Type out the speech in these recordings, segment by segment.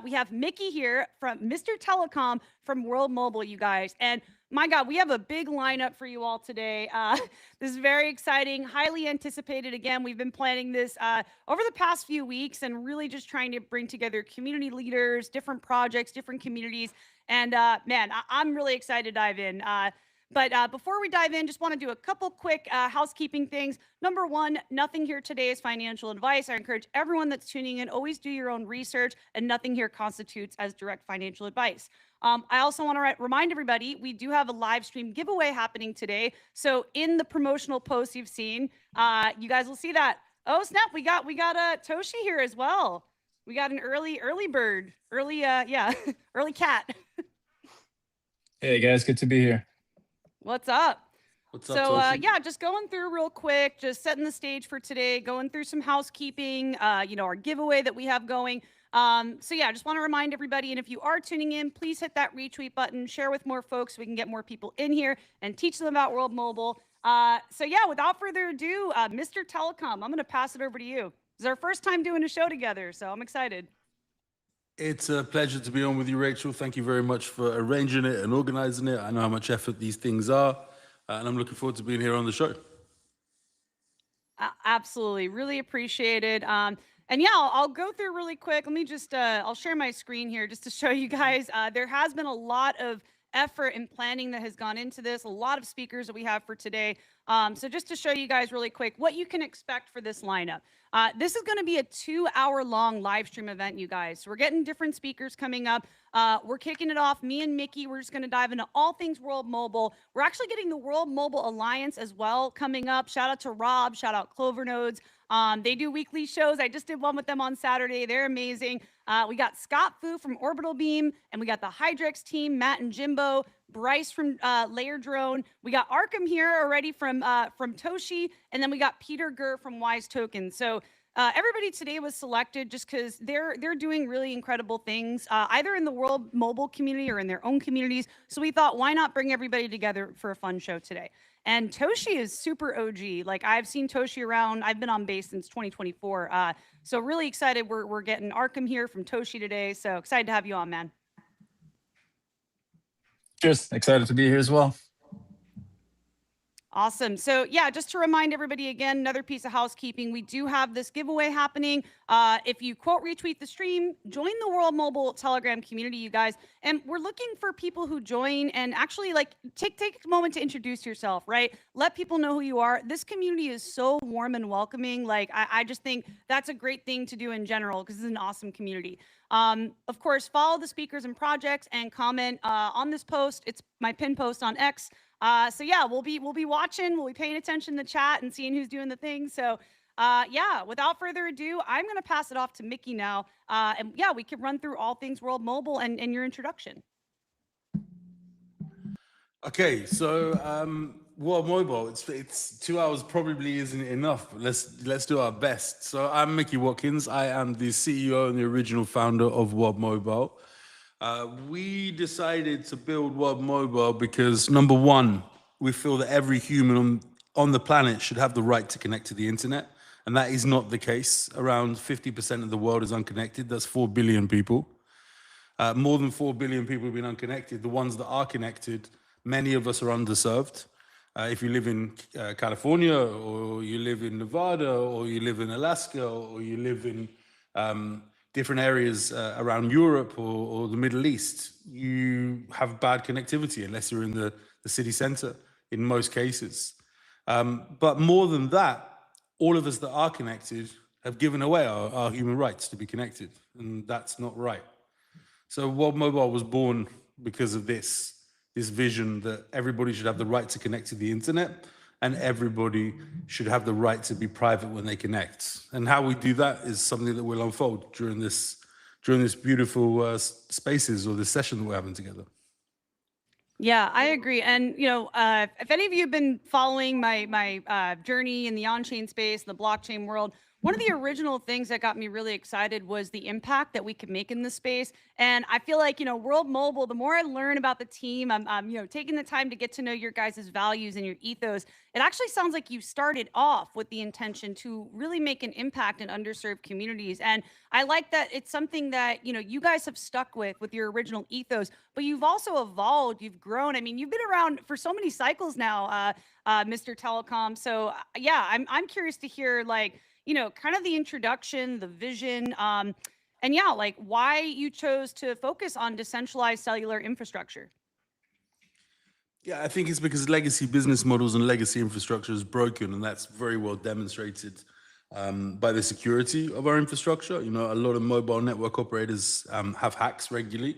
we have Mickey here from Mr. Telecom from World Mobile, you guys. And my God, we have a big lineup for you all today. This is very exciting, highly anticipated. Again, we've been planning this over the past few weeks and really just trying to bring together community leaders, different projects, different communities. And man, I'm really excited to dive in. But before we dive in, just want to do a couple quick housekeeping things. Number one, nothing here today is financial advice. I encourage everyone that's tuning in, always do your own research, and nothing here constitutes as direct financial advice. I also want to remind everybody, we do have a live stream giveaway happening today. So in the promotional post you've seen, you guys will see that. Oh snap, we got Toshi here as well. We got an early bird, early early cat. Hey guys, good to be here. What's up? What's up, So Toshi? yeah, just going through real quick, just setting the stage for today, going through some housekeeping, our giveaway that we have going. So yeah, just want to remind everybody, and if you are tuning in, please hit that retweet button, share with more folks so we can get more people in here and teach them about World Mobile. So yeah, without further ado, Mr. Telecom, I'm going to pass it over to you. It's our first time doing a show together, so I'm excited. It's a pleasure to be on with you, Rachel. Thank you very much for arranging it and organizing it. I know how much effort these things are, and I'm looking forward to being here on the show. Absolutely, really appreciate it. And yeah, I'll go through really quick. Let me just, I'll share my screen here just to show you guys. There has been a lot of effort and planning that has gone into this, a lot of speakers that we have for today. So just to show you guys really quick what you can expect for this lineup. This is going to be a 2-hour-long live stream event, you guys. So we're getting different speakers coming up. We're kicking it off. Me and Mickey, we're just going to dive into all things World Mobile. We're actually getting the World Mobile Alliance as well coming up. Shout out to Rob. Shout out Clover Nodes. They do weekly shows. I just did one with them on Saturday. They're amazing. We got Scott Fu from Orbital Beam, and we got the Hydrex team, Matt and Jimbo, Bryce from Layer Drone. We got Arkham here already from Toshi, and then we got Peter Gurr from Wise Token. So everybody today was selected just because they're doing really incredible things, either in the World Mobile community or in their own communities. So we thought, why not bring everybody together for a fun show today? And Toshi is super OG. Like, I've seen Toshi around. I've been on base since 2024. So really excited. We're getting Arkham here from Toshi today. So excited to have you on, man. Cheers. Excited to be here as well. Awesome. So yeah, just to remind everybody again, another piece of housekeeping, we do have this giveaway happening. If you quote retweet the stream, join the World Mobile Telegram community, you guys. And we're looking for people who join and actually like take a moment to introduce yourself, right? Let people know who you are. This community is so warm and welcoming. Like I just think that's a great thing to do in general because it's an awesome community. Of course, follow the speakers and projects and comment on this post. It's my pin post on X. So yeah, we'll be watching, we'll be paying attention to the chat and seeing who's doing the thing. So yeah, without further ado, I'm going to pass it off to Mickey now. And yeah, we can run through all things World Mobile and your introduction. Okay, so World Mobile, it's 2 hours probably isn't enough, but let's do our best. So I'm Mickey Watkins. I am the CEO and the original founder of World Mobile. We decided to build World Mobile because, number one, we feel that every human on the planet should have the right to connect to the internet. And that is not the case. Around 50% of the world is unconnected. That's 4 billion people. More than 4 billion people have been unconnected. The ones that are connected, many of us are underserved. If you live in California, or you live in Nevada, or you live in Alaska, or you live in different areas around Europe or the Middle East, you have bad connectivity unless you're in the city center in most cases. But more than that, all of us that are connected have given away our human rights to be connected, and that's not right. So World Mobile was born because of this vision that everybody should have the right to connect to the internet, and everybody should have the right to be private when they connect. And how we do that is something that will unfold during this beautiful spaces or this session that we're having together. Yeah, I agree. And, you know, if any of you have been following my journey in the on-chain space, the blockchain world, one of the original things that got me really excited was the impact that we could make in this space. And I feel like, World Mobile, the more I learn about the team, I'm taking the time to get to know your guys' values and your ethos. It actually sounds like you started off with the intention to really make an impact in underserved communities. And I like that it's something that, you guys have stuck with your original ethos, but you've also evolved, you've grown. I mean, you've been around for so many cycles now, Mr. Telecom. So yeah, I'm curious to hear like, kind of the introduction, the vision, and yeah, like why you chose to focus on decentralized cellular infrastructure. Yeah, I think it's because legacy business models and legacy infrastructure is broken, and that's very well demonstrated by the security of our infrastructure. A lot of mobile network operators have hacks regularly.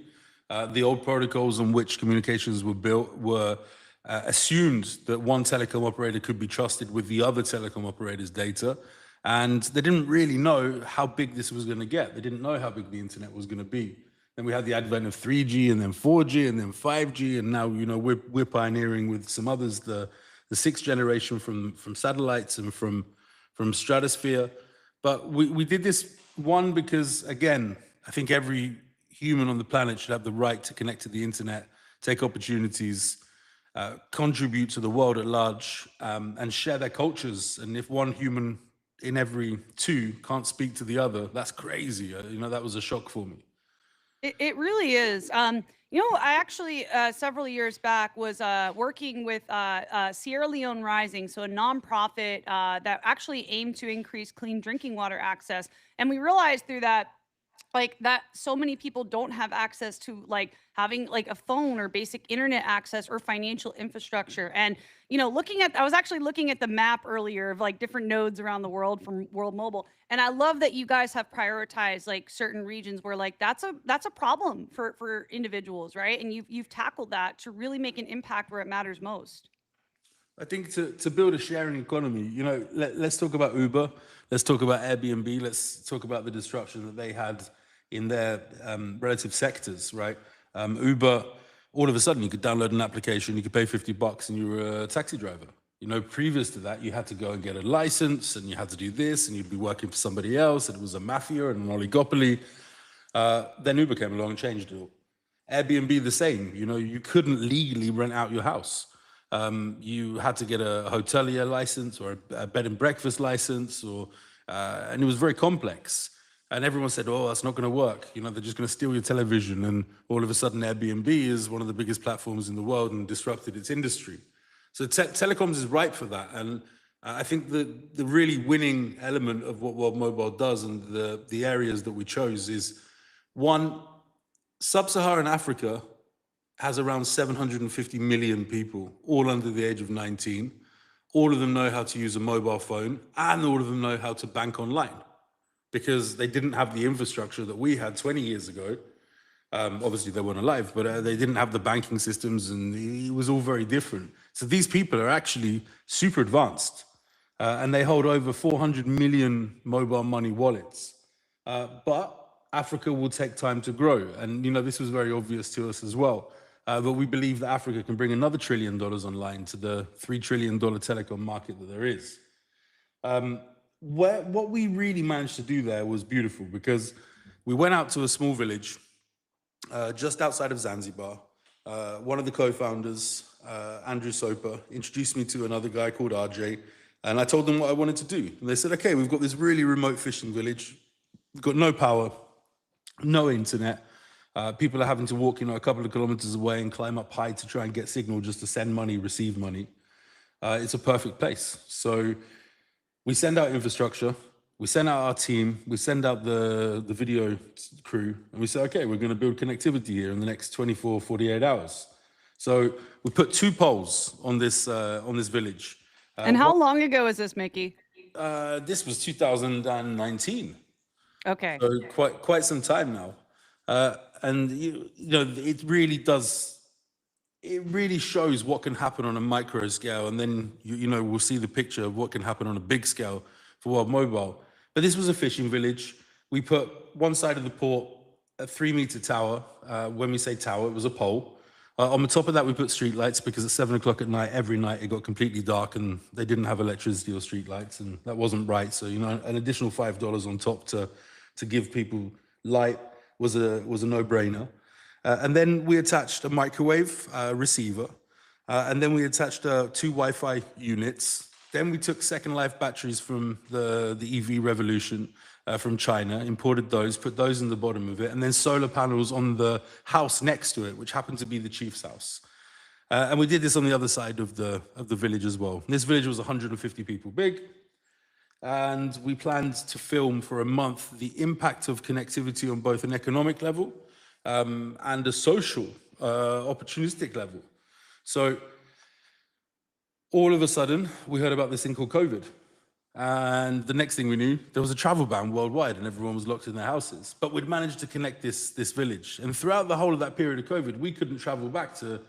The old protocols on which communications were built were assumed that one telecom operator could be trusted with the other telecom operator's data. And they didn't really know how big this was going to get. They didn't know how big the internet was going to be. Then we had the advent of 3G and then 4G and then 5G. And now, we're pioneering with some others, the sixth generation from satellites and from stratosphere. But we did this one because, again, I think every human on the planet should have the right to connect to the internet, take opportunities, contribute to the world at large, and share their cultures. And if one human in every two can't speak to the other, that's crazy. That was a shock for me. It really is. I actually several years back was working with Sierra Leone Rising, so a nonprofit that actually aimed to increase clean drinking water access. And we realized through that, like that so many people don't have access to like having like a phone or basic internet access or financial infrastructure. And I was actually looking at the map earlier of like different nodes around the world from World Mobile, and I love that you guys have prioritized like certain regions where like that's a problem for individuals, right? And you've tackled that to really make an impact where it matters most. I think to build a sharing economy, let's talk about Uber, let's talk about Airbnb, let's talk about the disruption that they had in their relative sectors, right? Uber, all of a sudden you could download an application, you could pay $50 and you were a taxi driver. Previous to that, you had to go and get a license and you had to do this and you'd be working for somebody else and it was a mafia and an oligopoly. Then Uber came along and changed it all. Airbnb, the same. You couldn't legally rent out your house. You had to get a hotelier license or a bed and breakfast license, and it was very complex. And everyone said, "Oh, that's not going to work. They're just going to steal your television." And all of a sudden, Airbnb is one of the biggest platforms in the world and disrupted its industry. So telecoms is ripe for that. And I think the really winning element of what World Mobile does and the areas that we chose is, one, Sub-Saharan Africa has around 750 million people, all under the age of 19. All of them know how to use a mobile phone, and all of them know how to bank online, because they didn't have the infrastructure that we had 20 years ago. Obviously, they weren't alive, but they didn't have the banking systems, and it was all very different. So these people are actually super advanced, and they hold over 400 million mobile money wallets. But Africa will take time to grow. And, this was very obvious to us as well. But we believe that Africa can bring another $1 trillion online to the $3 trillion telecom market that there is. What we really managed to do there was beautiful, because we went out to a small village just outside of Zanzibar. One of the co-founders, Andrew Soper, introduced me to another guy called RJ, and I told them what I wanted to do. And they said, "Okay, we've got this really remote fishing village. We've got no power, no internet. People are having to walk, a couple of kilometers away and climb up high to try and get signal just to send money, receive money. It's a perfect place." So we send out infrastructure, we send out our team, we send out the video crew, and we say, "Okay, we're going to build connectivity here in the next 24, 48 hours. So we put 2 poles on this village. And how long ago is this, Mickey? This was 2019. Okay. So quite some time now. And it really does. It really shows what can happen on a micro scale, and then we'll see the picture of what can happen on a big scale for World Mobile. But this was a fishing village. We put one side of the port a 3-meter tower. When we say tower, it was a pole. On the top of that, we put street lights because at 7 o'clock at night, every night it got completely dark and they didn't have electricity or street lights, and that wasn't right. So, you know, an additional $5 on top to give people light was a no-brainer. And then we attached a microwave receiver, and then we attached 2 Wi-Fi units. Then we took Second Life batteries from the EV revolution from China, imported those, put those in the bottom of it, and then solar panels on the house next to it, which happened to be the chief's house. And we did this on the other side of the village as well. This village was 150 people big, and we planned to film for a month the impact of connectivity on both an economic level and a social, opportunistic level. So all of a sudden, we heard about this thing called COVID. And the next thing we knew, there was a travel ban worldwide and everyone was locked in their houses. But we'd managed to connect this village. And throughout the whole of that period of COVID, we couldn't travel back to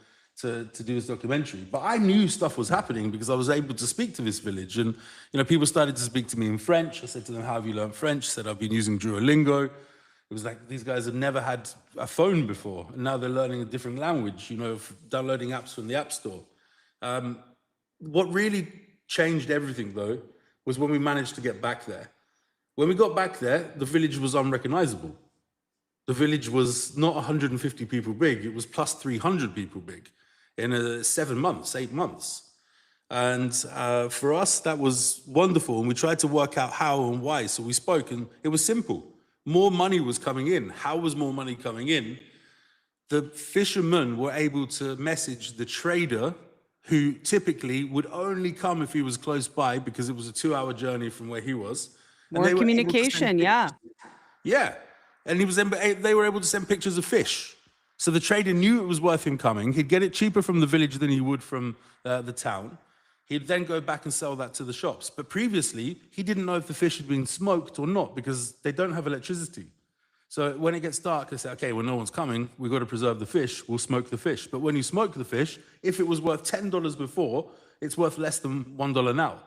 do this documentary. But I knew stuff was happening because I was able to speak to this village. And, you know, people started to speak to me in French. I said to them, how have you learned French? I said, I've been using Duolingo. It was like, these guys had never had a phone before. And now they're learning a different language, you know, downloading apps from the App Store. What really changed everything, though, was when we managed to get back there. When we got back there, the village was unrecognizable. The village was not 150 people big, it was plus 300 people big in 7 months, 8 months. And for us, that was wonderful. And we tried to work out how and why. So we spoke, and it was simple. More money was coming in. How was more money coming in? The fishermen were able to message the trader, who typically would only come if he was close by because it was a 2-hour journey from where he was. More communication, yeah. Yeah, and they were able to send pictures of fish. So the trader knew it was worth him coming. He'd get it cheaper from the village than he would from the town. He'd then go back and sell that to the shops. But previously, he didn't know if the fish had been smoked or not because they don't have electricity. So when it gets dark, they say, okay, well, no one's coming. We've got to preserve the fish. We'll smoke the fish. But when you smoke the fish, if it was worth $10 before, it's worth less than $1 now.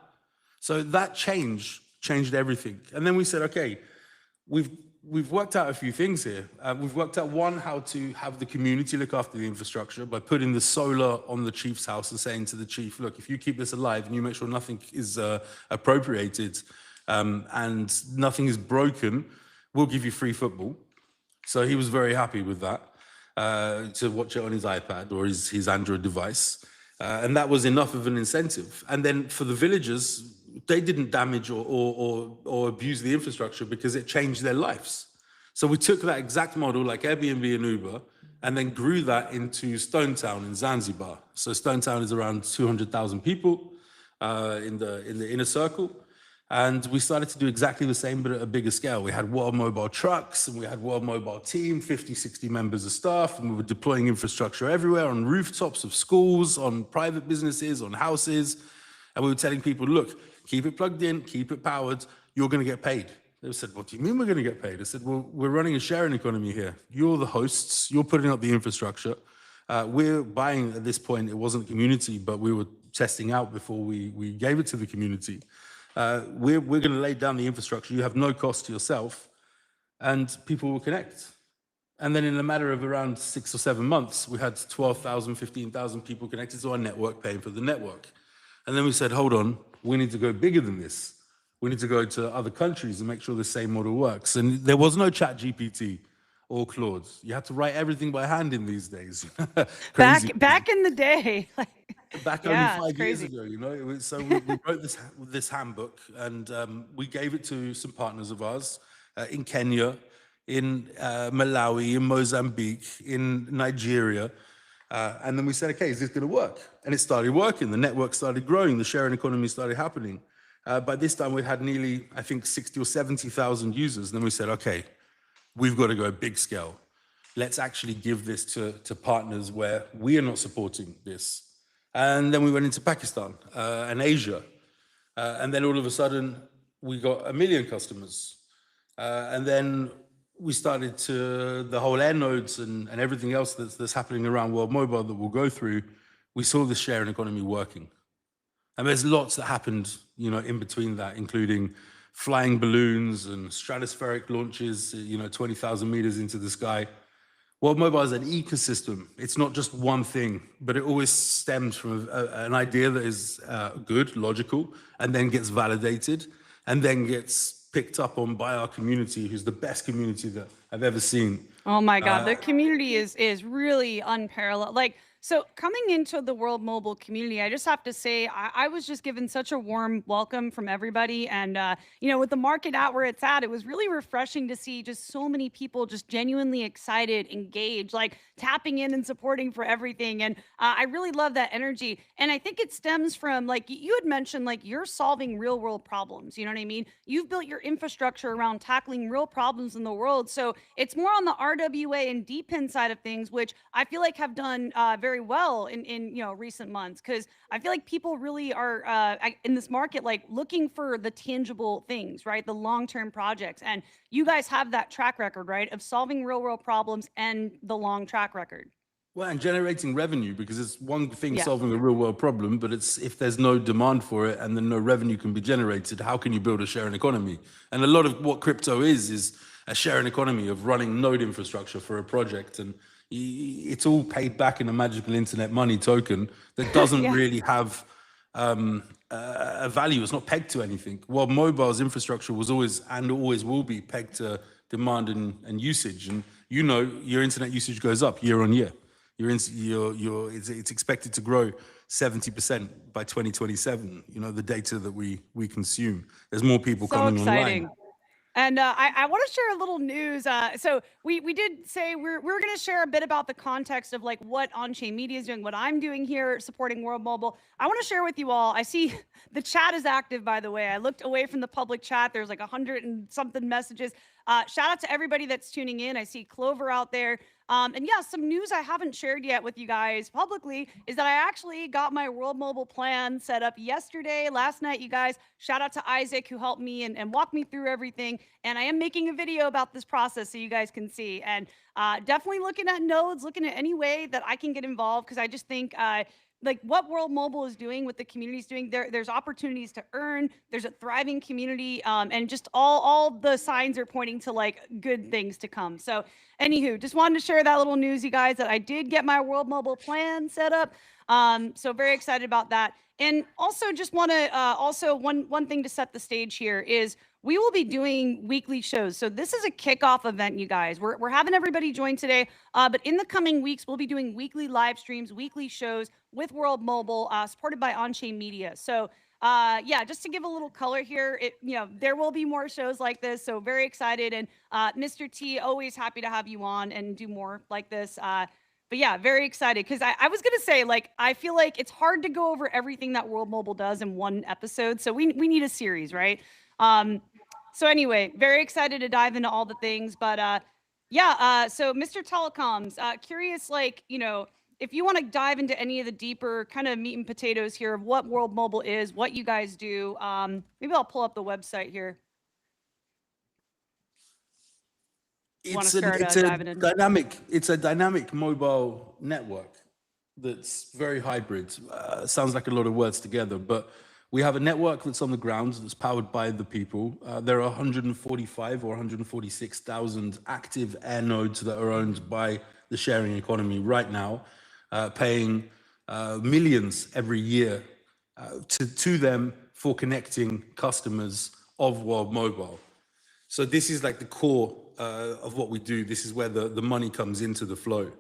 So that changed everything. And then we said, okay, we've worked out a few things here. We've worked out, one, how to have the community look after the infrastructure by putting the solar on the chief's house and saying to the chief, look, if you keep this alive and you make sure nothing is appropriated and nothing is broken, we'll give you free football. So he was very happy with that, to watch it on his iPad or his Android device. And that was enough of an incentive. And then for the villagers, they didn't damage or abuse the infrastructure because it changed their lives. So we took that exact model like Airbnb and Uber and then grew that into Stone Town in Zanzibar. So Stone Town is around 200,000 people in the inner circle. And we started to do exactly the same, but at a bigger scale. We had World Mobile trucks and we had World Mobile team, 50, 60 members of staff, and we were deploying infrastructure everywhere on rooftops of schools, on private businesses, on houses. And we were telling people, look, keep it plugged in, keep it powered, you're gonna get paid. They said, what do you mean we're gonna get paid? I said, well, we're running a sharing economy here. You're the hosts, you're putting up the infrastructure. We're buying, at this point, it wasn't community, but we were testing out before we gave it to the community. We're going to lay down the infrastructure. You have no cost to yourself, and people will connect. And then in a matter of around 6 or 7 months, we had 12,000, 15,000 people connected to our network, paying for the network. And then we said, hold on, we need to go bigger than this. We need to go to other countries and make sure the same model works. And there was no Chat GPT or Claude. You had to write everything by hand in these days. Back in the day. Back only 5 years ago, you know. So we wrote this handbook, and we gave it to some partners of ours in Kenya, in Malawi, in Mozambique, in Nigeria. And then we said, okay, is this going to work? And it started working. The network started growing. The sharing economy started happening. By this time, we had nearly, I think, 60 or 70,000 users. And then we said, okay, we've got to go big scale. Let's actually give this to partners where we are not supporting this. And then we went into Pakistan and Asia. And then all of a sudden, we got 1 million customers. And then we started to, the whole air nodes and everything else that's happening around World Mobile that we'll go through, we saw the sharing economy working. And there's lots that happened, you know, in between that, including flying balloons and stratospheric launches, you know, 20,000 meters into the sky. World Mobile is an ecosystem. It's not just one thing, but it always stems from an idea that is good, logical, and then gets validated, and then gets picked up on by our community, who's the best community that I've ever seen. Oh my God, the community is really unparalleled. Like, so coming into the World Mobile community, I just have to say, I was just given such a warm welcome from everybody. And, you know, with the market at where it's at, it was really refreshing to see just so many people just genuinely excited, engaged, like tapping in and supporting for everything. And I really love that energy. And I think it stems from, like you had mentioned, like you're solving real world problems. You know what I mean? You've built your infrastructure around tackling real problems in the world. So it's more on the RWA and DPIN side of things, which I feel like have done very well in you know recent months, because I feel like people really are in this market like looking for the tangible things, right? The long-term projects, and you guys have that track record, right, of solving real world problems and the long track record. Well, and generating revenue, because it's one thing Yeah. solving a real world problem, but it's if there's no demand for it and then no revenue can be generated, how can you build a sharing economy? And a lot of what crypto is a sharing economy of running node infrastructure for a project, and it's all paid back in a magical internet money token that doesn't Yeah. really have a value. It's not pegged to anything. While mobile's infrastructure was always and always will be pegged to demand and usage, and you know your internet usage goes up year on year. It's expected to grow 70% by 2027. You know, the data that we consume. There's more people So coming exciting. online. And I want to share a little news. So we did say we're going to share a bit about the context of like what Onchain Media is doing, what I'm doing here supporting World Mobile. I want to share with you all. I see the chat is active, by the way. I looked away from the public chat. There's like 100 and something messages. Shout out to everybody that's tuning in. I see Clover out there. And yeah, some news I haven't shared yet with you guys publicly is that I actually got my World Mobile plan set up yesterday, last night, you guys. Shout out to Isaac who helped me and walked me through everything. And I am making a video about this process so you guys can see. And definitely looking at nodes, looking at any way that I can get involved, because I just think like what World Mobile is doing, what the community is doing, there's opportunities to earn. There's a thriving community, and just all the signs are pointing to like good things to come. So, anywho, just wanted to share that little news, you guys, that I did get my World Mobile plan set up. So very excited about that. And also just want to also one thing to set the stage here is we will be doing weekly shows. So this is a kickoff event, you guys. We're having everybody join today, but in the coming weeks, we'll be doing weekly live streams, weekly shows with World Mobile, supported by Onchain Media. So yeah, just to give a little color here, you know, there will be more shows like this. So very excited. And Mr. T, always happy to have you on and do more like this. But yeah, very excited, because I was gonna say, like, I feel like it's hard to go over everything that World Mobile does in one episode. So we need a series, right? So anyway, very excited to dive into all the things. But yeah, so Mr. Telecoms, curious, like, you know, if you want to dive into any of the deeper kind of meat and potatoes here of what World Mobile is, what you guys do, maybe I'll pull up the website here. It's a dynamic mobile network that's very hybrid. Sounds like a lot of words together, but we have a network that's on the ground that's powered by the people. There are 145 or 146,000 active air nodes that are owned by the sharing economy right now, paying millions every year to them for connecting customers of World Mobile. So this is like the core of what we do. This is where the money comes into the flow.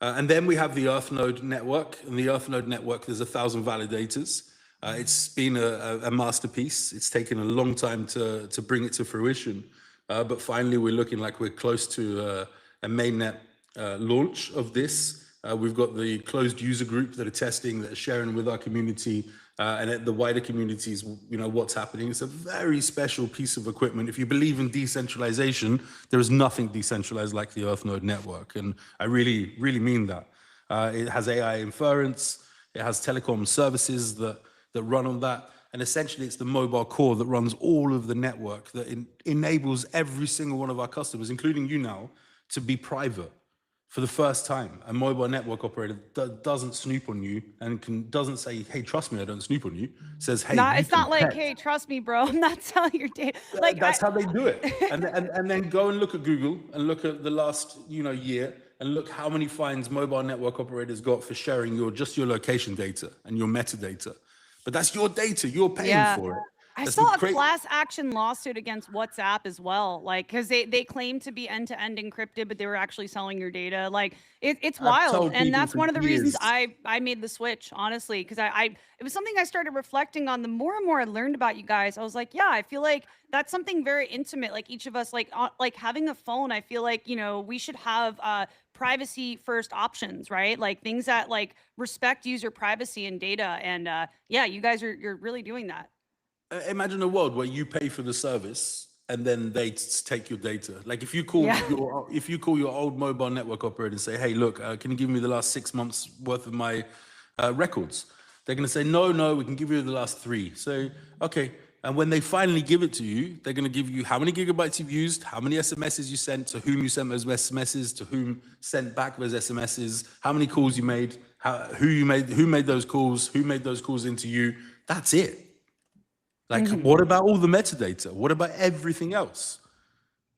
And then we have the Earthnode network. And the Earthnode network, there's 1,000 validators. It's been a masterpiece. It's taken a long time to bring it to fruition. But finally, we're looking like we're close to a mainnet launch of this. We've got the closed user group that are testing, that are sharing with our community, and at the wider communities, you know, what's happening. It's a very special piece of equipment. If you believe in decentralization, there is nothing decentralized like the Earthnode network. And I really, really mean that. It has AI inference. It has telecom services that run on that. And essentially, it's the mobile core that runs all of the network that enables every single one of our customers, including you now, to be private. For the first time, a mobile network operator doesn't snoop on you and doesn't say, "Hey, trust me, I don't snoop on you." Says, "Hey, It's not like, "Hey, trust me, bro, I'm not selling your data." Like that's how they do it. And then go and look at Google and look at the last year and look how many fines mobile network operators got for sharing just your location data and your metadata. But that's your data. You're paying for it. I That's saw a great. class action lawsuit against WhatsApp as well, like because they claim to be end-to-end encrypted, but they were actually selling your data. Like it's I've wild, told and people that's for one of the reasons years. I made the switch, honestly, because I it was something I started reflecting on. The more and more I learned about you guys, I was like, yeah, I feel like that's something very intimate. Like each of us, like having a phone, I feel like we should have privacy first options, right? Like things that like respect user privacy and data, and yeah, you guys you're really doing that. Imagine a world where you pay for the service and then they take your data. Like if you call Yeah. your old mobile network operator and say, "Hey, look, can you give me the last 6 months worth of my records?" They're going to say, "No, we can give you the last 3." So, okay. And when they finally give it to you, they're going to give you how many gigabytes you've used, how many SMSs you sent, to whom you sent those SMSs, to whom sent back those SMSs, how many calls you made, who made those calls, who made those calls into you. That's it. Like, what about all the metadata? What about everything else?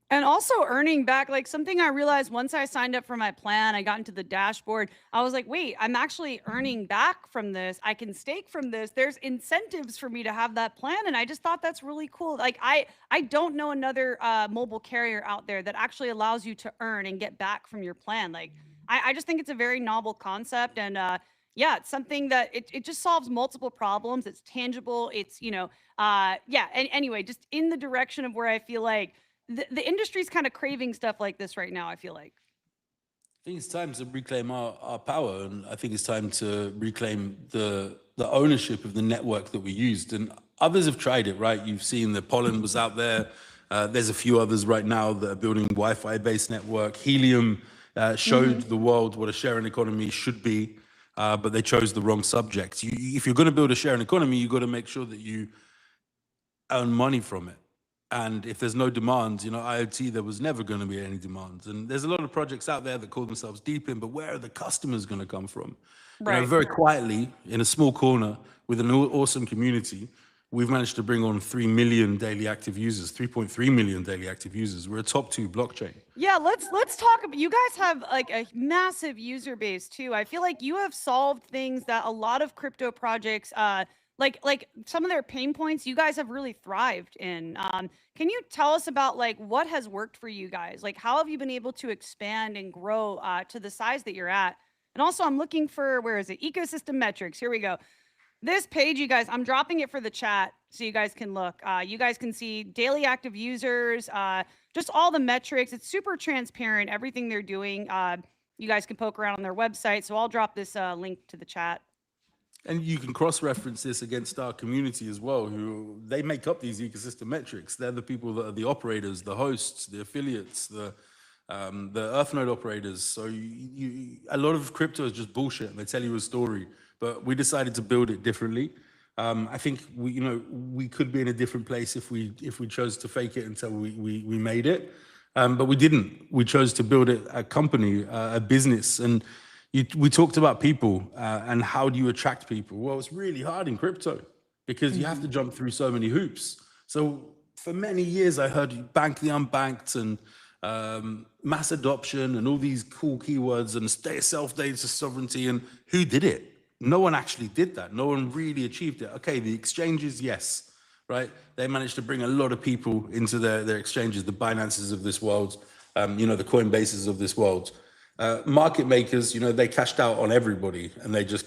And also earning back, like something I realized once I signed up for my plan, I got into the dashboard. I was like, wait, I'm actually earning back from this. I can stake from this. There's incentives for me to have that plan. And I just thought that's really cool. Like I don't know another mobile carrier out there that actually allows you to earn and get back from your plan. Like I just think it's a very novel concept. And yeah, it's something that it just solves multiple problems. It's tangible. It's, yeah. And anyway, just in the direction of where I feel like the industry's kind of craving stuff like this right now, I feel like. I think it's time to reclaim our power, and I think it's time to reclaim the ownership of the network that we used. And others have tried it, right? You've seen the Pollen was out there. There's a few others right now that are building Wi-Fi based network. Helium showed the world what a sharing economy should be, but they chose the wrong subject. If you're going to build a sharing economy, you've got to make sure that you earn money from it. And if there's no demand, IoT, there was never going to be any demand. And there's a lot of projects out there that call themselves deep in, but where are the customers going to come from? Right. Very quietly, in a small corner with an awesome community, we've managed to bring on 3 million daily active users, 3.3 million daily active users. We're a top 2 blockchain. Yeah, let's talk about, you guys have like a massive user base too. I feel like you have solved things that a lot of crypto projects like some of their pain points you guys have really thrived in. Can you tell us about like what has worked for you guys? Like how have you been able to expand and grow to the size that you're at? And also I'm looking for, where is it? Ecosystem metrics. Here we go. This page, you guys, I'm dropping it for the chat so you guys can look. You guys can see daily active users, just all the metrics. It's super transparent, everything they're doing. You guys can poke around on their website. So I'll drop this link to the chat. And you can cross-reference this against our community as well, who they make up these ecosystem metrics. They're the people that are the operators, the hosts, the affiliates, the Earthnode operators. So a lot of crypto is just bullshit, and they tell you a story. But we decided to build it differently. I think we could be in a different place if we chose to fake it until we made it. But we didn't. We chose to build it a company, a business, and we talked about people and how do you attract people? Well, it's really hard in crypto because you have to jump through so many hoops. So for many years, I heard you bank the unbanked and mass adoption and all these cool keywords and self-data sovereignty. And who did it? No one actually did that. No one really achieved it. Okay, the exchanges, yes, right? They managed to bring a lot of people into their exchanges, the Binances of this world, the Coinbases of this world. Market makers, they cashed out on everybody and they just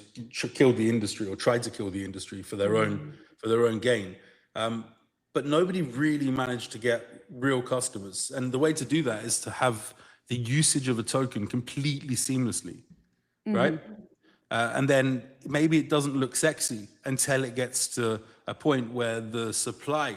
killed the industry or tried to kill the industry for their own gain. But nobody really managed to get real customers. And the way to do that is to have the usage of a token completely seamlessly, right? And then maybe it doesn't look sexy until it gets to a point where the supply,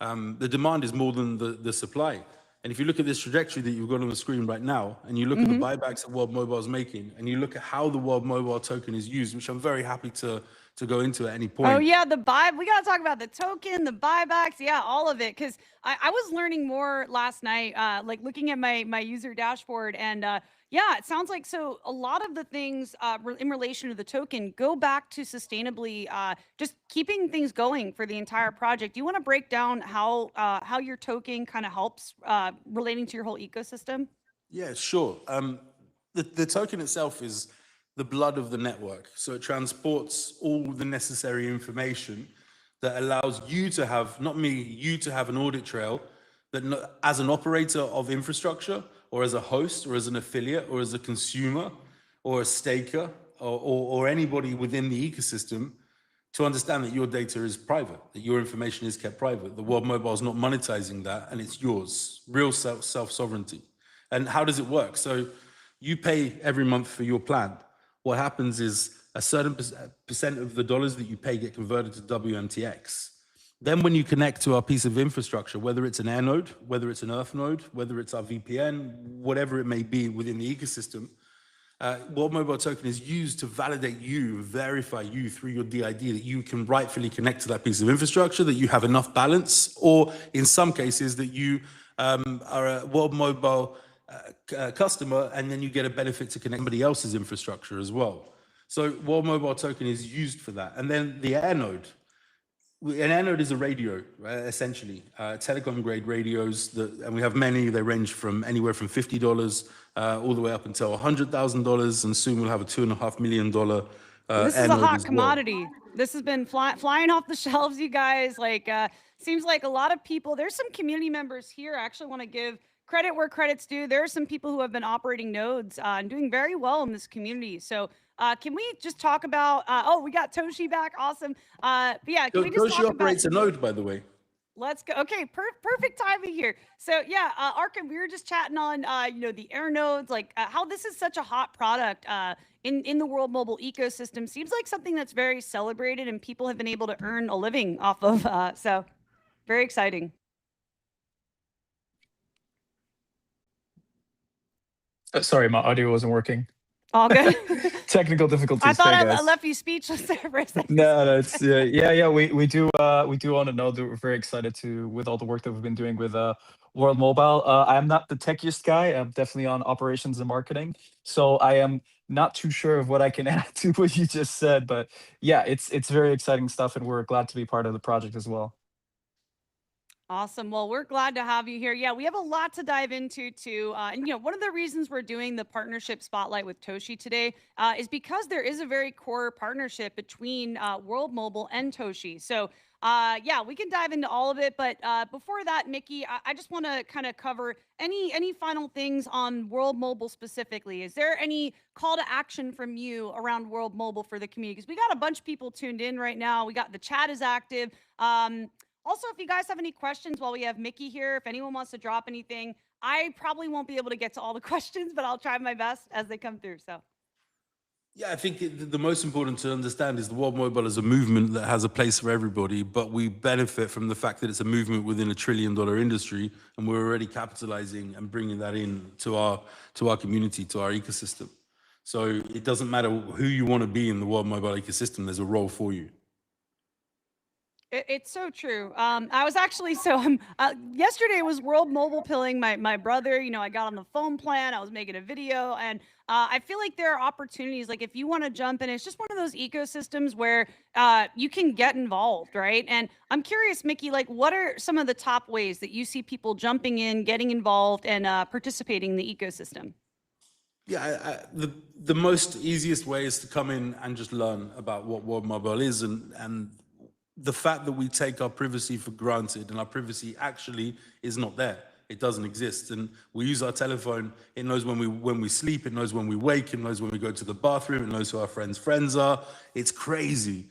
the demand is more than the supply. And if you look at this trajectory that you've got on the screen right now, and you look at the buybacks that World Mobile is making, and you look at how the World Mobile token is used, which I'm very happy to go into at any point. Oh yeah, we got to talk about the token, the buybacks, yeah, all of it. Because I was learning more last night, like looking at my user dashboard, and yeah, it sounds like so a lot of the things in relation to the token go back to sustainably just keeping things going for the entire project. Do you want to break down how your token kind of helps relating to your whole ecosystem? Yeah, sure. the token itself is the blood of the network. So it transports all the necessary information that allows you to have, not me, you to have an audit trail that as an operator of infrastructure, or as a host, or as an affiliate, or as a consumer, or a staker, or anybody within the ecosystem, to understand that your data is private, that your information is kept private. The World Mobile is not monetizing that, and it's yours, real self-sovereignty. And how does it work? So you pay every month for your plan. What happens is a certain percent of the dollars that you pay get converted to WMTX. Then when you connect to our piece of infrastructure, whether it's an air node, whether it's an earth node, whether it's our VPN, whatever it may be within the ecosystem, World Mobile Token is used to validate you, verify you through your DID that you can rightfully connect to that piece of infrastructure, that you have enough balance, or in some cases that you are a World Mobile customer, and then you get a benefit to connect somebody else's infrastructure as well. So World Mobile Token is used for that. And then the air node. An air node is a radio, right, essentially, telecom grade radios, and we have many. They range from anywhere from $50 all the way up until $100,000, and soon we'll have a $2.5 million this is a hot commodity. This has been flying off the shelves, you guys. Like, seems like a lot of people. There's some community members here. I actually want to give credit where credit's due. There are some people who have been operating nodes and doing very well in this community. So can we just talk about, oh, we got Toshi back. Awesome. But yeah, can we just Toshi operates a node, by the way. Let's go. Okay, perfect timing here. So yeah, Arkham, we were just chatting on, you know, the air nodes, like how this is such a hot product in the World Mobile ecosystem. Seems like something that's very celebrated and people have been able to earn a living off of. So very exciting. Sorry, my audio wasn't working. All good. Technical difficulties. I thought I left you speechless there for a second. No, it's yeah. We do want to know that we're very excited with all the work that we've been doing with World Mobile. I'm not the techiest guy. I'm definitely on operations and marketing, so I am not too sure of what I can add to what you just said. But yeah, it's very exciting stuff, and we're glad to be part of the project as well. Awesome. Well, we're glad to have you here. Yeah, we have a lot to dive into too. And, you know, one of the reasons we're doing the partnership spotlight with Toshi today is because there is a very core partnership between World Mobile and Toshi. So, yeah, we can dive into all of it. But before that, Mickey, I just want to kind of cover any final things on World Mobile specifically. Is there any call to action from you around World Mobile for the community? Because we got a bunch of people tuned in right now. We got the chat is active. Also, if you guys have any questions while we have Mickey here, if anyone wants to drop anything, I probably won't be able to get to all the questions, but I'll try my best as they come through. So, yeah, I think the most important to understand is the World Mobile is a movement that has a place for everybody, but we benefit from the fact that it's a movement within $1 trillion industry, and we're already capitalizing and bringing that in to our community, to our ecosystem. So it doesn't matter who you want to be in the World Mobile ecosystem, there's a role for you. It's so true. I was actually yesterday was World Mobile pilling my brother. You know, I got on the phone plan. I was making a video, and I feel like there are opportunities. Like if you want to jump in, it's just one of those ecosystems where you can get involved, right? And I'm curious, Mickey, like what are some of the top ways that you see people jumping in, getting involved, and participating in the ecosystem? Yeah, the most easiest way is to come in and just learn about what World Mobile is, and the fact that we take our privacy for granted, and our privacy actually is not there. It doesn't exist. And we use our telephone. It knows when we sleep. It knows when we wake. It knows when we go to the bathroom. It knows who our friends are. It's crazy.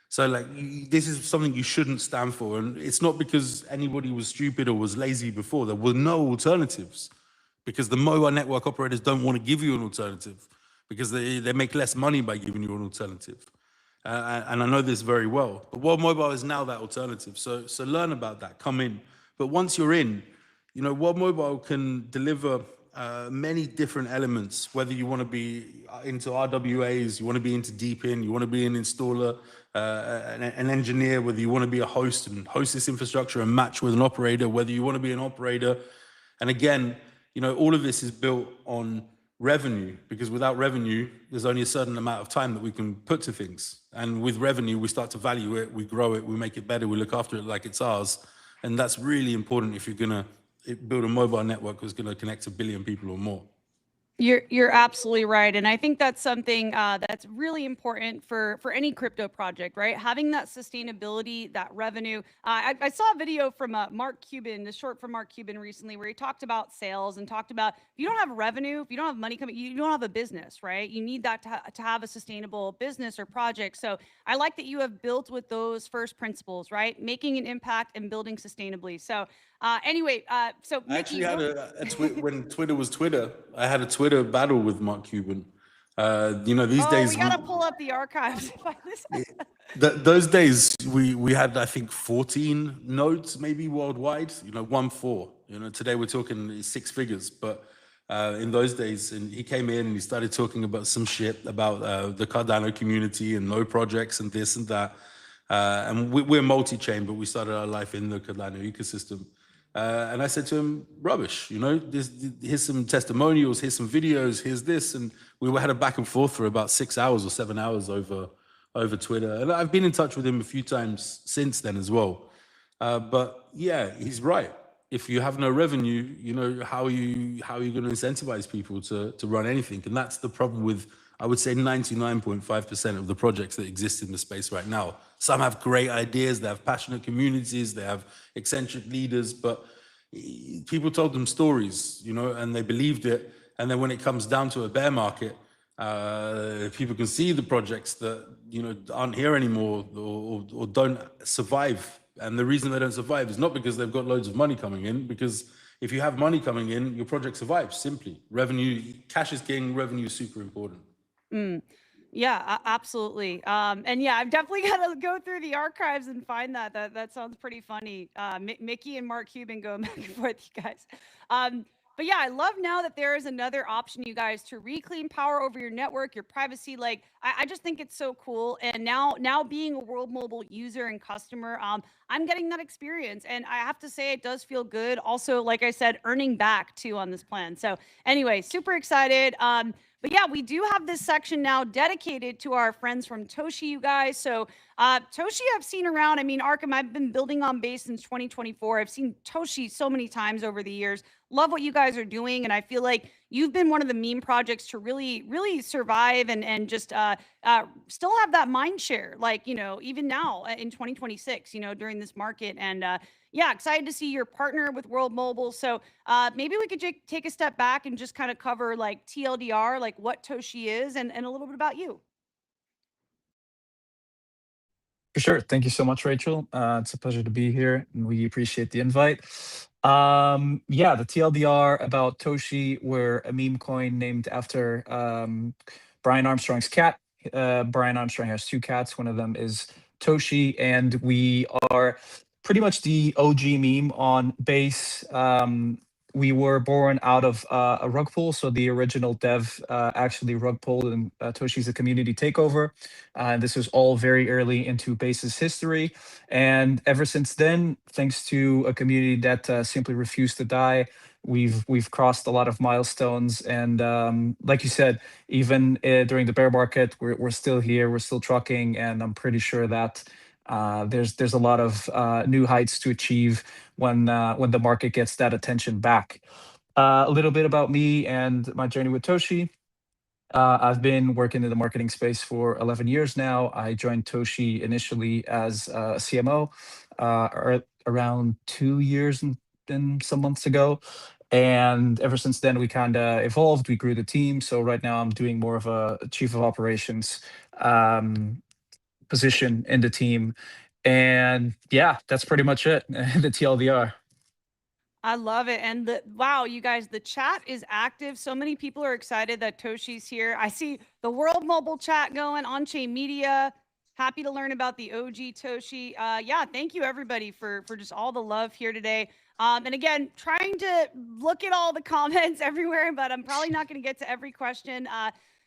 So like, this is something you shouldn't stand for. And it's not because anybody was stupid or was lazy before. There were no alternatives, because the mobile network operators don't want to give you an alternative, because they make less money by giving you an alternative. And I know this very well, but World Mobile is now that alternative. So learn about that, come in. But once you're in, you know, World Mobile can deliver many different elements, whether you want to be into RWAs, you want to be into DeepIn, you want to be an installer, an engineer, whether you want to be a host and host this infrastructure and match with an operator, whether you want to be an operator. And again, you know, all of this is built on revenue, because without revenue, there's only a certain amount of time that we can put to things. And with revenue, we start to value it, we grow it, we make it better, we look after it like it's ours. And that's really important if you're going to build a mobile network that's going to connect 1 billion people or more. You're absolutely right, and I think that's something that's really important for any crypto project, right? Having that sustainability, that revenue. I saw a video from Mark Cuban, the short from Mark Cuban recently, where he talked about sales and talked about if you don't have revenue, if you don't have money coming, you don't have a business, right? You need that to have a sustainable business or project. So I like that you have built with those first principles, right? Making an impact and building sustainably. So anyway, so I Mickey, actually had when Twitter was Twitter. I had a Twitter battle with Mark Cuban. These oh, we days gotta pull up the archives. those days we had I think 14 nodes maybe worldwide. 1-4. Today we're talking six figures, but in those days, and he came in and he started talking about some shit about the Cardano community and no projects and this and that. And we're multi-chain, but we started our life in the Cardano ecosystem. And I said to him, rubbish, here's some testimonials, here's some videos, here's this. And we had a back and forth for about 6 hours or 7 hours over Twitter. And I've been in touch with him a few times since then as well. But yeah, he's right. If you have no revenue, how are you going to incentivize people to run anything? And that's the problem with, I would say, 99.5% of the projects that exist in the space right now. Some have great ideas, they have passionate communities, they have eccentric leaders, but people told them stories, and they believed it. And then when it comes down to a bear market, people can see the projects that aren't here anymore or don't survive. And the reason they don't survive is not because they've got loads of money coming in, because if you have money coming in, your project survives. Simply, revenue, cash is king. Revenue is super important. Yeah, absolutely. And yeah, I've definitely got to go through the archives and find that. That sounds pretty funny. Mickey and Mark Cuban going back and forth, you guys. But yeah, I love now that there is another option, you guys, to reclaim power over your network, your privacy. Like, I just think it's so cool. And now being a World Mobile user and customer, I'm getting that experience, and I have to say it does feel good. Also, like I said, earning back too on this plan. So anyway, super excited. But yeah, we do have this section now dedicated to our friends from Toshi, you guys. So Toshi, I've seen around. I mean, Arkham, I've been building on base since 2024. I've seen Toshi so many times over the years. Love what you guys are doing, and I feel like you've been one of the meme projects to really survive and just still have that mind share. Like, even now in 2026, during this market. And yeah, excited to see your partner with World Mobile. So maybe we could take a step back and just kind of cover like TLDR, like what Toshi is, and a little bit about you. For sure. Thank you so much, Rachel. It's a pleasure to be here, and we appreciate the invite. Yeah, the TLDR about Toshi, we're a meme coin named after Brian Armstrong's cat. Brian Armstrong has two cats. One of them is Toshi, and we are pretty much the OG meme on base. We were born out of a rug pull, so the original dev actually rug pulled, and Toshi's a community takeover. This was all very early into Base's history, and ever since then, thanks to a community that simply refused to die, we've crossed a lot of milestones. And like you said, even during the bear market, we're still here, we're still trucking, and I'm pretty sure that there's a lot of new heights to achieve when the market gets that attention back. A little bit about me and my journey with Toshi. I've been working in the marketing space for 11 years now. I joined Toshi initially as a CMO around 2 years and some months ago. And ever since then, we kind of evolved. We grew the team. So right now, I'm doing more of a chief of operations position in the team. And yeah, that's pretty much it. The TLDR. I love it. And wow, you guys, the chat is active. So many people are excited that Toshi's here. I see the World Mobile chat going, Onchain Media. Happy to learn about the OG Toshi. Yeah, thank you everybody for just all the love here today. And again, trying to look at all the comments everywhere, but I'm probably not going to get to every question.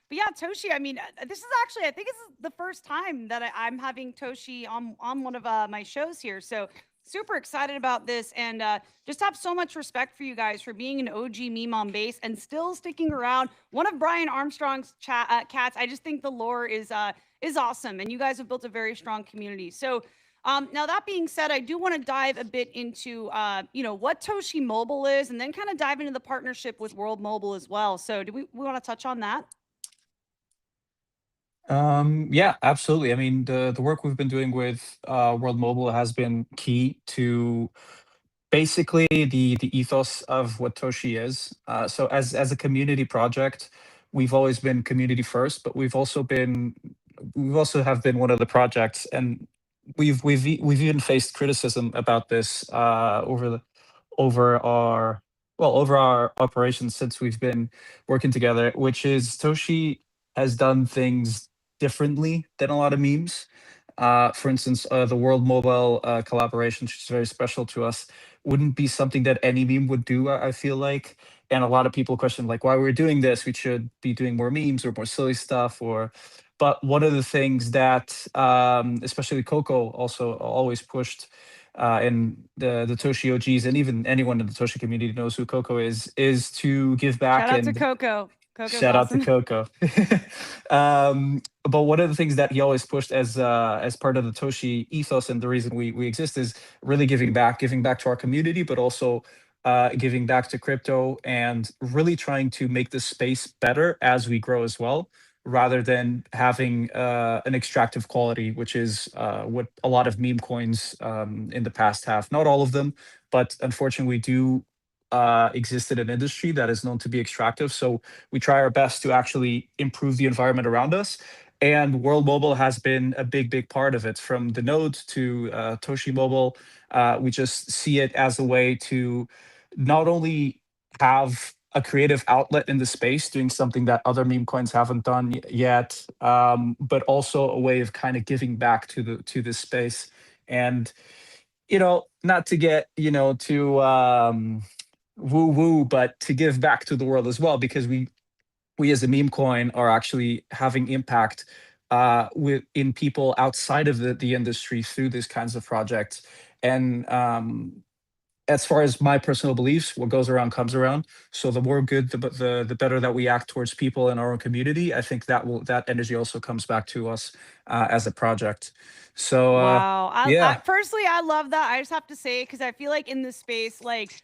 But yeah, Toshi, I mean, this is actually, I think this is the first time that I'm having Toshi on one of my shows here. So super excited about this, and just have so much respect for you guys for being an OG meme on base and still sticking around. One of Brian Armstrong's cats. I just think the lore is awesome, and you guys have built a very strong community. So Now that being said, I do want to dive a bit into, what Toshi Mobile is, and then kind of dive into the partnership with World Mobile as well. So, do we want to touch on that? Yeah, absolutely. I mean, the work we've been doing with World Mobile has been key to basically the ethos of what Toshi is. So as a community project, we've always been community first, but we've also have been one of the projects, and we've even faced criticism about this over our over our operations since we've been working together, which is Toshi has done things differently than a lot of memes. For instance, the World Mobile collaboration, which is very special to us, wouldn't be something that any meme would do, I feel like. And a lot of people question like why we're doing this. We should be doing more memes or more silly stuff. But one of the things that, especially Coco, also always pushed, and the Toshi OGs and even anyone in the Toshi community knows who Coco is to give Shout back out to and Coco. Coco's shout out to awesome. Coco. But one of the things that he always pushed as part of the Toshi ethos and the reason we exist is really giving back to our community, but also giving back to crypto and really trying to make the space better as we grow as well, rather than having an extractive quality, which is what a lot of meme coins in the past have. Not all of them, but unfortunately, we do exist in an industry that is known to be extractive. So we try our best to actually improve the environment around us. And World Mobile has been a big part of it. From the node to Toshi Mobile, we just see it as a way to not only have a creative outlet in the space, doing something that other meme coins haven't done yet, but also a way of kind of giving back to this space. And not to get to woo woo, but to give back to the world as well, because we as a meme coin are actually having impact in people outside of the industry through these kinds of projects. And as far as my personal beliefs, what goes around comes around. So the more good, the better that we act towards people in our own community. I think that energy also comes back to us as a project. So Wow. I yeah. personally I love that. I just have to say because I feel like in this space, like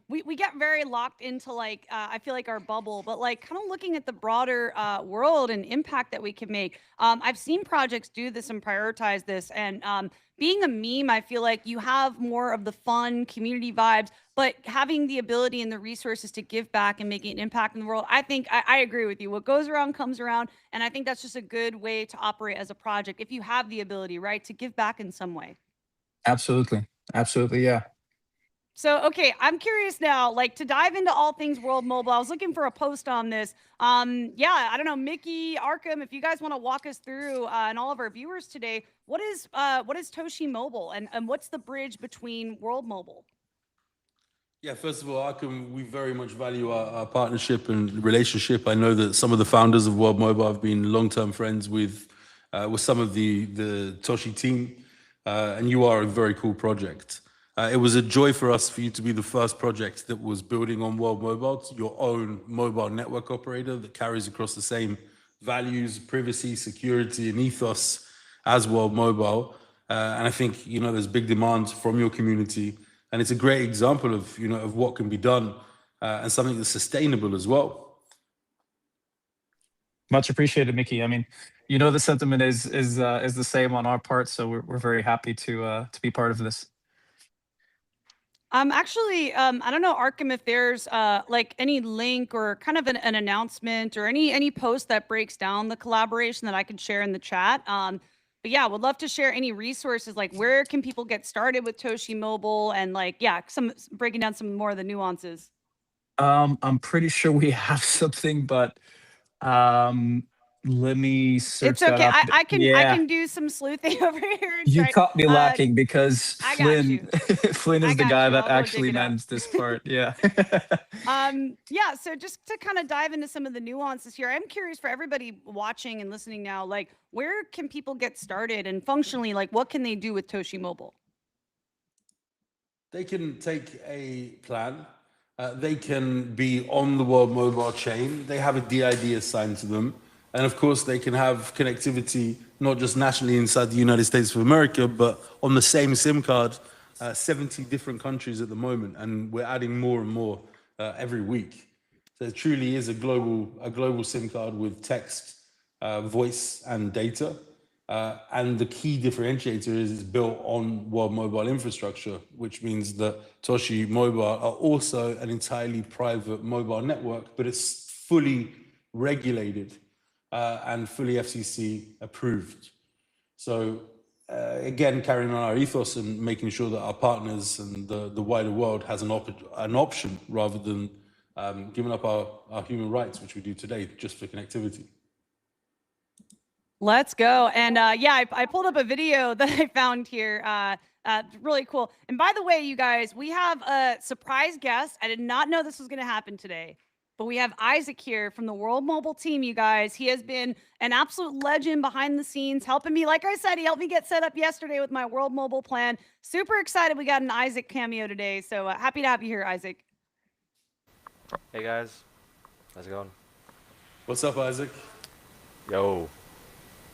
we get very locked into like I feel like our bubble, but like kind of looking at the broader world and impact that we can make. I've seen projects do this and prioritize this, and being a meme, I feel like you have more of the fun community vibes, but having the ability and the resources to give back and making an impact in the world, I think I agree with you. What goes around comes around. And I think that's just a good way to operate as a project if you have the ability, right, to give back in some way. Absolutely. Absolutely. Yeah. So, okay, I'm curious now, like to dive into all things World Mobile. I was looking for a post on this. Yeah, I don't know, Mickey, Arkham, if you guys want to walk us through, and all of our viewers today, what is Toshi Mobile, and what's the bridge between World Mobile? Yeah, first of all, we very much value our partnership and relationship. I know that some of the founders of World Mobile have been long-term friends with some of the Toshi team, and you are a very cool project. It was a joy for us for you to be the first project that was building on World Mobile, your own mobile network operator that carries across the same values, privacy, security, and ethos as World Mobile. And I think there's big demand from your community, and it's a great example of of what can be done, and something that's sustainable as well. Much appreciated, Mickey. I mean, the sentiment is the same on our part, so we're very happy to be part of this. Actually, I don't know, Arkham, if there's like any link or kind of an announcement or any post that breaks down the collaboration that I could share in the chat. But yeah, would love to share any resources, like where can people get started with Toshi Mobile, and like yeah, some breaking down some more of the nuances. I'm pretty sure we have something, but um, let me It's search that okay. up. I Yeah, can do some sleuthing over here and you try. caught me Uh, lacking because I got Flynn you. Flynn I is the got guy you. that I'll go dig actually it up. managed this part. Yeah. Yeah, so just to kind of dive into some of the nuances here, I'm curious for everybody watching and listening now, like where can people get started and functionally, like what can they do with Toshi Mobile? They can take a plan. They can be on the World Mobile chain. They have a DID assigned to them. And of course, they can have connectivity not just nationally inside the United States of America, but on the same SIM card, 70 different countries at the moment, and we're adding more and more every week. So it truly is a global SIM card with text, voice, and data. And the key differentiator is it's built on World Mobile infrastructure, which means that Toshi Mobile are also an entirely private mobile network, but it's fully regulated and fully FCC approved. So again, carrying on our ethos and making sure that our partners and the wider world has an option rather than giving up our human rights, which we do today, just for connectivity. Let's go. And yeah, I pulled up a video that I found here. Really cool. And by the way, you guys, we have a surprise guest. I did not know this was going to happen today, but we have Isaac here from the World Mobile team, you guys. He has been an absolute legend behind the scenes, helping me. Like I said, he helped me get set up yesterday with my World Mobile plan. Super excited we got an Isaac cameo today. So happy to have you here, Isaac. Hey guys, how's it going? What's up, Isaac? Yo.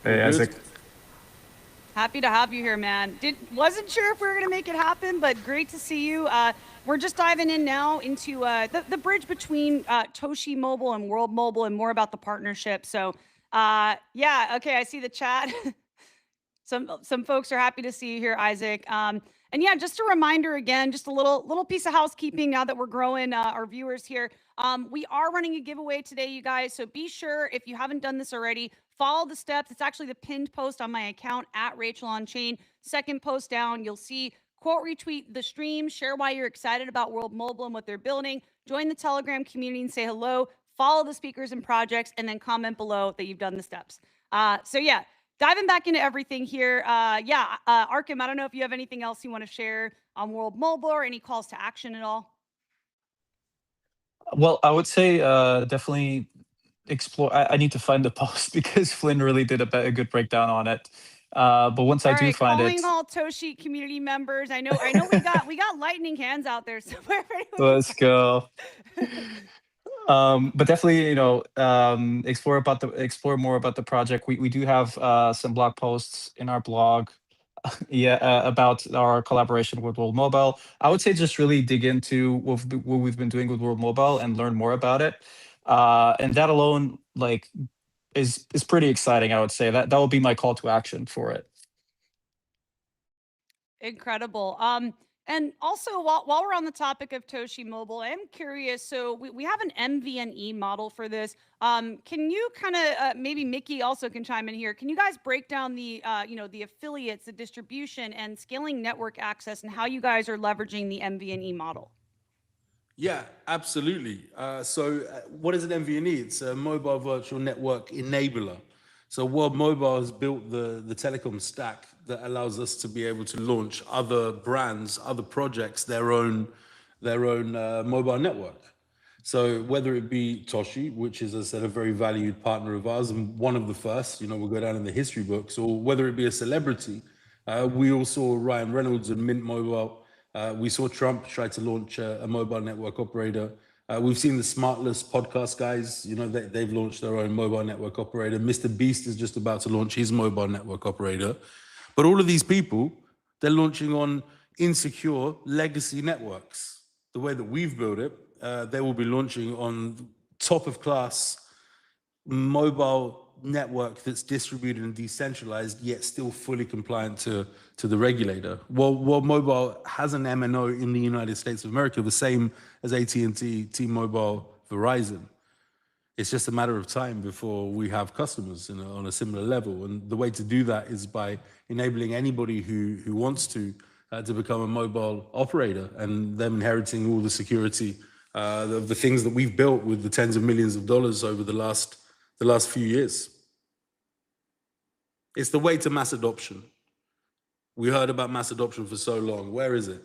Hey, Isaac. Happy to have you here, man. Wasn't sure if we were going to make it happen, but great to see you. We're just diving in now into the bridge between Toshi Mobile and World Mobile and more about the partnership. So yeah, okay, I see the chat. Some folks are happy to see you here, Isaac. And yeah, just a reminder again, just a little piece of housekeeping now that we're growing our viewers here. We are running a giveaway today, you guys. So be sure, if you haven't done this already, follow the steps. It's actually the pinned post on my account at Rachel Onchain. Second post down, you'll see quote retweet the stream, share why you're excited about World Mobile and what they're building, join the Telegram community and say hello, follow the speakers and projects, and then comment below that you've done the steps. So yeah, diving back into everything here. Yeah, Arkham, I don't know if you have anything else you want to share on World Mobile or any calls to action at all. Well, I would say definitely explore. I need to find the post because Flynn really did a good breakdown on it. But once I do find it, calling all Toshi community members. I know we got lightning hands out there somewhere. let's go. But definitely, explore more about the project. We do have some blog posts in our blog, about our collaboration with World Mobile. I would say just really dig into what we've been doing with World Mobile and learn more about it. And that alone, like, is pretty exciting. I would say that will be my call to action for it. Incredible. And also, while we're on the topic of Toshi Mobile, I am curious. So we have an MVNE model for this. Can you kind of maybe Mickey also can chime in here? Can you guys break down the the affiliates, the distribution, and scaling network access, and how you guys are leveraging the MVNE model? Yeah, absolutely. So what is an MVNE? It's a mobile virtual network enabler. So World Mobile has built the telecom stack that allows us to be able to launch other brands, other projects, their own mobile network. So whether it be Toshi, which is, as I said, a very valued partner of ours and one of the first, we'll go down in the history books, or whether it be a celebrity, we all saw Ryan Reynolds and Mint Mobile. We saw Trump try to launch a mobile network operator. We've seen the Smartless podcast guys, they've launched their own mobile network operator. Mr. Beast is just about to launch his mobile network operator. But all of these people, they're launching on insecure legacy networks. The way that we've built it, they will be launching on top of class mobile network that's distributed and decentralized, yet still fully compliant to the regulator. World Mobile has an MNO in the United States of America, the same as AT&T, T-Mobile, Verizon. It's just a matter of time before we have customers on a similar level. And the way to do that is by enabling anybody who wants to become a mobile operator, and them inheriting all the security of the things that we've built with the tens of millions of dollars over the last few years. It's the way to mass adoption. We heard about mass adoption for so long. Where is it?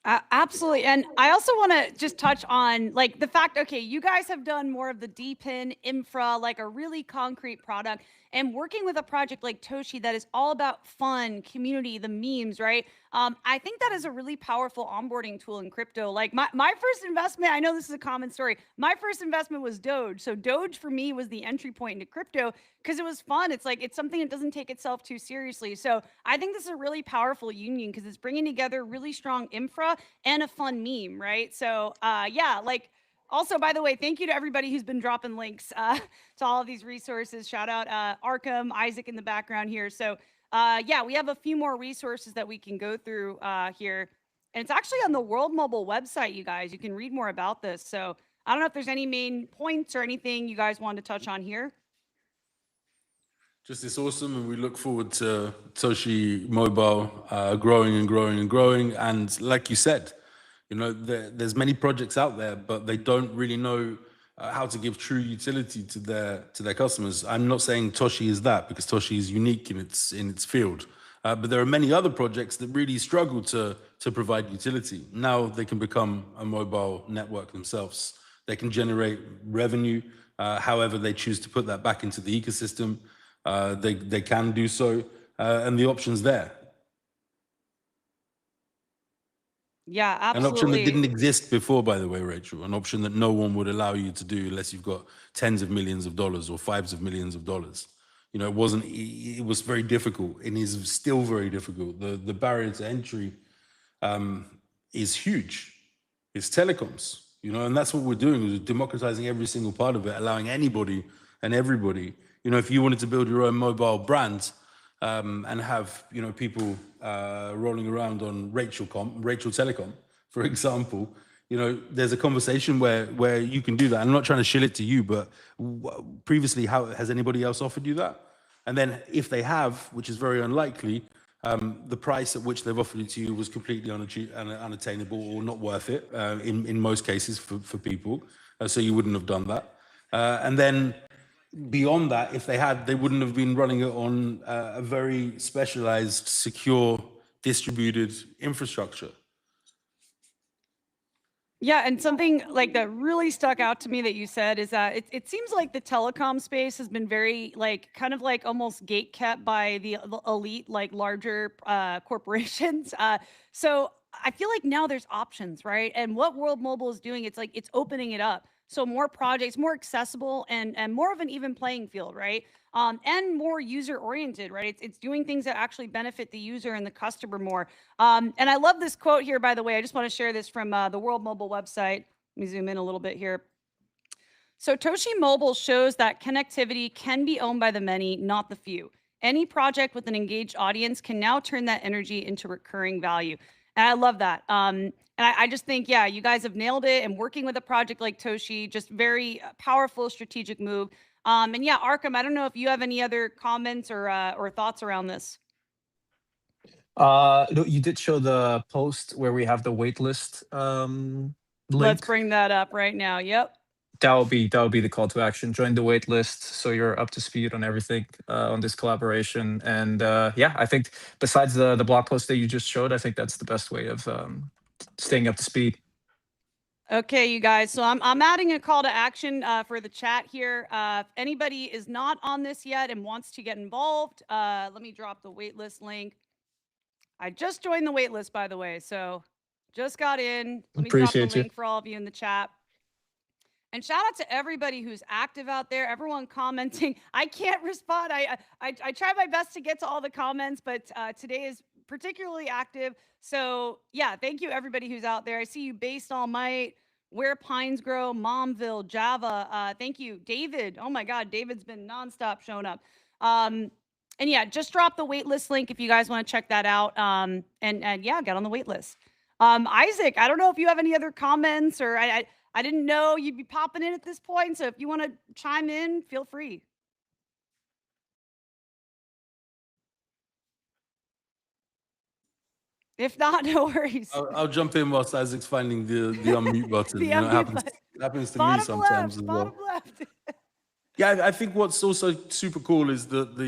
Absolutely. And I also want to just touch on like the fact, okay, you guys have done more of the DPIN infra, like a really concrete product, and working with a project like Toshi that is all about fun, community, the memes, right? I think that is a really powerful onboarding tool in crypto. Like my first investment, I know this is a common story. My first investment was Doge. So Doge for me was the entry point into crypto because it was fun. It's like, it's something that doesn't take itself too seriously. So I think this is a really powerful union because it's bringing together really strong infra and a fun meme, right? So yeah, like also, by the way, thank you to everybody who's been dropping links to all of these resources. Shout out Arkham, Isaac in the background here. So yeah, we have a few more resources that we can go through here. And it's actually on the World Mobile website, you guys. You can read more about this. So I don't know if there's any main points or anything you guys want to touch on here. Just it's awesome, and we look forward to Toshi Mobile growing and growing and growing. And like you said, you know, there's many projects out there, but they don't really know how to give true utility to their customers. I'm not saying Toshi is that, because Toshi is unique in its field, but there are many other projects that really struggle to provide utility. Now they can become a mobile network themselves. They can generate revenue, however they choose to put that back into the ecosystem. They can do so, and the option's there. Yeah, An option that absolutely. didn't exist before, by the way, Rachel. An option that no one would allow you to do unless you've got tens of millions of dollars or fives of millions of dollars. You know, it was very difficult, and is still very difficult. The barrier to entry is huge. It's telecoms, you know, and that's what we're doing, is democratizing every single part of it, allowing anybody and everybody. You know, if you wanted to build your own mobile brand and have, you know, people rolling around on Rachel Telecom, for example, you know, there's a conversation where you can do that. I'm not trying to shill it to you, but previously, how has anybody else offered you that? And then if they have, which is very unlikely, the price at which they've offered it to you was completely unattainable or not worth it in most cases for people. So you wouldn't have done that. And then beyond that, if they had, they wouldn't have been running it on a very specialized, secure, distributed infrastructure. Yeah, and something like that really stuck out to me that you said is that it seems like the telecom space has been very like kind of like almost gate kept by the elite, like larger corporations. So I feel like now there's options, right? And what World Mobile is doing, it's like it's opening it up. So more projects, more accessible, and more of an even playing field, right? And more user oriented, right? It's doing things that actually benefit the user and the customer more. And I love this quote here, by the way. I just want to share this from the World Mobile website. Let me zoom in a little bit here. So Toshi Mobile shows that connectivity can be owned by the many, not the few. Any project with an engaged audience can now turn that energy into recurring value. And I love that. And I just think, yeah, you guys have nailed it. And working with a project like Toshi, just very powerful strategic move. And yeah, Arkham, I don't know if you have any other comments or thoughts around this. No, you did show the post where we have the waitlist Let's link. bring that up right now. Yep. That would be the call to action. Join the waitlist so you're up to speed on everything on this collaboration. And yeah, I think besides the blog post that you just showed, I think that's the best way of staying up to speed. Okay, you guys. So I'm adding a call to action for the chat here. If anybody is not on this yet and wants to get involved, let me drop the waitlist link. I just joined the waitlist, by the way, so just got in. Let me drop the link for all of you in the chat. And shout out to everybody who's active out there, everyone commenting. I can't respond. I try my best to get to all the comments, but today is particularly active. So yeah, thank you everybody who's out there. I see you, Based All Might, Where Pines Grow, Momville, Java. Thank you, David. Oh my God, David's been nonstop showing up. And yeah, just drop the waitlist link if you guys want to check that out. And yeah, get on the waitlist. Isaac, I don't know if you have any other comments, or I didn't know you'd be popping in at this point, so if you want to chime in, feel free. If not, no worries. I'll jump in whilst Isaac's finding the unmute button. The you know, unmute happens to bottom me sometimes left, as well. bottom left. Yeah, I think what's also super cool is that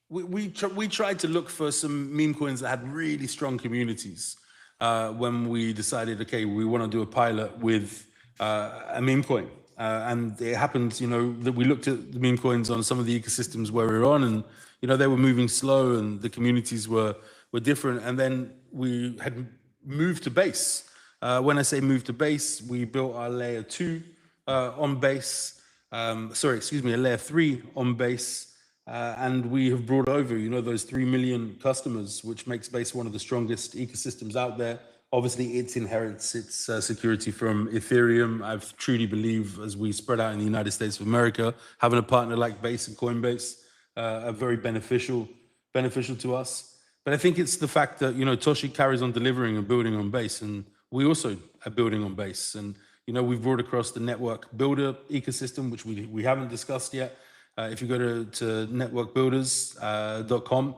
we tried to look for some meme coins that had really strong communities. when we decided, okay, we want to do a pilot with a meme coin. And it happened, that we looked at the meme coins on some of the ecosystems where we were on, and they were moving slow, and the communities were different. And then we had moved to base. When I say move to base, we built our layer 2 on base. A layer 3 on base. And we have brought over, those 3 million customers, which makes Base one of the strongest ecosystems out there. Obviously, it inherits its security from Ethereum. I truly believe, as we spread out in the United States of America, having a partner like Base and Coinbase are very beneficial to us. But I think it's the fact that, Toshi carries on delivering and building on Base, and we also are building on Base. And, we've brought across the network builder ecosystem, which we haven't discussed yet. If you go to networkbuilders.com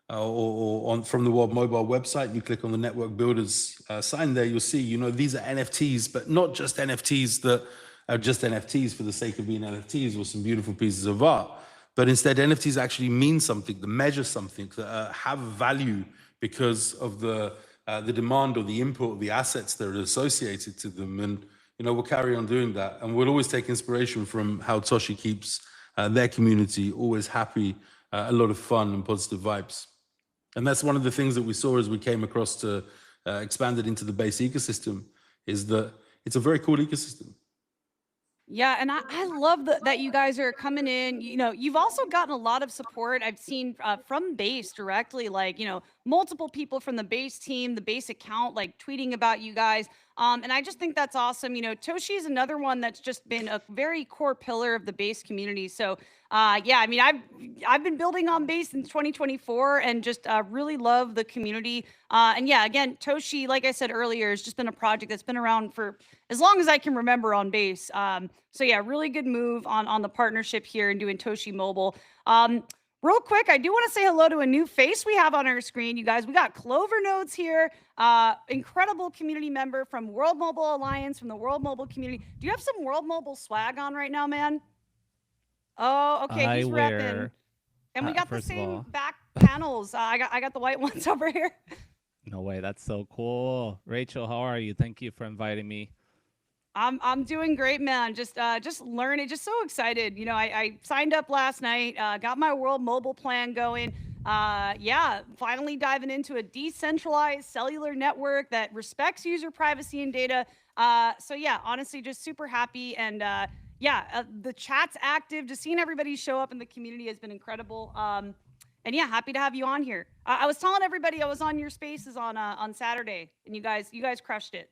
or from the World Mobile website, and you click on the Network Builders sign there, you'll see, these are NFTs, but not just NFTs that are just NFTs for the sake of being NFTs or some beautiful pieces of art, but instead NFTs actually mean something, that measure something, that have value because of the demand or the input of the assets that are associated to them. And, we'll carry on doing that. And we'll always take inspiration from how Toshi keeps their community always happy, a lot of fun and positive vibes. And that's one of the things that we saw as we came across to expand it into the Base ecosystem, is that it's a very cool ecosystem. Yeah, and I love that you guys are coming in. You've also gotten a lot of support. I've seen from Base directly, like, multiple people from the Base team, the Base account, like tweeting about you guys. And I just think that's awesome. Toshi is another one that's just been a very core pillar of the Base community. So, yeah, I mean, I've been building on Base since 2024 and just really love the community. And yeah, again, Toshi, like I said earlier, has just been a project that's been around for as long as I can remember on Base. So yeah, really good move on the partnership here and doing Toshi Mobile. Real quick, I do want to say hello to a new face we have on our screen, you guys. We got Clover Nodes here, incredible community member from World Mobile Alliance, from the World Mobile community. Do you have some World Mobile swag on right now, man? Oh, okay, he's repping. And we got the same back panels. I got the white ones over here. No way, that's so cool. Rachel, how are you? Thank you for inviting me. I'm doing great, man. Just learning, just so excited. I signed up last night, got my World Mobile plan going. Yeah, finally diving into a decentralized cellular network that respects user privacy and data. So yeah, honestly, just super happy. And yeah, the chat's active. Just seeing everybody show up in the community has been incredible. And yeah, happy to have you on here. I was telling everybody I was on your spaces on Saturday, and you guys crushed it.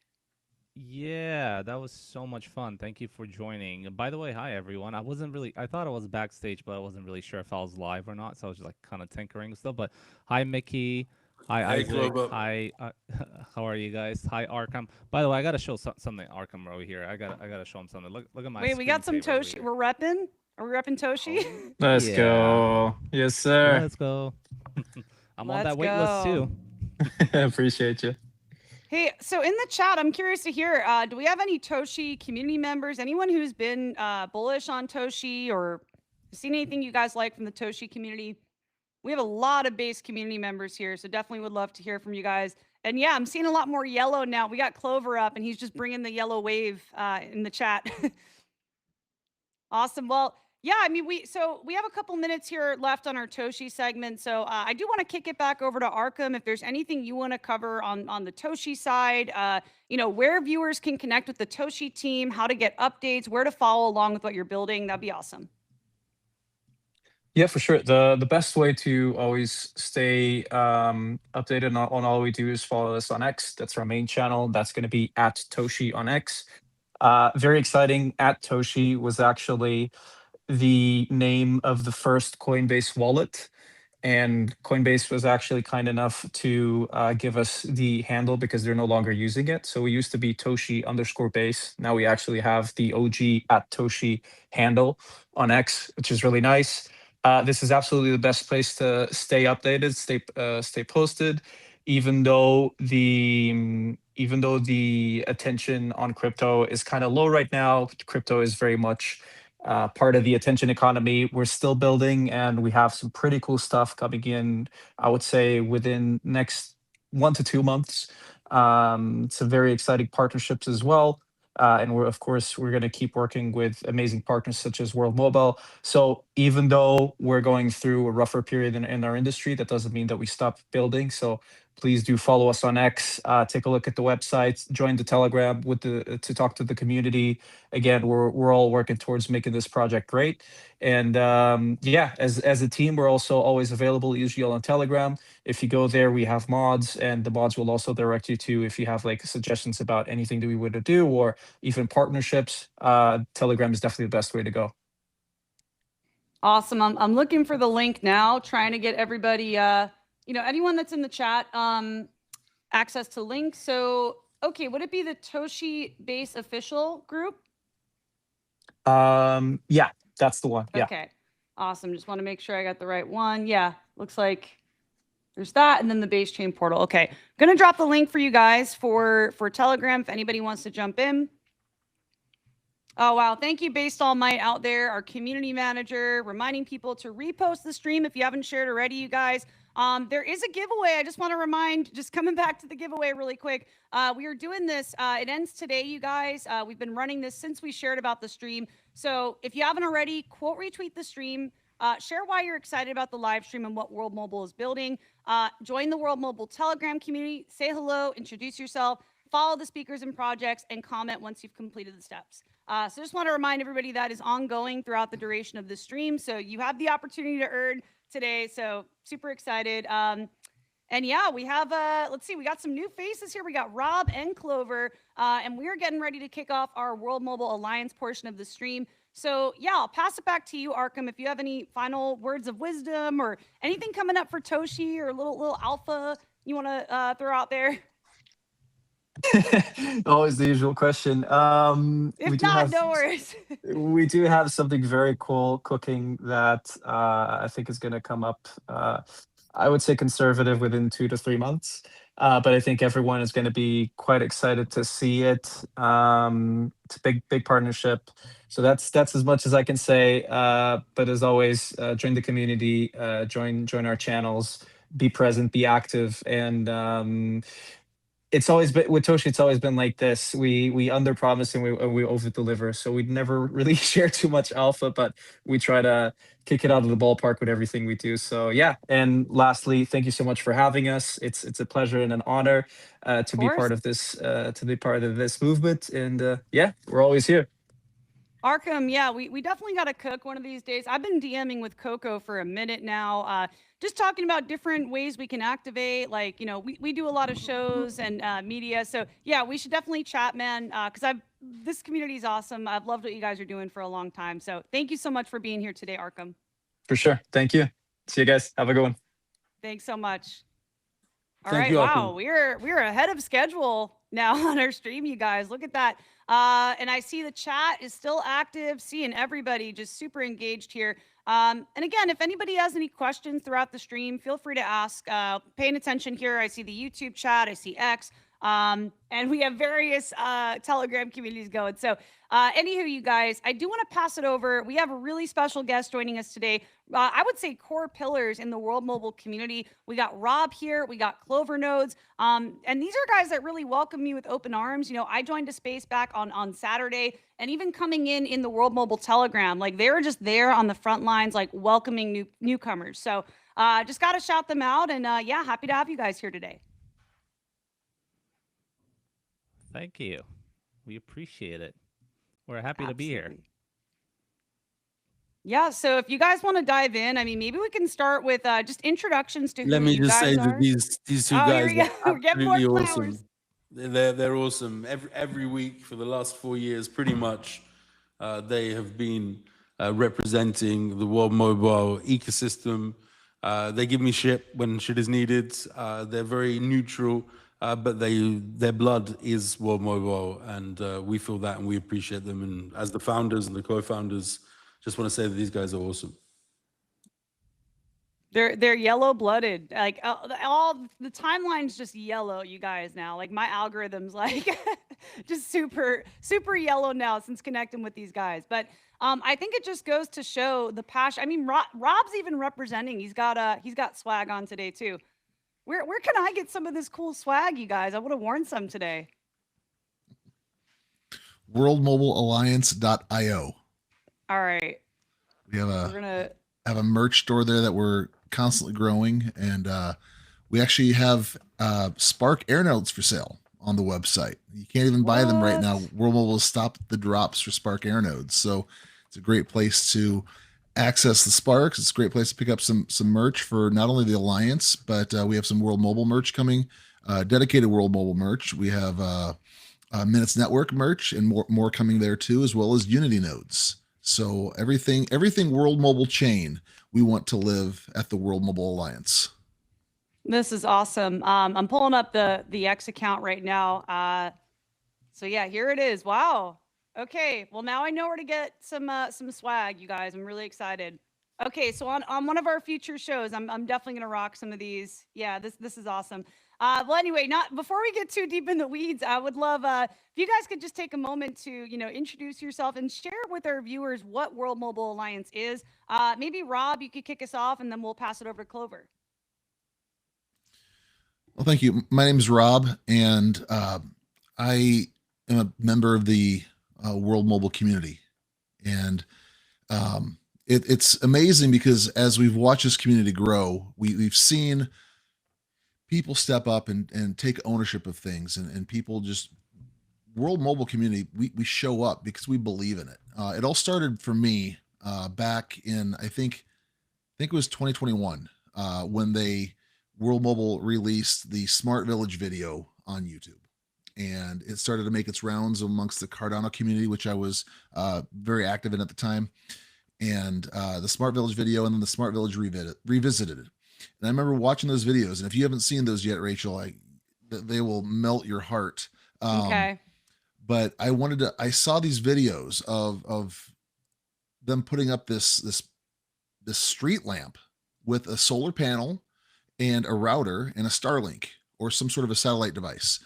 Yeah, that was so much fun. Thank you for joining. By the way, hi everyone. I thought I was backstage, but I wasn't really sure if I was live or not, so I was just like kind of tinkering still. But hi Mickey, hi Hey, Isaac, Globo. hi. How are you guys? Hi Arkham. By the way, I gotta show something Arkham over here. I gotta show him something. Look at my. Wait, we got some screensaver over Toshi. here. We're repping. Are we repping Toshi? Oh, Let's yeah. go. Yes, sir. Let's go. I'm on Let's that wait list too. Appreciate you. Hey, so in the chat, I'm curious to hear, do we have any Toshi community members? Anyone who's been bullish on Toshi or seen anything you guys like from the Toshi community? We have a lot of Base community members here, so definitely would love to hear from you guys. And yeah, I'm seeing a lot more yellow now. We got Clover up, and he's just bringing the yellow wave in the chat. Awesome. Well, yeah, I mean, we have a couple minutes here left on our Toshi segment. So I do want to kick it back over to Arkham. If there's anything you want to cover on the Toshi side, where viewers can connect with the Toshi team, how to get updates, where to follow along with what you're building, that'd be awesome. Yeah, for sure. The best way to always stay updated on all we do is follow us on X. That's our main channel. That's going to be at Toshi on X. Very exciting. At Toshi was actually the name of the first Coinbase wallet. And Coinbase was actually kind enough to give us the handle because they're no longer using it. So we used to be Toshi_base. Now we actually have the OG at Toshi handle on X, which is really nice. This is absolutely the best place to stay updated, stay posted, even though the attention on crypto is kind of low right now. Crypto is very much part of the attention economy. We're still building, and we have some pretty cool stuff coming in, I would say, within next 1 to 2 months. Some very exciting partnerships as well. And we're going to keep working with amazing partners such as World Mobile. So even though we're going through a rougher period in our industry, that doesn't mean that we stop building. So please do follow us on X. Take a look at the website. Join the Telegram to talk to the community. Again, we're all working towards making this project great. And yeah, as a team, we're also always available, usually on Telegram. If you go there, we have mods, and the mods will also direct you to if you have like suggestions about anything that we would do or even partnerships. Telegram is definitely the best way to go. Awesome. I'm looking for the link now, trying to get everybody, anyone that's in the chat, access to links. So, okay, would it be the Toshi Base official group? Yeah, that's the one. Yeah. Okay, awesome. Just want to make sure I got the right one. Yeah, looks like there's that, and then the base chain portal. Okay, gonna drop the link for you guys for Telegram if anybody wants to jump in. Oh, wow. Thank you, Based All Might out there, our community manager, reminding people to repost the stream if you haven't shared already, you guys. There is a giveaway. I just want to remind, just coming back to the giveaway really quick. We are doing this. It ends today, you guys. We've been running this since we shared about the stream. So if you haven't already, quote retweet the stream. Share why you're excited about the live stream and what World Mobile is building. Join the World Mobile Telegram community. Say hello, introduce yourself, follow the speakers and projects, and comment once you've completed the steps. So just want to remind everybody that is ongoing throughout the duration of the stream. So you have the opportunity to earn today. So super excited. And yeah, we have, let's see, we got some new faces here. We got Rob and Clover, and we're getting ready to kick off our World Mobile Alliance portion of the stream. So yeah, I'll pass it back to you, Arkham, if you have any final words of wisdom or anything coming up for Toshi or a little alpha you want to throw out there. Always the usual question. If not, no worries. We do have something very cool cooking that I think is going to come up. I would say conservative within 2 to 3 months, but I think everyone is going to be quite excited to see it. It's a big partnership, so that's as much as I can say. But as always, join the community, join our channels, be present, be active, and it's always been with Toshi. It's always been like this. We under promise and we over deliver. So we never really share too much alpha, but we try to kick it out of the ballpark with everything we do. So yeah. And lastly, thank you so much for having us. It's a pleasure and an honor to be part of this movement. And yeah, we're always here. Arkham, yeah, we definitely got to cook one of these days. I've been DMing with Coco for a minute now, just talking about different ways we can activate. Like, we do a lot of shows and media. So yeah, we should definitely chat, man, because this community is awesome. I've loved what you guys are doing for a long time. So thank you so much for being here today, Arkham. For sure. Thank you. See you guys. Have a good one. Thanks so much. All Thank right, you, wow, Arkham. we're ahead of schedule now on our stream, you guys. Look at that. And I see the chat is still active, seeing everybody just super engaged here. And again, if anybody has any questions throughout the stream, feel free to ask. Paying attention here, I see the YouTube chat, I see X, and we have various Telegram communities going. So anywho, you guys, I do want to pass it over. We have a really special guest joining us today. I would say core pillars in the World Mobile community. We got Rob here, we got Clover Nodes, and these are guys that really welcome me with open arms. I joined a space back on Saturday, and even coming in the World Mobile Telegram, like they were just there on the front lines, like welcoming newcomers. So just got to shout them out, and yeah, happy to have you guys here today. Thank you. We appreciate it. We're happy to be here. Yeah, so if you guys want to dive in, I mean, maybe we can start with just introductions to who Let me you just guys say are. that these two Oh, guys here we go. are We're getting more absolutely flowers. awesome. They're awesome. Every week for the last 4 years, pretty much, they have been representing the World Mobile ecosystem. They give me shit when shit is needed. They're very neutral, but their blood is World Mobile, and we feel that, and we appreciate them. And as the founders and the co-founders, just want to say that these guys are awesome. They're yellow blooded. Like all the timeline's just yellow, you guys now. Like my algorithm's like just super yellow now since connecting with these guys. But I think it just goes to show the passion. I mean, Rob's even representing. He's got swag on today too. Where can I get some of this cool swag, you guys? I would have worn some today. worldmobilealliance.io. All right. We have We're gonna a merch store there that we're constantly growing, and we actually have Spark air nodes for sale on the website. You can't even buy them right now. World Mobile has stopped the drops for Spark air nodes, so it's a great place to access the Sparks. It's a great place to pick up some merch for not only the Alliance, but we have some World Mobile merch coming, dedicated World Mobile merch. We have Minutes Network merch and more coming there too, as well as Unity nodes. So everything World Mobile chain, we want to live at the World Mobile Alliance. This is awesome. I'm pulling up the X account right now. So yeah, here it is. Wow. Okay. Well, now I know where to get some swag, you guys. I'm really excited. Okay, so on one of our future shows, I'm definitely gonna rock some of these. Yeah, this is awesome. Well, anyway, not before we get too deep in the weeds, I would love if you guys could just take a moment to introduce yourself and share with our viewers what World Mobile Alliance is. Maybe Rob, you could kick us off, and then we'll pass it over to Clover. Well, thank you. My name is Rob, and I am a member of the World Mobile community, and it's amazing because as we've watched this community grow, we've seen people step up and take ownership of things, and people just World Mobile community. We show up because we believe in it. It all started for me back in I think it was 2021 when World Mobile released the Smart Village video on YouTube, and it started to make its rounds amongst the Cardano community, which I was very active in at the time. And the Smart Village video, and then the Smart Village revisited it. And I remember watching those videos, and if you haven't seen those yet, Rachel, they will melt your heart. Okay. But I saw these videos of them putting up this street lamp with a solar panel and a router and a Starlink or some sort of a satellite device.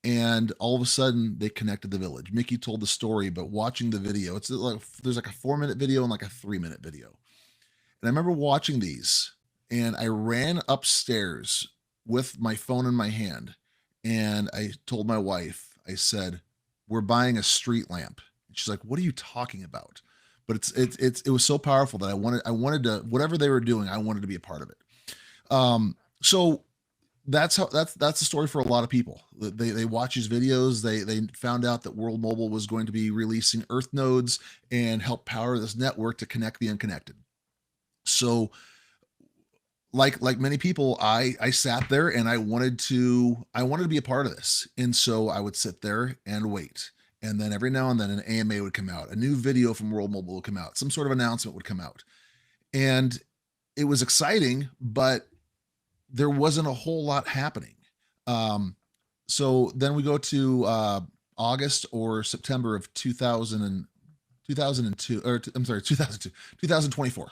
And all of a sudden they connected the village. Mickey told the story, but watching the video, there's like a 4-minute video and like a 3-minute video. And I remember watching these, and I ran upstairs with my phone in my hand, and I told my wife, I said, "We're buying a street lamp." And she's like, "What are you talking about?" But it was so powerful that I wanted to, whatever they were doing, I wanted to be a part of it. So that's the story for a lot of people. They watch these videos. They found out that World Mobile was going to be releasing Earth nodes and help power this network to connect the unconnected. So like many people, I sat there and I wanted to be a part of this. And so I would sit there and wait. And then every now and then an AMA would come out, a new video from World Mobile would come out, some sort of announcement would come out. And it was exciting, but there wasn't a whole lot happening. So then we go to August or September of 2002, or I'm sorry, 2024.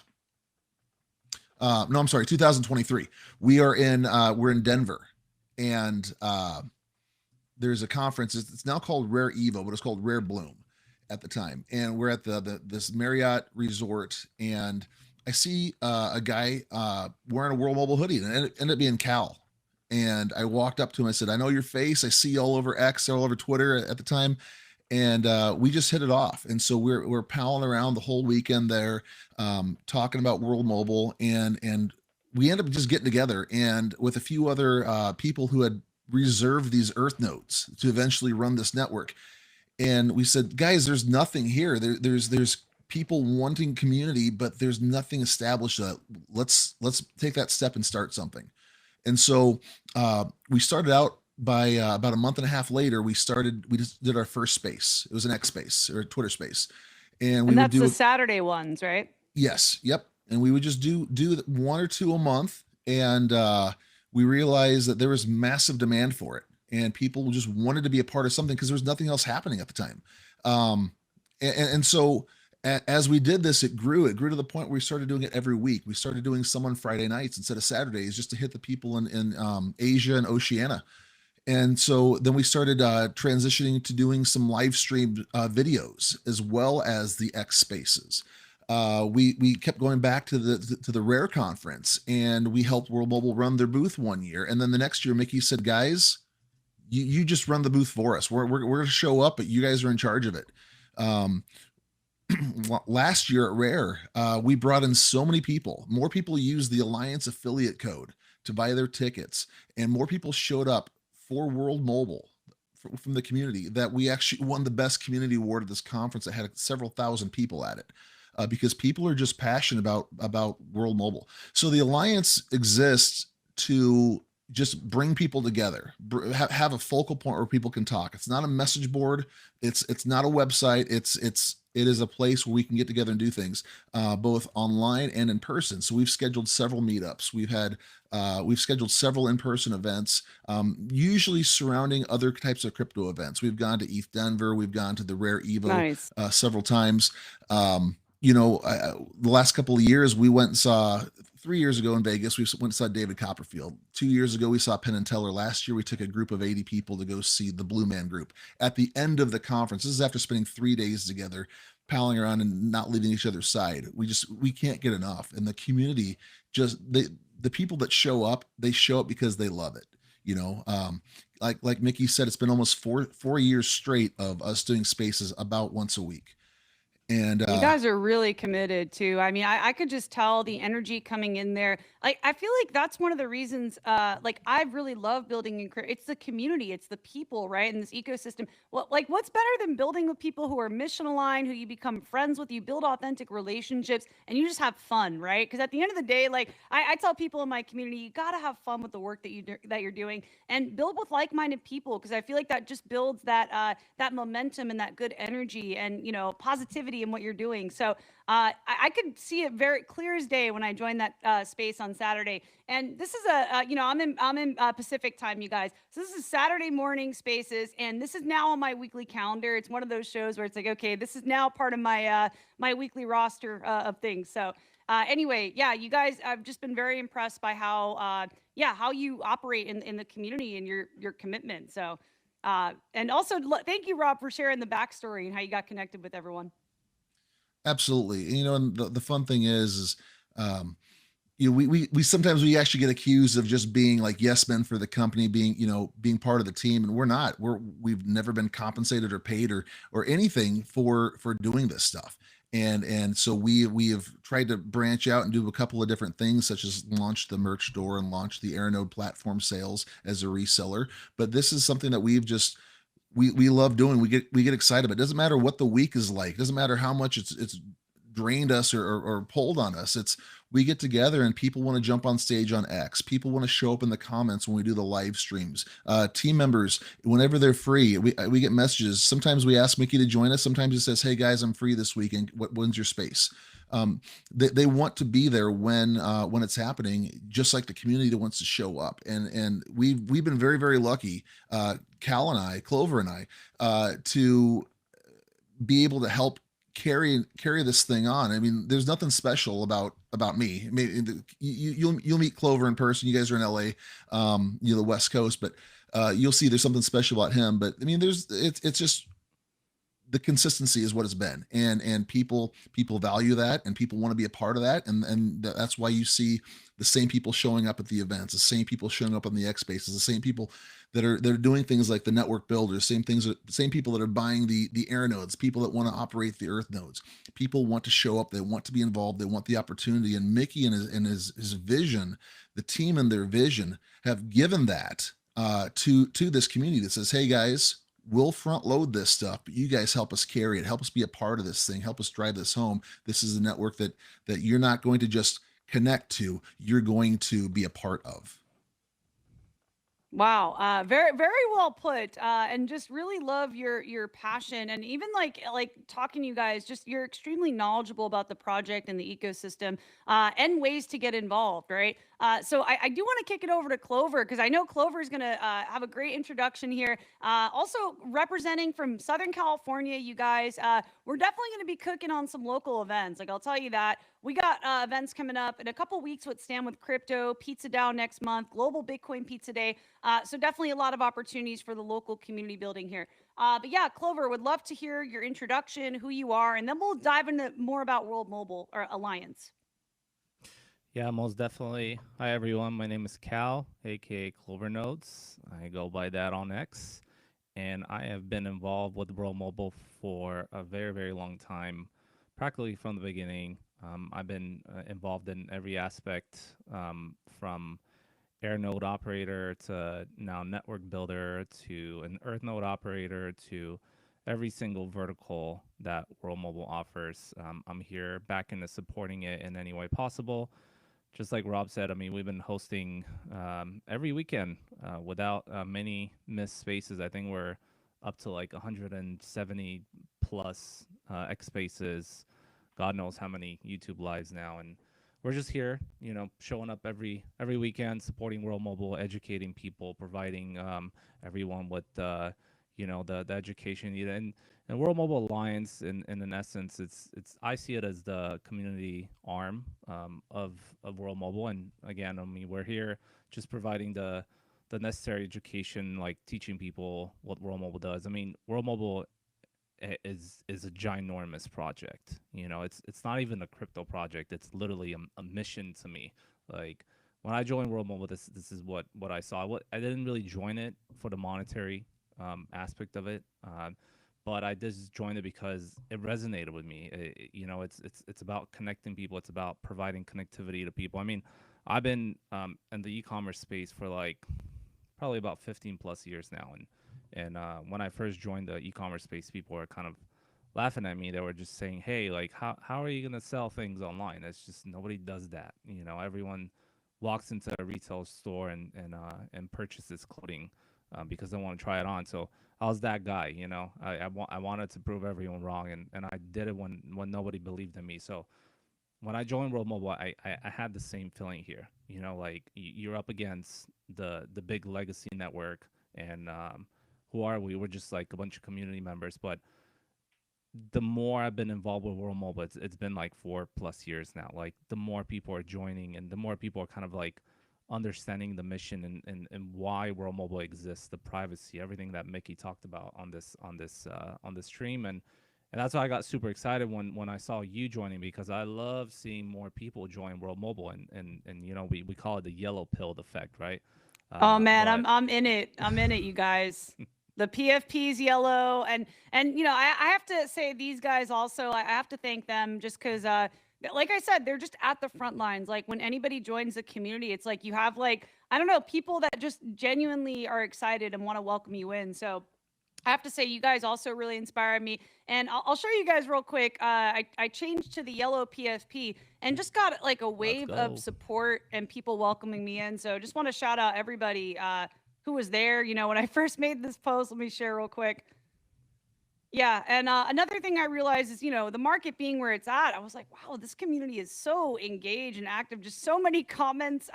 No, I'm sorry, 2023. We're in Denver, and there's a conference. It's now called Rare Evo, but it's called Rare Bloom at the time. And we're at this Marriott resort, and I see a guy wearing a World Mobile hoodie, and it ended up being Cal. And I walked up to him. I said, "I know your face. I see you all over X, all over Twitter at the time." And we just hit it off. And so we're palling around the whole weekend there, talking about World Mobile, and we end up just getting together and with a few other people who had reserved these Earth nodes to eventually run this network. And we said, "Guys, there's nothing here. There's people wanting community, but there's nothing established. Let's take that step and start something." And so we started out by about a month and a half later. We just did our first space. It was an X space or a Twitter space, and that's the Saturday ones, right? Yes, yep. And we would just do 1 or 2 a month, and we realized that there was massive demand for it, and people just wanted to be a part of something because there was nothing else happening at the time. And so as we did this, it grew to the point where we started doing it every week. We started doing some on Friday nights instead of Saturdays, just to hit the people in Asia and Oceania. And so then we started transitioning to doing some live streamed videos as well as the X spaces. We kept going back to the Rare conference, and we helped World Mobile run their booth one year. And then the next year, Mickey said, "Guys, you just run the booth for us. We're going to show up, but you guys are in charge of it." Um, last year at Rare, we brought in so many people. More people used the Alliance affiliate code to buy their tickets, and more people showed up for World Mobile from the community that we actually won the best community award at this conference that had several thousand people at it. Because people are just passionate about World Mobile. So the Alliance exists to just bring people together, have a focal point where people can talk. It's not a message board. It's not a website. It is a place where we can get together and do things, both online and in person. So we've scheduled several meetups. We've scheduled several in-person events, usually surrounding other types of crypto events. We've gone to ETH Denver. We've gone to the Rare Evo Nice. several times. The last couple of years, we went and saw 3 years ago in Vegas, we went and saw David Copperfield. 2 years ago, we saw Penn and Teller. Last year, we took a group of 80 people to go see the Blue Man Group. At the end of the conference, this is after spending 3 days together, palling around and not leaving each other's side. We can't get enough. And the community, the people that show up, they show up because they love it. Like Mickey said, it's been almost four years straight of us doing spaces about once a week. And you guys are really committed too. I mean, I could just tell the energy coming in there. Like, I feel like that's one of the reasons, like, I really love building in it's the community, it's the people, right? In this ecosystem. Well, like, what's better than building with people who are mission aligned, who you become friends with, you build authentic relationships, and you just have fun, right? Because at the end of the day, like, I tell people in my community, you got to have fun with the work that you're doing, and build with like-minded people, because I feel like that just builds that that momentum and that good energy and positivity in what you're doing. So I could see it very clear as day when I joined that space on Saturday. And this is I'm in Pacific time, you guys. So this is Saturday morning spaces, and this is now on my weekly calendar. It's one of those shows where it's like, okay, this is now part of my my weekly roster of things. So anyway, yeah, you guys, I've just been very impressed by how how you operate in the community and your commitment. So and also thank you, Rob, for sharing the backstory and how you got connected with everyone. Absolutely. And the fun thing is we sometimes we actually get accused of just being like yes men for the company, being part of the team, and we're not. We've never been compensated or paid or anything for doing this stuff. And so we have tried to branch out and do a couple of different things, such as launch the merch store and launch the Aeronode platform sales as a reseller. But this is something that we've just we love doing. We get excited. But it doesn't matter what the week is like. It doesn't matter how much it's drained us or pulled on us. We get together and people want to jump on stage on X. People want to show up in the comments when we do the live streams. Team members, whenever they're free, we get messages. Sometimes we ask Mickey to join us. Sometimes it says, "Hey guys, I'm free this weekend. When's your space?" They want to be there when it's happening, just like the community that wants to show up. And we've been very, very lucky, Cal and I, Clover and I, to be able to help carry this thing on. I mean, there's nothing special about me. Maybe you'll meet Clover in person. You guys are in LA, the West Coast, but you'll see there's something special about him. But I mean, it's just the consistency is what it's been, and people value that, and people want to be a part of that, and that's why you see the same people showing up at the events, the same people showing up on the X Spaces, the same people that are doing things like the network builders, same people that are buying the Aeronodes, people that want to operate the Earth nodes. People want to show up, they want to be involved, they want the opportunity, and Mickey and his vision, the team and their vision have given that to this community that says, "Hey guys, we'll front load this stuff, but you guys help us carry it, help us be a part of this thing, help us drive this home. This is a network that you're not going to just connect to, you're going to be a part of." Wow, very very well put, and just really love your passion, and even like talking to you guys. Just you're extremely knowledgeable about the project and the ecosystem, and ways to get involved, right? So I do want to kick it over to Clover, because I know Clover is going to have a great introduction here. Also representing from Southern California, you guys, we're definitely going to be cooking on some local events. Like, I'll tell you that. We got events coming up in a couple weeks with Stand With Crypto, Pizza Down next month, Global Bitcoin Pizza Day. So definitely a lot of opportunities for the local community building here. But yeah, Clover, would love to hear your introduction, who you are, and then we'll dive into more about World Mobile or Alliance. Yeah, most definitely. Hi, everyone. My name is Cal, aka Clover Notes. I go by that on X, and I have been involved with World Mobile for a very, very long time, practically from the beginning. I've been involved in every aspect, from air node operator to now network builder to an earth node operator to every single vertical that World Mobile offers. I'm here back into supporting it in any way possible. Just like Rob said, I mean, we've been hosting every weekend without many missed spaces. I think we're up to like 170 plus X spaces. God knows how many YouTube lives now, and we're just here, showing up every weekend, supporting World Mobile, educating people, providing everyone with the education needed. And World Mobile Alliance, in an essence, it's I see it as the community arm of World Mobile. And again, I mean, we're here just providing the necessary education, like teaching people what World Mobile does. I mean, World Mobile is a ginormous project. It's not even a crypto project. It's literally a mission to me. Like when I joined World Mobile, this is what I saw. I didn't really join it for the monetary aspect of it, but I just joined it because it resonated with me. It's about connecting people. It's about providing connectivity to people. I mean, I've been in the e-commerce space for like probably about 15 plus years now, and when I first joined the e-commerce space, people were kind of laughing at me. They were just saying, "Hey, like, how are you gonna sell things online? It's just nobody does that. Everyone walks into a retail store and purchases clothing because they want to try it on." So I was that guy. I wanted to prove everyone wrong, and I did it when nobody believed in me. So when I joined World Mobile, I had the same feeling here. Like you're up against the big legacy network, and who are we? We're just like a bunch of community members. But the more I've been involved with World Mobile, it's been like 4+ years now. Like the more people are joining, and the more people are kind of like understanding the mission and why World Mobile exists, the privacy, everything that Mickey talked about on this stream, and that's why I got super excited when I saw you joining, because I love seeing more people join World Mobile, and we call it the yellow pill effect, right? Oh man, But I'm in it. I'm in it, you guys. The PFP's yellow, and I have to say these guys also. I have to thank them just because, like I said, they're just at the front lines. Like when anybody joins the community, it's like you have like I don't know people that just genuinely are excited and want to welcome you in. So I have to say, you guys also really inspired me. And I'll show you guys real quick. I changed to the yellow PFP and just got like a wave of support and people welcoming me in. So just want to shout out everybody who was there. When I first made this post, let me share real quick. Yeah, and another thing I realized is, the market being where it's at, I was like, wow, this community is so engaged and active. Just so many comments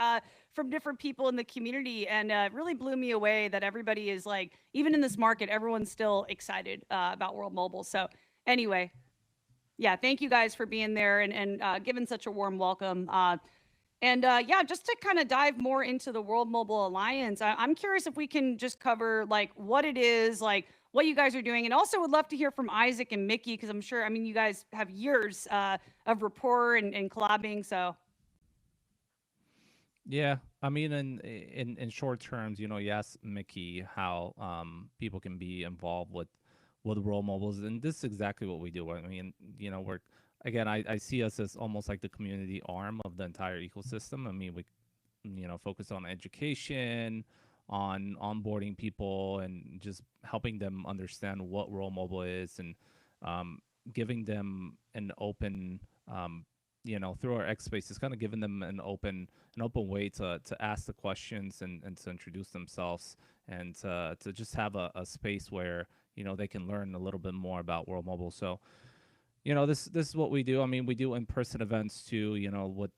from different people in the community, and it really blew me away that everybody is like, even in this market, everyone's still excited about World Mobile. So anyway, yeah, thank you guys for being there and giving such a warm welcome. And yeah, just to kind of dive more into the World Mobile Alliance, I'm curious if we can just cover like what it is, like what you guys are doing, and also would love to hear from Isaac and Mickey because I'm sure, you guys have years of rapport and collabing. So yeah, I mean, in short terms, you asked Mickey how people can be involved with World Mobiles, and this is exactly what we do. I mean, we're again, I see us as almost like the community arm of the entire ecosystem. I mean, we focus on education, on onboarding people, and just helping them understand what World Mobile is, and um, giving them an open, through our X spaces, kind of giving them an open way to ask the questions and to introduce themselves, and to just have a space where they can learn a little bit more about World Mobile. So this is what we do. I mean, we do in-person events too,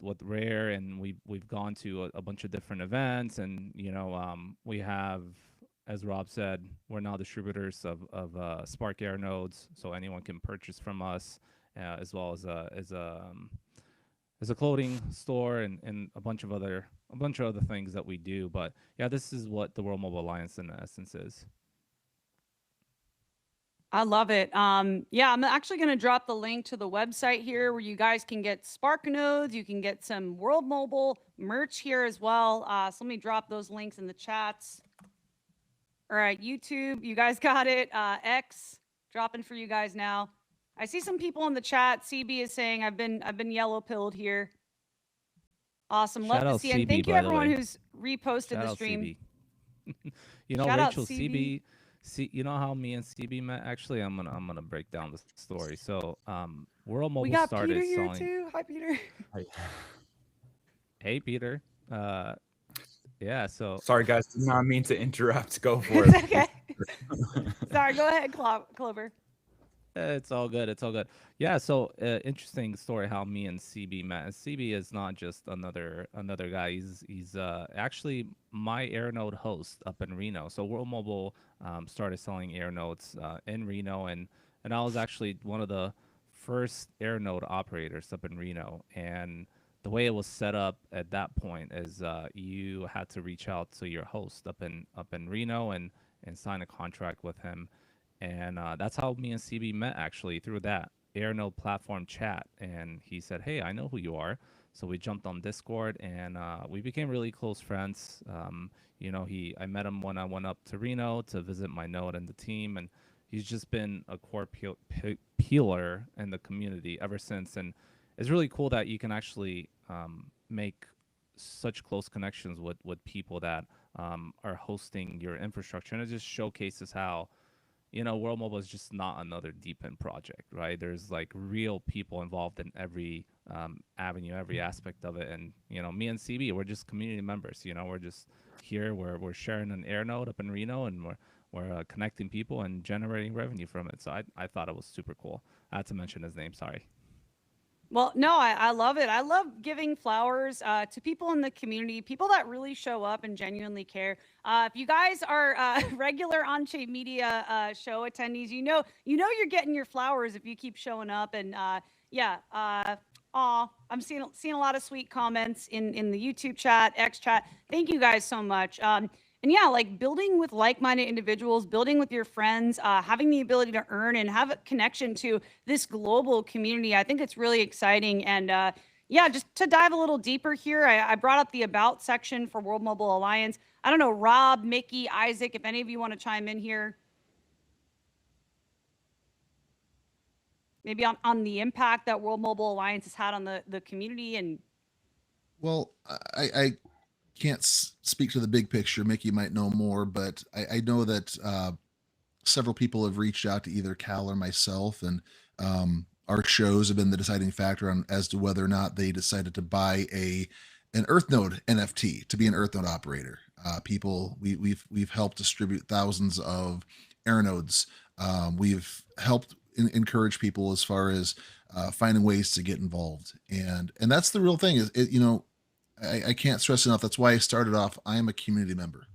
with Rare, and we've gone to a bunch of different events, and we have, as Rob said, we're now distributors of Spark Air nodes, so anyone can purchase from us, as well as a clothing store, and a bunch of other things that we do. But yeah, this is what the World Mobile Alliance in essence is. I love it. Yeah, I'm actually going to drop the link to the website here where you guys can get Spark nodes. You can get some World Mobile merch here as well. So let me drop those links in the chats. All right, YouTube, you guys got it. X, dropping for you guys now. I see some people in the chat. CB is saying I've been yellow pilled here. Awesome, love Shout to out see it. And CB, thank you by the everyone way. who's reposted Shout the out stream. CB. You know, Shout out Rachel, CB. you know how me and CB met? Actually, I'm gonna break down the story. So, World Mobile We got started Peter here selling. too. Hi, Peter. Hey, Peter. Yeah. So, Sorry, guys. Did not mean to interrupt. Go for It's it. okay. Sorry, go ahead, Clover. it's all good. It's all good. Yeah. So, interesting story how me and CB met. CB is not just another guy. He's actually my Airnode host up in Reno. So World Mobile started selling Airnodes in Reno, and I was actually one of the first Airnode operators up in Reno. And the way it was set up at that point is you had to reach out to your host up in Reno and sign a contract with him. And that's how me and CB met, actually, through that Airnode platform chat. And he said, "Hey, I know who you are." So we jumped on Discord, and we became really close friends. You know, I met him when I went up to Reno to visit my node and the team, and he's just been a core pillar in the community ever since. And it's really cool that you can actually make such close connections with people that are hosting your infrastructure, and it just showcases how, you know, World Mobile is just not another deep end project, right? There's like real people involved in every avenue, every aspect of it. And, you know, me and CB, we're just community members. You know, we're just here, we're sharing an air node up in Reno, and we're connecting people and generating revenue from it. So I thought it was super cool. I had to mention his name, sorry. Well, no, I love it. I love giving flowers to people in the community, people that really show up and genuinely care. If you guys are regular Onchain Media show attendees, you know you're getting your flowers if you keep showing up. And yeah, I'm seeing a lot of sweet comments in the YouTube chat, X chat. Thank you guys so much. And yeah, like building with like-minded individuals, building with your friends, having the ability to earn and have a connection to this global community. I think it's really exciting. And yeah, just to dive a little deeper here, I brought up the About section for World Mobile Alliance. I don't know, Rob, Mickey, Isaac, if any of you want to chime in here. Maybe on the impact that World Mobile Alliance has had on the community. And Well, I can't speak to the big picture. Mickey might know more, but I know that several people have reached out to either Cal or myself, and our shows have been the deciding factor on as to whether or not they decided to buy an EarthNode NFT to be an EarthNode operator. People, we've helped distribute thousands of AirNodes. We've helped encourage people as far as finding ways to get involved, and that's the real thing. Is you know, I can't stress enough. That's why I started off. I am a community member.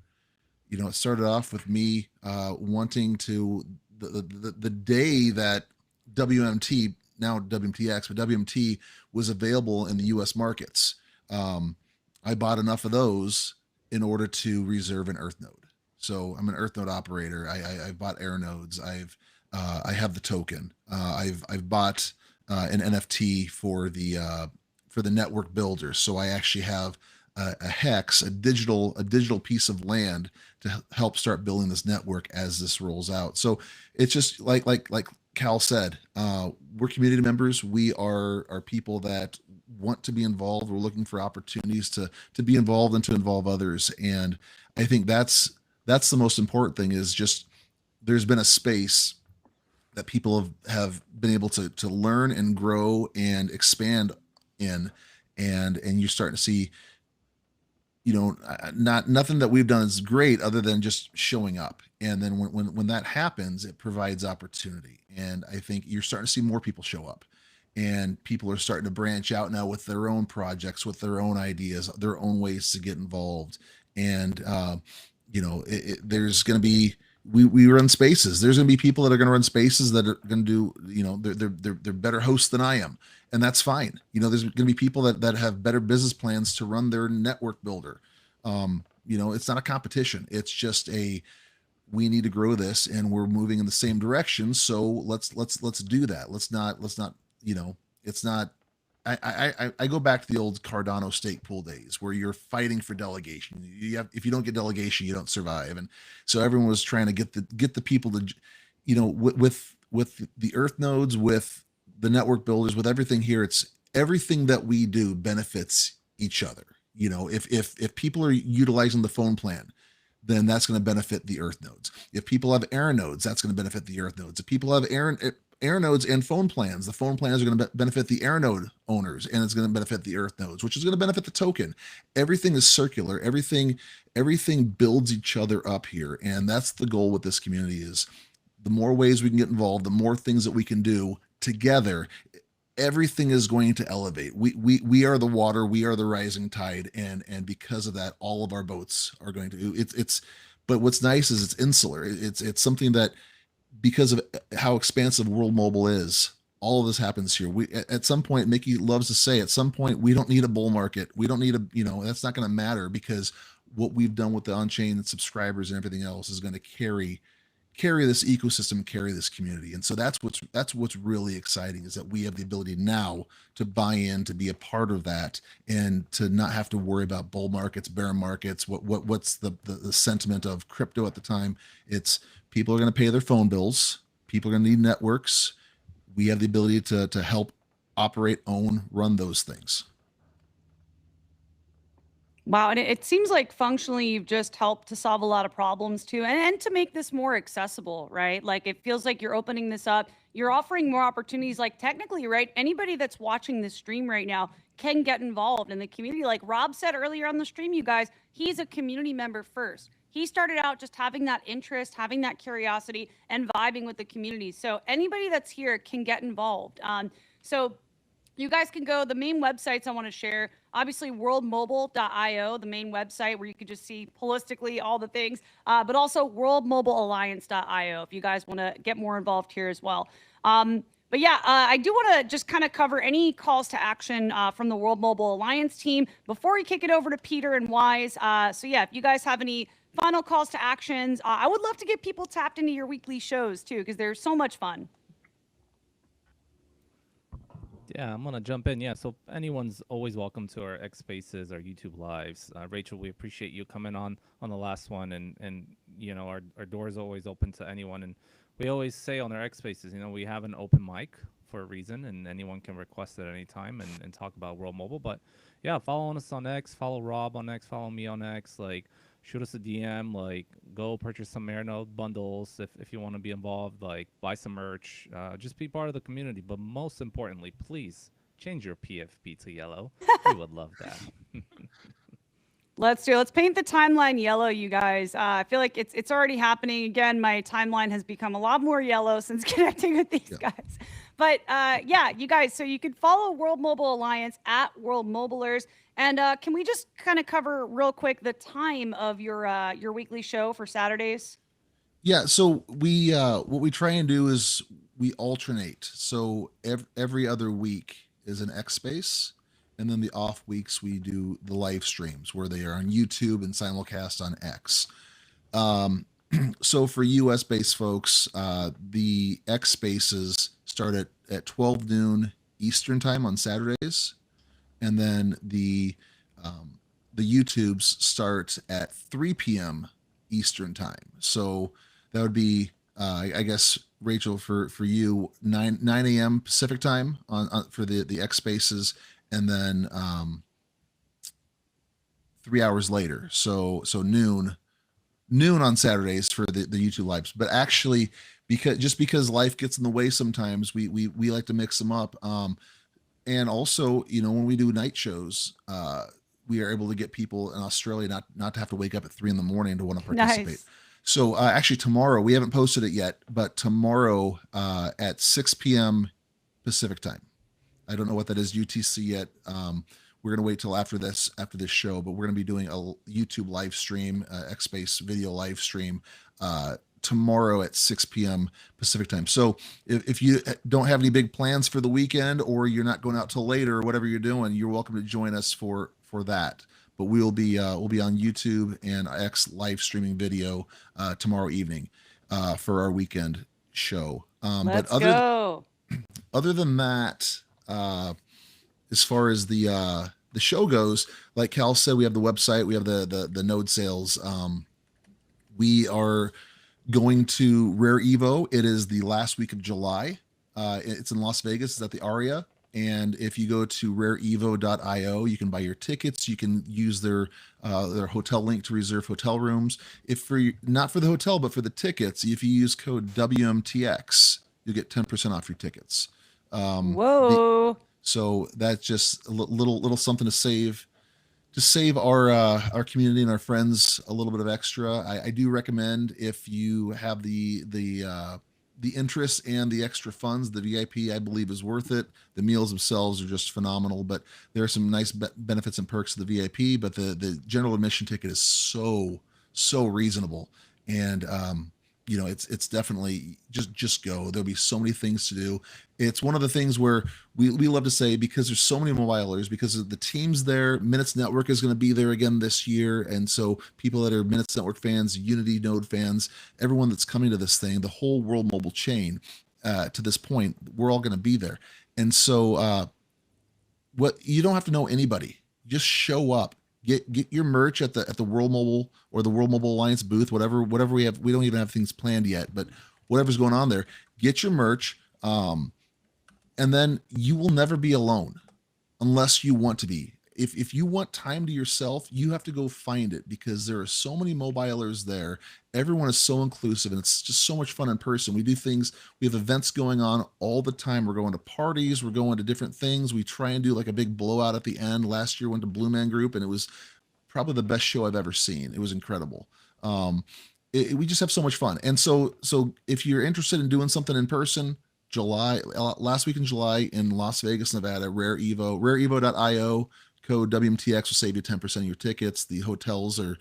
You know, it started off with me wanting to the day that WMT, now WMTX, but WMT was available in the U.S. markets. I bought enough of those in order to reserve an Earth node. So I'm an Earth node operator. I've bought air nodes. I have the token. I've bought an NFT for the network builder. So I actually have a hex, a digital piece of land to help start building this network as this rolls out. So it's just like Cal said, we're community members. We are people that want to be involved. We're looking for opportunities to be involved and to involve others. And I think that's the most important thing, is just there's been a space that people have been able to learn and grow and expand in, and you're starting to see, you know, nothing that we've done is great other than just showing up. And then when that happens, it provides opportunity. And I think you're starting to see more people show up, and people are starting to branch out now with their own projects, with their own ideas, their own ways to get involved. And you know, there's going to be, we run spaces. There's going to be people that are going to run spaces that are going to do, you know, they're better hosts than I am, and that's fine. You know, there's going to be people that have better business plans to run their network builder. You know, it's not a competition. It's just we need to grow this, and we're moving in the same direction. So let's do that. Let's not, you know, it's not. I go back to the old Cardano stake pool days where you're fighting for delegation. If you don't get delegation, you don't survive. And so everyone was trying to get the people to, you know, with the Earth nodes, with the network builders, with everything here, it's everything that we do benefits each other. You know, if people are utilizing the phone plan, then that's going to benefit the Earth nodes. If people have air nodes, that's going to benefit the Earth nodes. If people have air nodes and phone plans, the phone plans are going to benefit the air node owners, and it's going to benefit the Earth nodes, which is going to benefit the token. Everything is circular. Everything builds each other up here, and that's the goal with this community. Is the more ways we can get involved, the more things that we can do together, everything is going to elevate. We are the water, we are the rising tide, and because of that, all of our boats are going to. It's. But what's nice is it's insular. It's something that, because of how expansive World Mobile is, all of this happens here. We at some point, Mickey loves to say, at some point, we don't need a bull market. We don't need a, you know, that's not going to matter, because what we've done with the Onchain subscribers and everything else is going to carry this ecosystem, carry this community. And so that's what's really exciting, is that we have the ability now to buy in, to be a part of that, and to not have to worry about bull markets, bear markets, what's the sentiment of crypto at the time. It's people are going to pay their phone bills, people are going to need networks. We have the ability to help operate, own, run those things. Wow, and it seems like functionally you've just helped to solve a lot of problems too, and to make this more accessible, right? Like it feels like you're opening this up, you're offering more opportunities. Like technically, right? Anybody that's watching this stream right now can get involved in the community. Like Rob said earlier on the stream, you guys, he's a community member first. He started out just having that interest, having that curiosity, and vibing with the community. So anybody that's here can get involved. So you guys can go, the main websites I want to share, obviously worldmobile.io, the main website where you can just see holistically all the things, but also worldmobilealliance.io if you guys want to get more involved here as well. But yeah, I do want to just kind of cover any calls to action from the World Mobile Alliance team before we kick it over to Peter and Wise. So yeah, if you guys have any final calls to actions, I would love to get people tapped into your weekly shows too, because they're so much fun. Yeah, I'm gonna jump in. Yeah, so anyone's always welcome to our X Spaces, our YouTube lives. Rachel, we appreciate you coming on the last one, and you know our door is always open to anyone. And we always say on our X Spaces, you know, we have an open mic for a reason, and anyone can request at any time and talk about World Mobile. But yeah, follow us on X, follow Rob on X, follow me on X. Like, shoot us a DM, like go purchase some Airnode bundles if you want to be involved, like buy some merch, just be part of the community. But most importantly, please change your PFP to yellow. We would love that. Let's do it. Let's paint the timeline yellow, you guys. I feel like it's already happening. Again, my timeline has become a lot more yellow since connecting with these guys. But yeah, you guys, so you can follow World Mobile Alliance at World Mobilers. And can we just kind of cover real quick the time of your weekly show for Saturdays? Yeah, so we what we try and do is we alternate. So every other week is an X space, and then the off weeks we do the live streams where they are on YouTube and simulcast on X. So for US based folks, the X spaces start at 12 noon Eastern time on Saturdays, and then the YouTubes start at 3 p.m. Eastern time. So that would be, I guess, Rachel, for you, 9 a.m. Pacific time on for the X spaces, and then 3 hours later, so noon on Saturdays for the YouTube lives. But actually, because life gets in the way sometimes, we like to mix them up. And also, you know, when we do night shows, we are able to get people in Australia not to have to wake up at 3 a.m. to want to participate. Nice. So actually tomorrow, we haven't posted it yet, but tomorrow at 6 p.m. Pacific time. I don't know what that is UTC yet. We're going to wait till after this show, but we're going to be doing a YouTube live stream, X-Space video live stream tomorrow at 6 p.m. Pacific time. So if you don't have any big plans for the weekend, or you're not going out till later, or whatever you're doing, you're welcome to join us for that. But we'll be on YouTube and X live streaming video tomorrow evening for our weekend show. Let's go. Other than that, as far as the show goes, like Cal said, we have the website, we have the node sales. We are going to Rare Evo. It is the last week of July. It's in Las Vegas. It's at the Aria. And if you go to rareevo.io, you can buy your tickets. You can use their hotel link to reserve hotel rooms. If for not for the hotel, but for the tickets, if you use code WMTX, you'll get 10% off your tickets. Whoa! So that's just a little something to save our community and our friends a little bit of extra. I do recommend, if you have the interest and the extra funds, the VIP I believe is worth it. The meals themselves are just phenomenal, but there are some nice benefits and perks to the VIP. But the general admission ticket is so reasonable, and it's definitely just go. There'll be so many things to do. It's one of the things where we love to say, because there's so many mobilers, because of the teams there, Minutes Network is going to be there again this year. And so people that are Minutes Network fans, Unity Node fans, everyone that's coming to this thing, the whole World Mobile chain to this point, we're all going to be there. And so you don't have to know anybody. Just show up. Get your merch at the World Mobile or the World Mobile Alliance booth, whatever we have. We don't even have things planned yet, but whatever's going on there, get your merch. And then you will never be alone unless you want to be. If you want time to yourself, you have to go find it, because there are so many mobilers there. Everyone is so inclusive, and it's just so much fun in person. We do things, we have events going on all the time. We're going to parties, we're going to different things. We try and do like a big blowout at the end. Last year went to Blue Man Group, and it was probably the best show I've ever seen. It was incredible. We just have so much fun. And so if you're interested in doing something in person, last week in July in Las Vegas, Nevada, Rare Evo, rareevo.io, code WMTX will save you 10% of your tickets. The hotels are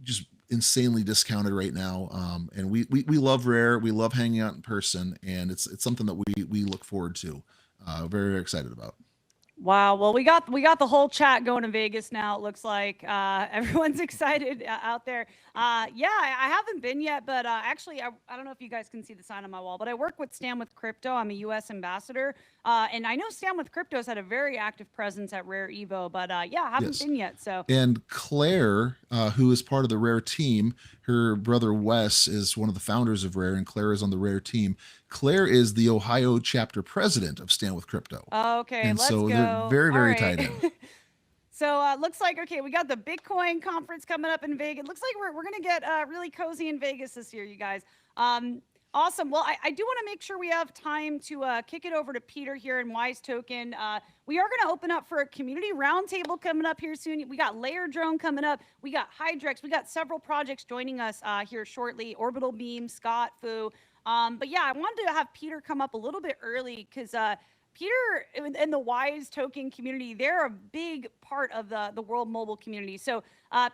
just insanely discounted right now. And we love Rare. We love hanging out in person, and it's something that we look forward to. Very, very excited about. Wow. Well, we got the whole chat going in Vegas now. It looks like everyone's excited out there. Yeah, I haven't been yet, but actually, I don't know if you guys can see the sign on my wall, but I work with Stand with Crypto. I'm a U.S. ambassador, and I know Stand with Crypto's had a very active presence at Rare Evo, but yeah, I haven't been yet. So. And Claire, who is part of the Rare team, her brother Wes is one of the founders of Rare, and Claire is on the Rare team. Claire is the Ohio chapter president of Stand with Crypto. Okay, and let's so go. They're very, very tied in. So looks like, okay, we got the Bitcoin conference coming up in Vegas. Looks like we're going to get really cozy in Vegas this year, you guys. Awesome. Well, I do want to make sure we have time to kick it over to Peter here in Wise Token. We are going to open up for a community roundtable coming up here soon. We got Layer Drone coming up. We got Hydrex. We got several projects joining us here shortly. Orbital Beam, Scott, Fu. But yeah, I wanted to have Peter come up a little bit early, because Peter and the Wise Token community, they're a big part of the World Mobile community. So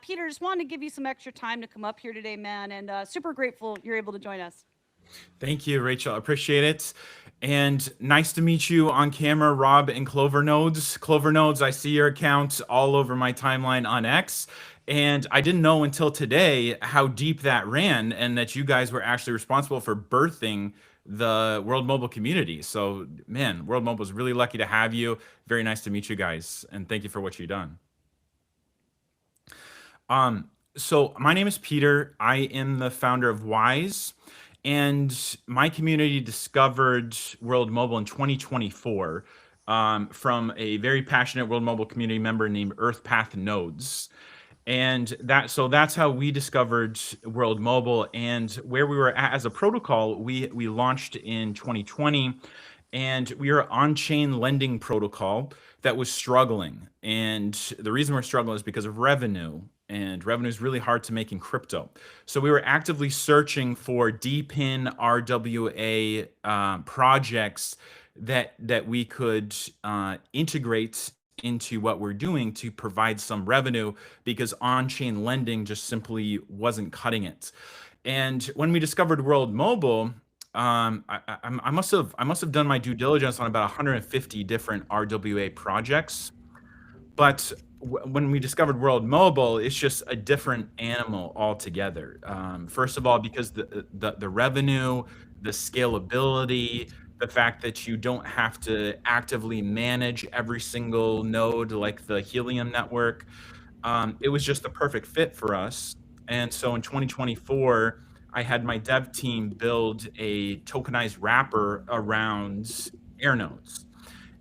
Peter, just wanted to give you some extra time to come up here today, man, and super grateful you're able to join us. Thank you, Rachel. I appreciate it. And nice to meet you on camera, Rob and Clover Nodes. Clover Nodes, I see your account all over my timeline on X. And I didn't know until today how deep that ran, and that you guys were actually responsible for birthing the World Mobile community. So, man, World Mobile is really lucky to have you. Very nice to meet you guys, and thank you for what you've done. So my name is Peter. I am the founder of Wise, and my community discovered World Mobile in 2024 from a very passionate World Mobile community member named EarthPath Nodes. And that's how we discovered World Mobile, and where we were at as a protocol. We launched in 2020, and we were an on-chain lending protocol that was struggling. And the reason we're struggling is because of revenue, and revenue is really hard to make in crypto. So we were actively searching for DPIN RWA projects that we could integrate into what we're doing to provide some revenue, because on-chain lending just simply wasn't cutting it. And when we discovered World Mobile, I must have done my due diligence on about 150 different RWA projects. But when we discovered World Mobile, it's just a different animal altogether. First of all, because the revenue, the scalability, the fact that you don't have to actively manage every single node like the Helium network, it was just the perfect fit for us. And so in 2024, I had my dev team build a tokenized wrapper around air nodes.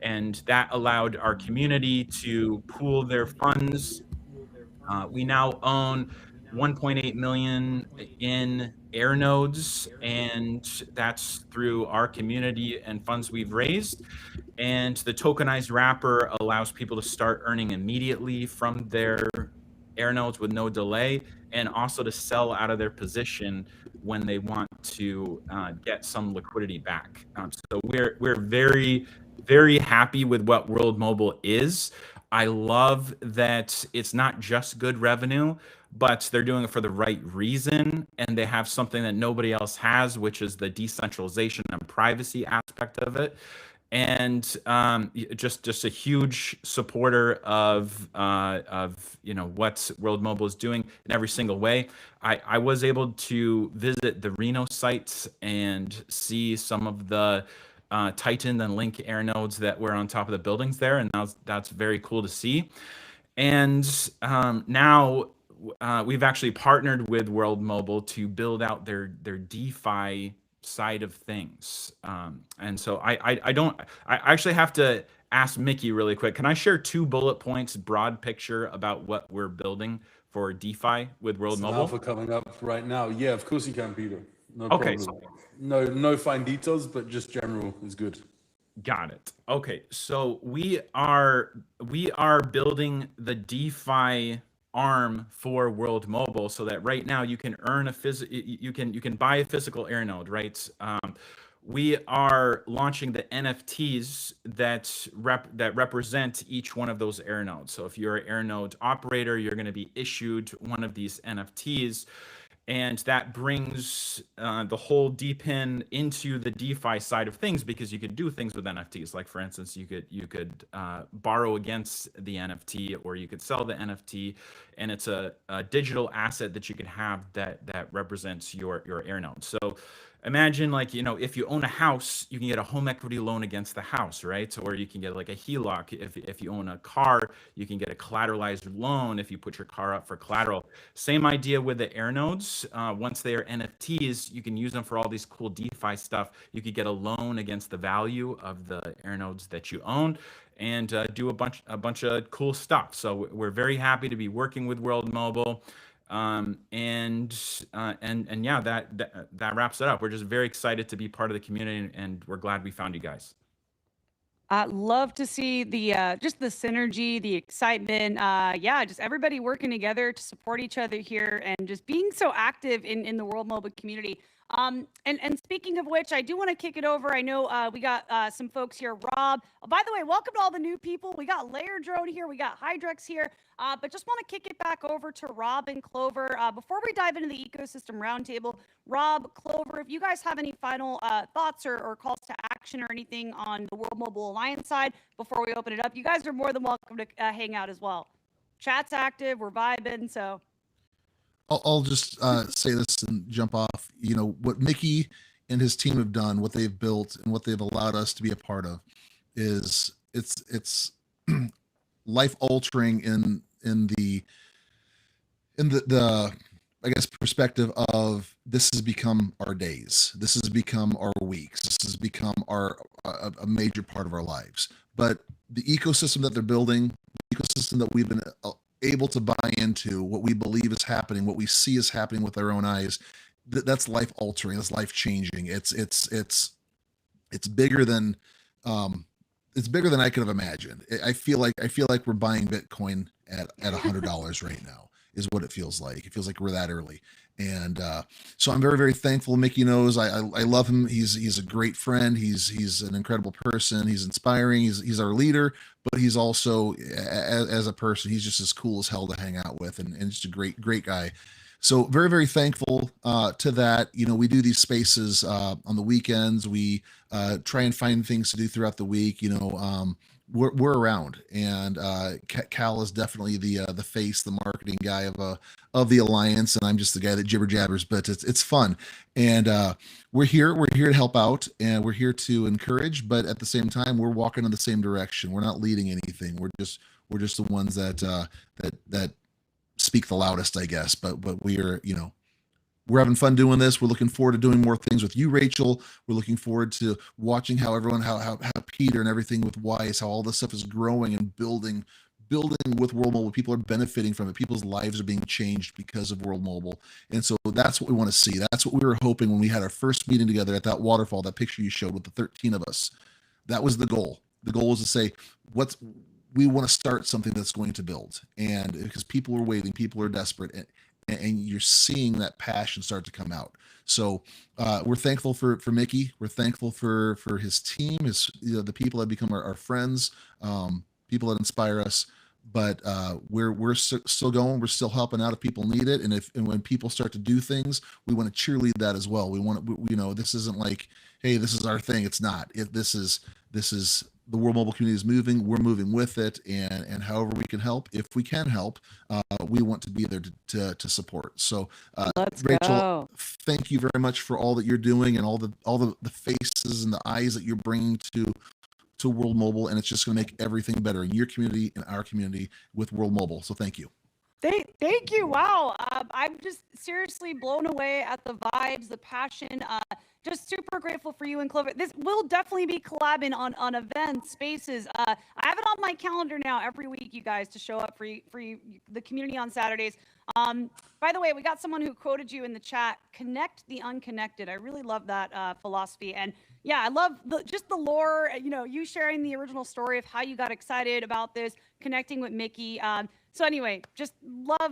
And that allowed our community to pool their funds. We now own 1.8 million in air nodes, and that's through our community and funds we've raised. And the tokenized wrapper allows people to start earning immediately from their air nodes with no delay, and also to sell out of their position when they want to get some liquidity back. So we're very, very happy with what World Mobile is. I love that it's not just good revenue, but they're doing it for the right reason, and they have something that nobody else has, which is the decentralization and privacy aspect of it. And just a huge supporter of what World Mobile is doing in every single way. I was able to visit the Reno sites and see some of the Titan and Link air nodes that were on top of the buildings there, and that's very cool to see. And now we've actually partnered with World Mobile to build out their DeFi side of things. And so I actually have to ask Mickey really quick. Can I share 2 bullet points, broad picture about what we're building for DeFi with World Mobile? Alpha coming up right now. Yeah, of course you can, Peter. No Okay. problem. No fine details, but just general is good. Got it. Okay, so we are building the DeFi arm for World Mobile, so that right now you can earn you can buy a physical air node, right? We are launching the NFTs that represent each one of those air nodes. So if you're an air node operator, you're going to be issued one of these NFTs. And that brings the whole DePIN into the DeFi side of things, because you could do things with NFTs. Like, for instance, you could borrow against the NFT, or you could sell the NFT, and it's a digital asset that you could have that represents your air node. So imagine, like, if you own a house, you can get a home equity loan against the house, right? Or you can get like a HELOC. If you own a car, you can get a collateralized loan if you put your car up for collateral. Same idea with the air nodes. Once they are NFTs, you can use them for all these cool DeFi stuff. You could get a loan against the value of the air nodes that you own, and do a bunch of cool stuff. So we're very happy to be working with World Mobile. And yeah, that wraps it up. We're just very excited to be part of the community, and we're glad we found you guys. Love to see the just the synergy, the excitement. Yeah, just everybody working together to support each other here, and just being so active in the World Mobile community. And speaking of which, I do want to kick it over. I know we got some folks here. Rob, by the way, welcome to all the new people. We got Layer Drone here. We got Hydrex here. But just want to kick it back over to Rob and Clover. Before we dive into the ecosystem roundtable, Rob, Clover, if you guys have any final thoughts or calls to action or anything on the World Mobile Alliance side before we open it up, you guys are more than welcome to hang out as well. Chat's active. We're vibing. So I'll just say this and jump off. What Mickey and his team have done, what they've built, and what they've allowed us to be a part of, is it's life altering in the I guess perspective of, this has become our days, this has become our weeks, this has become a major part of our lives. But the ecosystem that they're building, the ecosystem that we've been able to buy into, what we believe is happening, what we see is happening with our own eyes, that's life altering, that's life changing. It's bigger than I could have imagined. I feel like we're buying Bitcoin at $100 right now, is what it feels like. It feels like we're that early. And so I'm very, very thankful. Mickey knows I love him. He's a great friend. He's an incredible person. He's inspiring. He's our leader, but he's also, as a person, he's just as cool as hell to hang out with, and just a great guy. So very, very thankful to that. You know, we do these spaces on the weekends. We try and find things to do throughout the week. You know, we're around, and Cal is definitely the face, the marketing guy of the alliance, and I'm just the guy that jibber jabbers. But it's fun, and we're here to help out, and we're here to encourage. But at the same time, we're walking in the same direction. We're not leading anything. We're just the ones that speak the loudest, I guess. But we are, you know, we're having fun doing this. We're looking forward to doing more things with you, Rachel. We're looking forward to watching how everyone, how Peter and everything with Wise, how all this stuff is growing and building with World Mobile. People are benefiting from it. People's lives are being changed because of World Mobile. And so that's what we want to see. That's what we were hoping when we had our first meeting together at that waterfall, that picture you showed with the 13 of us. That was the goal. The goal was to say, we want to start something that's going to build. And because people are waiting, people are desperate, and you're seeing that passion start to come out. So we're thankful for Mickey. We're thankful for his team, the people that become our friends, people that inspire us. But we're still going. We're still helping out if people need it, and when people start to do things, we want to cheerlead that as well. We want to, you know, this isn't like, hey, this is our thing. It's not. This is the World Mobile community is moving. We're moving with it, and however we can help, if we can help, we want to be there to support. So, Rachel, go. thank you very much for all that you're doing and all the faces and the eyes that you're bringing to World Mobile, and it's just going to make everything better in your community and our community with World Mobile. So, thank you. Thank you. Wow. I'm just seriously blown away at the vibes, the passion. Just super grateful for you and Clover. This will definitely be collabing on events, spaces. I have it on my calendar now every week, you guys, to show up for you, the community on Saturdays. By the way, we got someone who quoted you in the chat, connect the unconnected. I really love that philosophy. And yeah, I love just the lore, you know, you sharing the original story of how you got excited about this, connecting with Mickey. So anyway, just love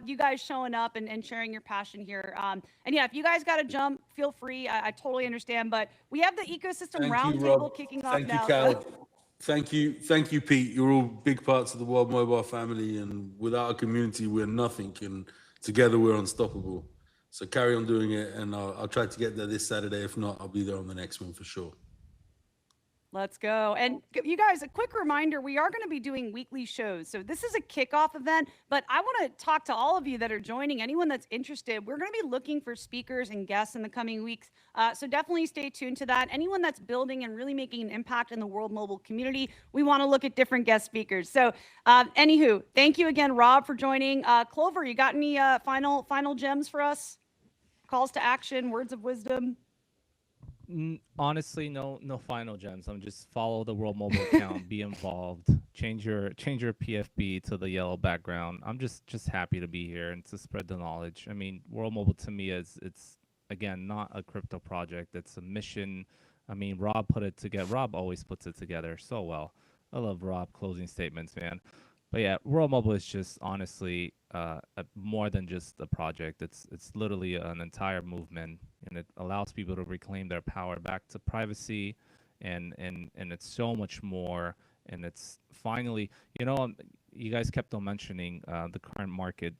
you guys showing up and sharing your passion here. And yeah, if you guys got to jump, feel free. I totally understand. But we have the ecosystem roundtable kicking off now. Thank you, Cal. Thank you, Pete. You're all big parts of the World Mobile family, and without a community, we're nothing. And together, we're unstoppable. So carry on doing it, and I'll try to get there this Saturday. If not, I'll be there on the next one for sure. Let's go. And you guys, a quick reminder, we are going to be doing weekly shows. So this is a kickoff event, but I want to talk to all of you that are joining, anyone that's interested. We're going to be looking for speakers and guests in the coming weeks. So definitely stay tuned to that. Anyone that's building and really making an impact in the World Mobile community, we want to look at different guest speakers. So anywho, thank you again, Rob, for joining. Clover, you got any final gems for us? Calls to action, words of wisdom? Honestly, no final gems. I'm just follow the World Mobile account, be involved, change your PFB to the yellow background. I'm just happy to be here and to spread the knowledge. I mean, World Mobile to me it's again not a crypto project. It's a mission. I mean, Rob put it together. Rob always puts it together so well. I love Rob closing statements, man. But yeah, World Mobile is just honestly more than just a project. It's literally an entire movement, and it allows people to reclaim their power back to privacy, and it's so much more. And it's finally, you know, you guys kept on mentioning the current market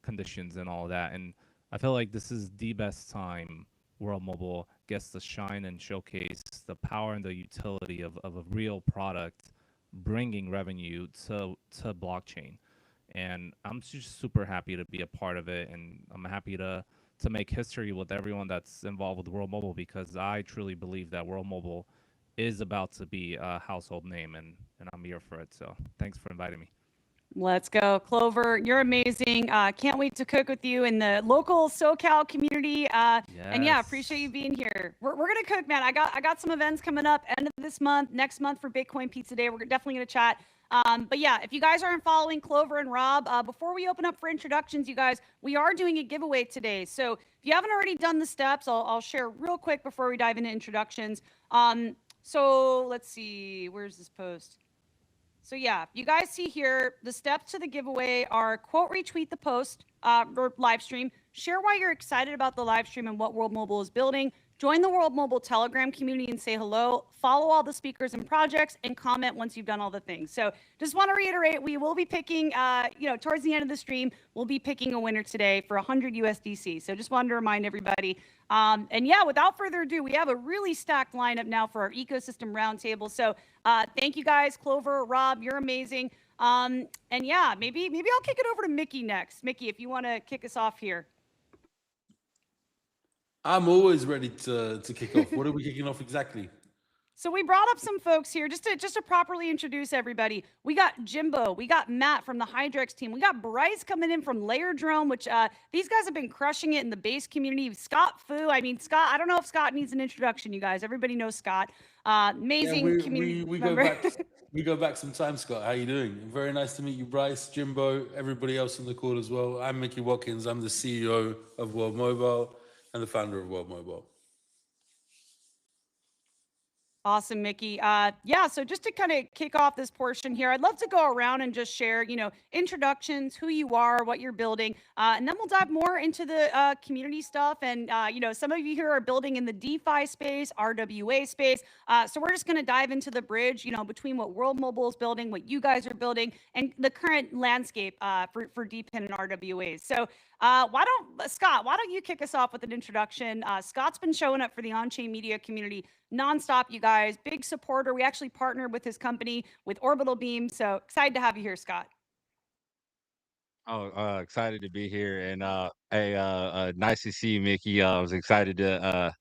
conditions and all that, and I feel like this is the best time World Mobile gets to shine and showcase the power and the utility of a real product bringing revenue to blockchain. And I'm just super happy to be a part of it, and I'm happy to make history with everyone that's involved with World Mobile, because I truly believe that World Mobile is about to be a household name, and I'm here for it. So thanks for inviting me. Let's go. Clover, you're amazing. Can't wait to cook with you in the local SoCal community. And yeah, appreciate you being here. We're going to cook, man. I got some events coming up end of this month, next month for Bitcoin Pizza Day. We're definitely going to chat. But yeah, if you guys aren't following Clover and Rob, before we open up for introductions, you guys, we are doing a giveaway today. So if you haven't already done the steps, I'll share real quick before we dive into introductions. So let's see, where's this post? So yeah, you guys see here, the steps to the giveaway are quote retweet the post or live stream, share why you're excited about the live stream and what World Mobile is building, Join the World Mobile Telegram community and say hello. Follow all the speakers and projects and comment once you've done all the things. So just want to reiterate, we will be picking, towards the end of the stream, we'll be picking a winner today for 100 USDC. So just wanted to remind everybody. And yeah, without further ado, we have a really stacked lineup now for our ecosystem roundtable. So thank you guys, Clover, Rob, you're amazing. And yeah, maybe I'll kick it over to Mickey next. Mickey, if you want to kick us off here. I'm always ready to kick off. What are we kicking off exactly? So we brought up some folks here just to properly introduce everybody. We got Jimbo, we got Matt from the Hydrex team, we got Bryce coming in from Layer Drone, which these guys have been crushing it in the base community. Scott Fu, I mean Scott, I don't know if Scott needs an introduction, you guys. Everybody knows Scott. Amazing community. We go back. We go back some time, Scott. How you doing? Very nice to meet you, Bryce, Jimbo, everybody else on the call as well. I'm Mickey Watkins. I'm the CEO of World Mobile and the founder of World Mobile. Awesome, Mickey. Yeah, so just to kind of kick off this portion here, I'd love to go around and just share, introductions, who you are, what you're building, and then we'll dive more into the community stuff. And, some of you here are building in the DeFi space, RWA space. So we're just going to dive into the bridge, between what World Mobile is building, what you guys are building, and the current landscape for DePIN and RWAs. So Scott, why don't you kick us off with an introduction? Scott's been showing up for the Onchain media community nonstop, you guys. Big supporter. We actually partnered with his company, with Orbital Beam. So excited to have you here, Scott. Oh, excited to be here, and nice to see you, Mickey. I was excited to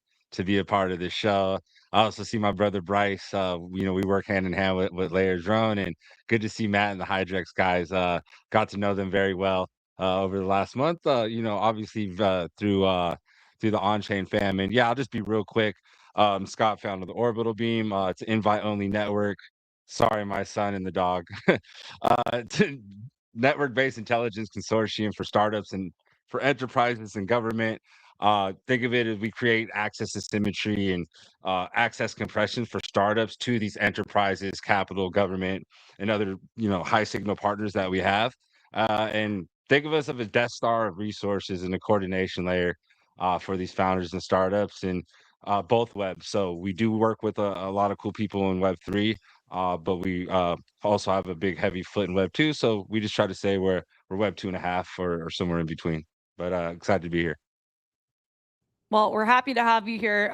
be a part of the show. I also see my brother Bryce. We work hand in hand with Layer Drone, and good to see Matt and the Hydrex guys. Got to know them very well over the last month. Obviously through the Onchain fam, and yeah, I'll just be real quick. Scott, founded the Orbital Beam. It's an invite-only network. Sorry, my son and the dog. Network-based intelligence consortium for startups and for enterprises and government. Think of it as we create access asymmetry and access compression for startups to these enterprises, capital, government, and other high signal partners that we have. And think of us as a Death Star of resources and a coordination layer for these founders and startups and both webs. So we do work with a lot of cool people in Web3. But we also have a big heavy foot in Web 2, so we just try to say we're Web 2.5 or somewhere in between. But excited to be here. Well, we're happy to have you here.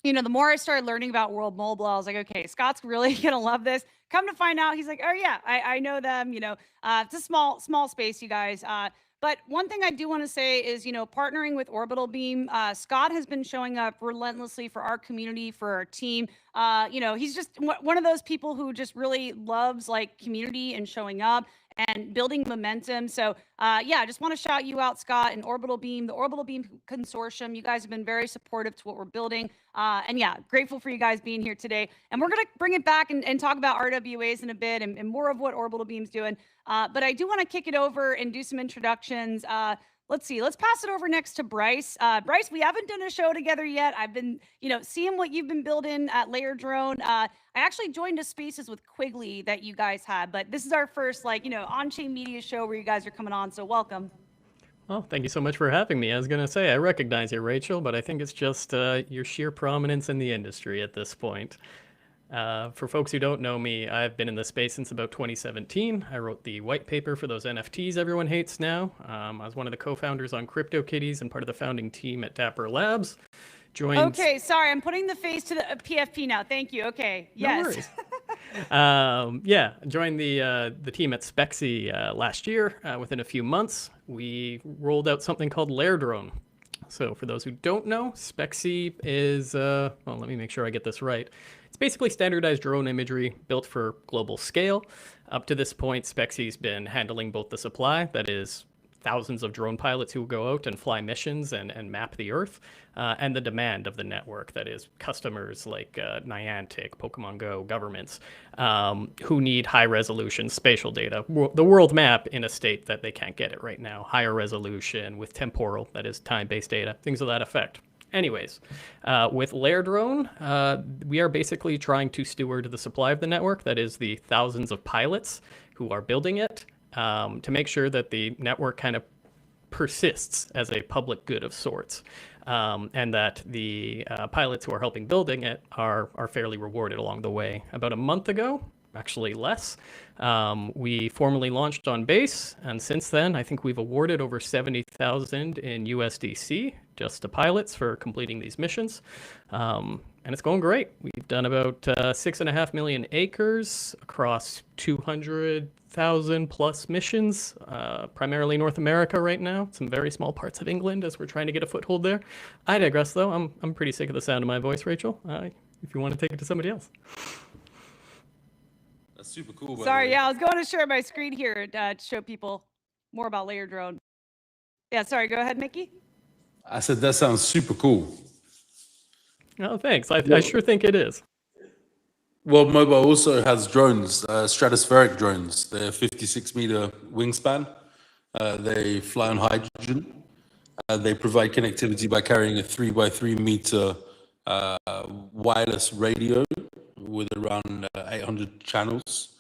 The more I started learning about World Mobile, I was like, okay, Scott's really gonna love this. Come to find out, he's like, oh yeah, I know them. It's a small space, you guys. But one thing I do want to say is, partnering with Orbital Beam, Scott has been showing up relentlessly for our community, for our team. He's just one of those people who just really loves community and showing up and building momentum. So I just want to shout you out, Scott, and Orbital Beam, the Orbital Beam Consortium. You guys have been very supportive to what we're building. And yeah, grateful for you guys being here today. And we're going to bring it back and talk about RWAs in a bit and more of what Orbital Beam's doing. But I do want to kick it over and do some introductions. Let's see. Let's pass it over next to Bryce. Bryce, we haven't done a show together yet. I've been, seeing what you've been building at Layer Drone. I actually joined a Spaces with Quigley that you guys had, but this is our first, on-chain media show where you guys are coming on. So welcome. Well, thank you so much for having me. I was going to say, I recognize you, Rachel, but I think it's just your sheer prominence in the industry at this point. For folks who don't know me, I've been in the space since about 2017. I wrote the white paper for those NFTs everyone hates now. I was one of the co-founders on CryptoKitties and part of the founding team at Dapper Labs. Okay, sorry, I'm putting the face to the PFP now. Thank you. Okay, yes. No worries. Joined the team at Spexy last year. Within a few months, we rolled out something called Layer Drone. So for those who don't know, Spexy is, let me make sure I get this right. It's basically standardized drone imagery built for global scale. Up to this point, Spexy's been handling both the supply, that is thousands of drone pilots who go out and fly missions and map the Earth, and the demand of the network, that is customers like Niantic, Pokemon Go, governments, who need high-resolution spatial data, the world map in a state that they can't get it right now, higher resolution with temporal, that is time-based data, things of that effect. Anyways, with Layer Drone, we are basically trying to steward the supply of the network, that is the thousands of pilots who are building it, to make sure that the network kind of persists as a public good of sorts. and that the pilots who are helping building it are fairly rewarded along the way. About a month ago, actually less, we formally launched on base, and since then, I think we've awarded over 70,000 in USDC just to pilots for completing these missions. And it's going great. We've done about 6.5 million acres across 200,000 plus missions, primarily North America right now. Some very small parts of England as we're trying to get a foothold there. I digress, though. I'm pretty sick of the sound of my voice, Rachel. If you want to take it to somebody else. That's super cool. Sorry, yeah, I was going to share my screen here to show people more about Layer Drone. Yeah, sorry, go ahead, Mickey. I said that sounds super cool. Oh, thanks. I sure think it is. World Mobile also has drones, stratospheric drones. They're 56-meter wingspan. They fly on hydrogen. They provide connectivity by carrying a 3x3-meter wireless radio with around 800 channels,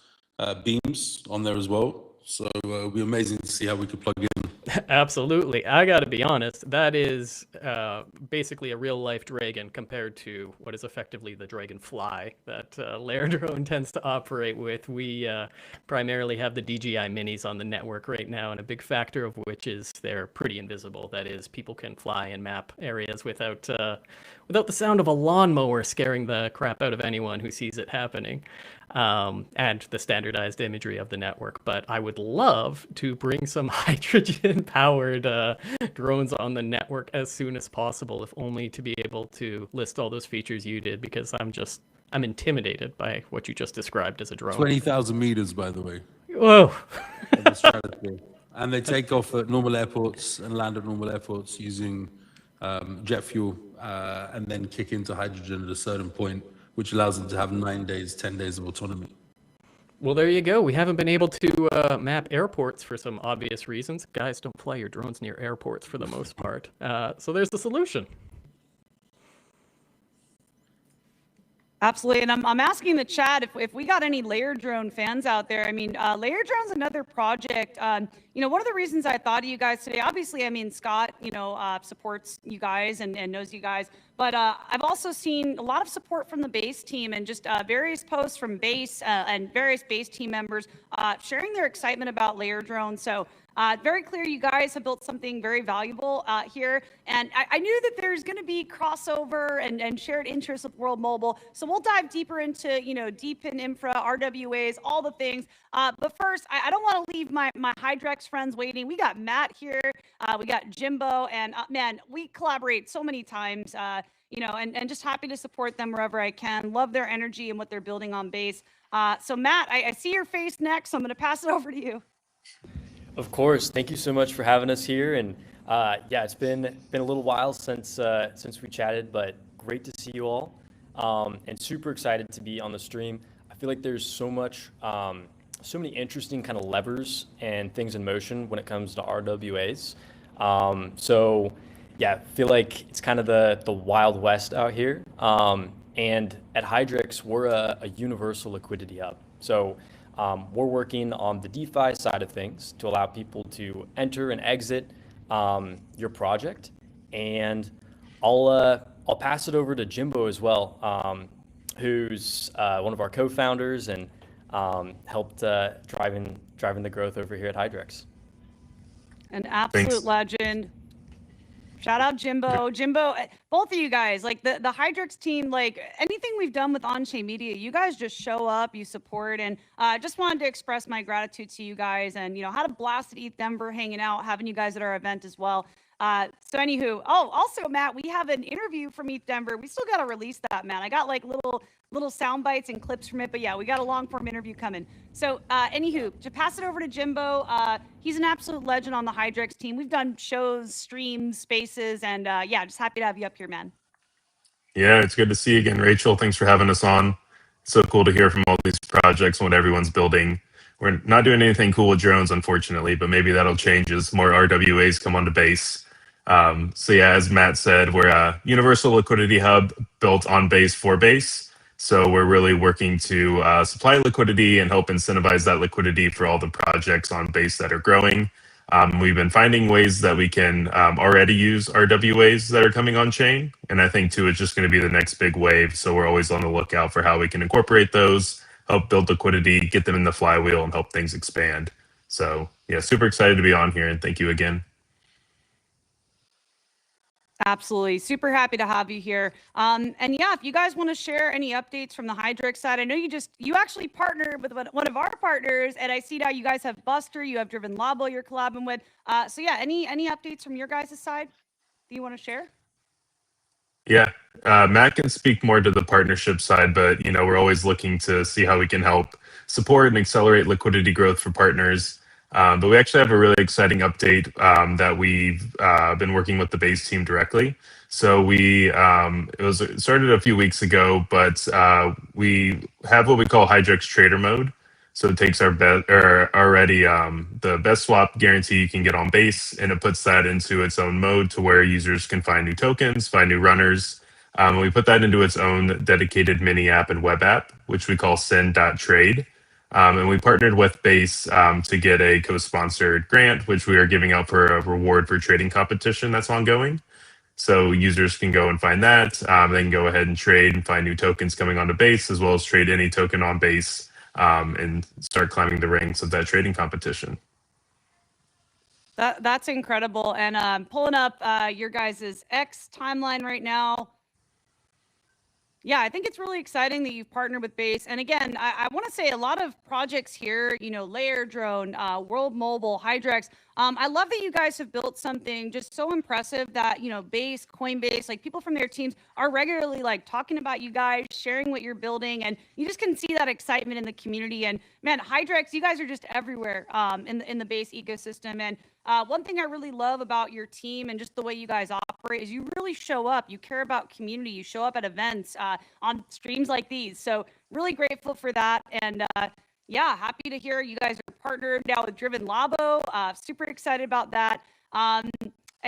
beams on there as well. So it'll be amazing to see how we could plug in. Absolutely. I got to be honest, that is basically a real-life Dragon compared to what is effectively the Dragonfly that Layer Drone tends to operate with. We primarily have the DJI minis on the network right now, and a big factor of which is they're pretty invisible. That is, people can fly and map areas without the sound of a lawnmower scaring the crap out of anyone who sees it happening. And the standardized imagery of the network. But I would love to bring some hydrogen-powered drones on the network as soon as possible, if only to be able to list all those features you did, because I'm intimidated by what you just described as a drone. 20,000 meters, by the way. Whoa. And they take off at normal airports and land at normal airports using jet fuel, and then kick into hydrogen at a certain point, which allows them to have 9 days, 10 days of autonomy. Well, there you go. We haven't been able to map airports for some obvious reasons. Guys, don't fly your drones near airports for the most part. So there's the solution. Absolutely, and I'm asking the chat if we got any Layer Drone fans out there. I mean, Layer Drone's another project. One of the reasons I thought of you guys today, obviously, I mean, Scott, supports you guys and knows you guys, but I've also seen a lot of support from the base team and just various posts from base and various base team members sharing their excitement about Layer Drone. So very clear you guys have built something very valuable here. And I knew that there's going to be crossover and shared interests with World Mobile. So we'll dive deeper into, deep in infra, RWAs, all the things. But first, I don't want to leave my Hydrex friends waiting. We got Matt here. We got Jimbo. And man, we collaborate so many times, and just happy to support them wherever I can. Love their energy and what they're building on base. So Matt, I see your face next. So I'm going to pass it over to you. Of course. Thank you so much for having us here. And yeah, it's been a little while since we chatted, but great to see you all. And super excited to be on the stream. I feel like there's so many interesting kind of levers and things in motion when it comes to RWAs. So yeah, I feel like it's kind of the Wild West out here. And at Hydrex, we're a universal liquidity hub. So we're working on the DeFi side of things to allow people to enter and exit your project. And I'll pass it over to Jimbo as well, who's one of our co-founders and helped driving the growth over here at Hydrex. An absolute legend. Shout out Jimbo. Jimbo, both of you guys, like the Hydrex team, like anything we've done with Onchain Media, you guys just show up, you support, and just wanted to express my gratitude to you guys and, had a blast at ETH Denver hanging out, having you guys at our event as well. So anywho, also Matt, we have an interview from ETH Denver. We still got to release that, Matt. I got like little sound bites and clips from it, but yeah, we got a long form interview coming. So anywho, to pass it over to Jimbo, he's an absolute legend on the Hydrex team. We've done shows, streams, spaces, and yeah, just happy to have you up here, man. Yeah, it's good to see you again, Rachel. Thanks for having us on. It's so cool to hear from all these projects and what everyone's building. We're not doing anything cool with drones, unfortunately, but maybe that'll change as more RWAs come onto base. So yeah, as Matt said, we're a universal liquidity hub built on base for base. So we're really working to supply liquidity and help incentivize that liquidity for all the projects on base that are growing. We've been finding ways that we can already use RWAs that are coming on chain. And I think too, it's just going to be the next big wave. So we're always on the lookout for how we can incorporate those, help build liquidity, get them in the flywheel, and help things expand. So yeah, super excited to be on here, and thank you again. Absolutely. Super happy to have you here. And yeah, if you guys want to share any updates from the Hydrex side, I know you actually partnered with one of our partners, and I see now you guys have Buster, you have Driven Labo you're collabing with. So yeah, any updates from your guys' side that you want to share? Yeah, Matt can speak more to the partnership side, but we're always looking to see how we can help support and accelerate liquidity growth for partners. But we actually have a really exciting update that we've been working with the base team directly. So it started a few weeks ago, but we have what we call Hydrex Trader Mode. So it takes our the best swap guarantee you can get on base, and it puts that into its own mode to where users can find new tokens, find new runners. We put that into its own dedicated mini app and web app, which we call send.trade. And we partnered with Base to get a co-sponsored grant, which we are giving out for a reward for trading competition that's ongoing. So users can go and find that. They can go ahead and trade and find new tokens coming onto Base, as well as trade any token on Base and start climbing the ranks of that trading competition. That's incredible. And pulling up your guys' X timeline right now. Yeah, I think it's really exciting that you've partnered with Base. And again, I want to say a lot of projects here, Layer Drone, World Mobile, Hydrex. I love that you guys have built something just so impressive that, Base, Coinbase, like people from their teams are regularly like talking about you guys, sharing what you're building. And you just can see that excitement in the community. And man, Hydrex, you guys are just everywhere in the Base ecosystem. And one thing I really love about your team and just the way you guys operate is you really show up. You care about community. You show up at events on streams like these. So really grateful for that. And yeah, happy to hear you guys are partnered now with Driven Labo. Super excited about that. And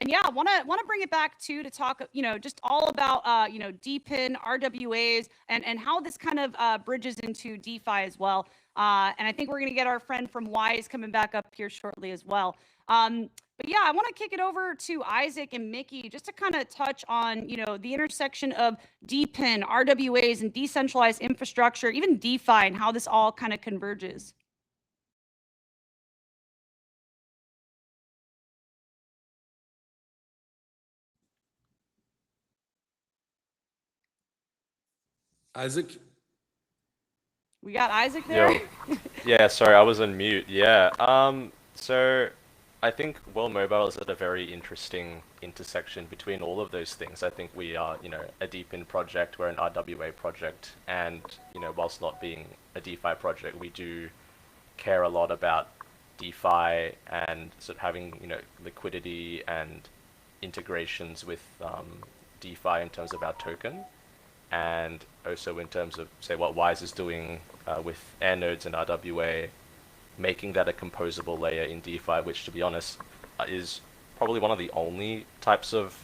yeah, want to bring it back to talk, just all about, DPIN, RWAs, and how this kind of bridges into DeFi as well. And I think we're going to get our friend from Wise coming back up here shortly as well. But yeah, I want to kick it over to Isaac and Mickey just to kind of touch on, the intersection of DPIN, RWAs, and decentralized infrastructure, even DeFi, and how this all kind of converges. Isaac? We got Isaac there? Yo. Yeah, sorry, I was on mute. Yeah. So I think World Mobile is at a very interesting intersection between all of those things. I think we are, a DePIN project, we're an RWA project, and, whilst not being a DeFi project, we do care a lot about DeFi and sort of having, liquidity and integrations with DeFi in terms of our token, and also in terms of, say, what Wise is doing with air nodes and RWA, making that a composable layer in DeFi, which, to be honest, is probably one of the only types of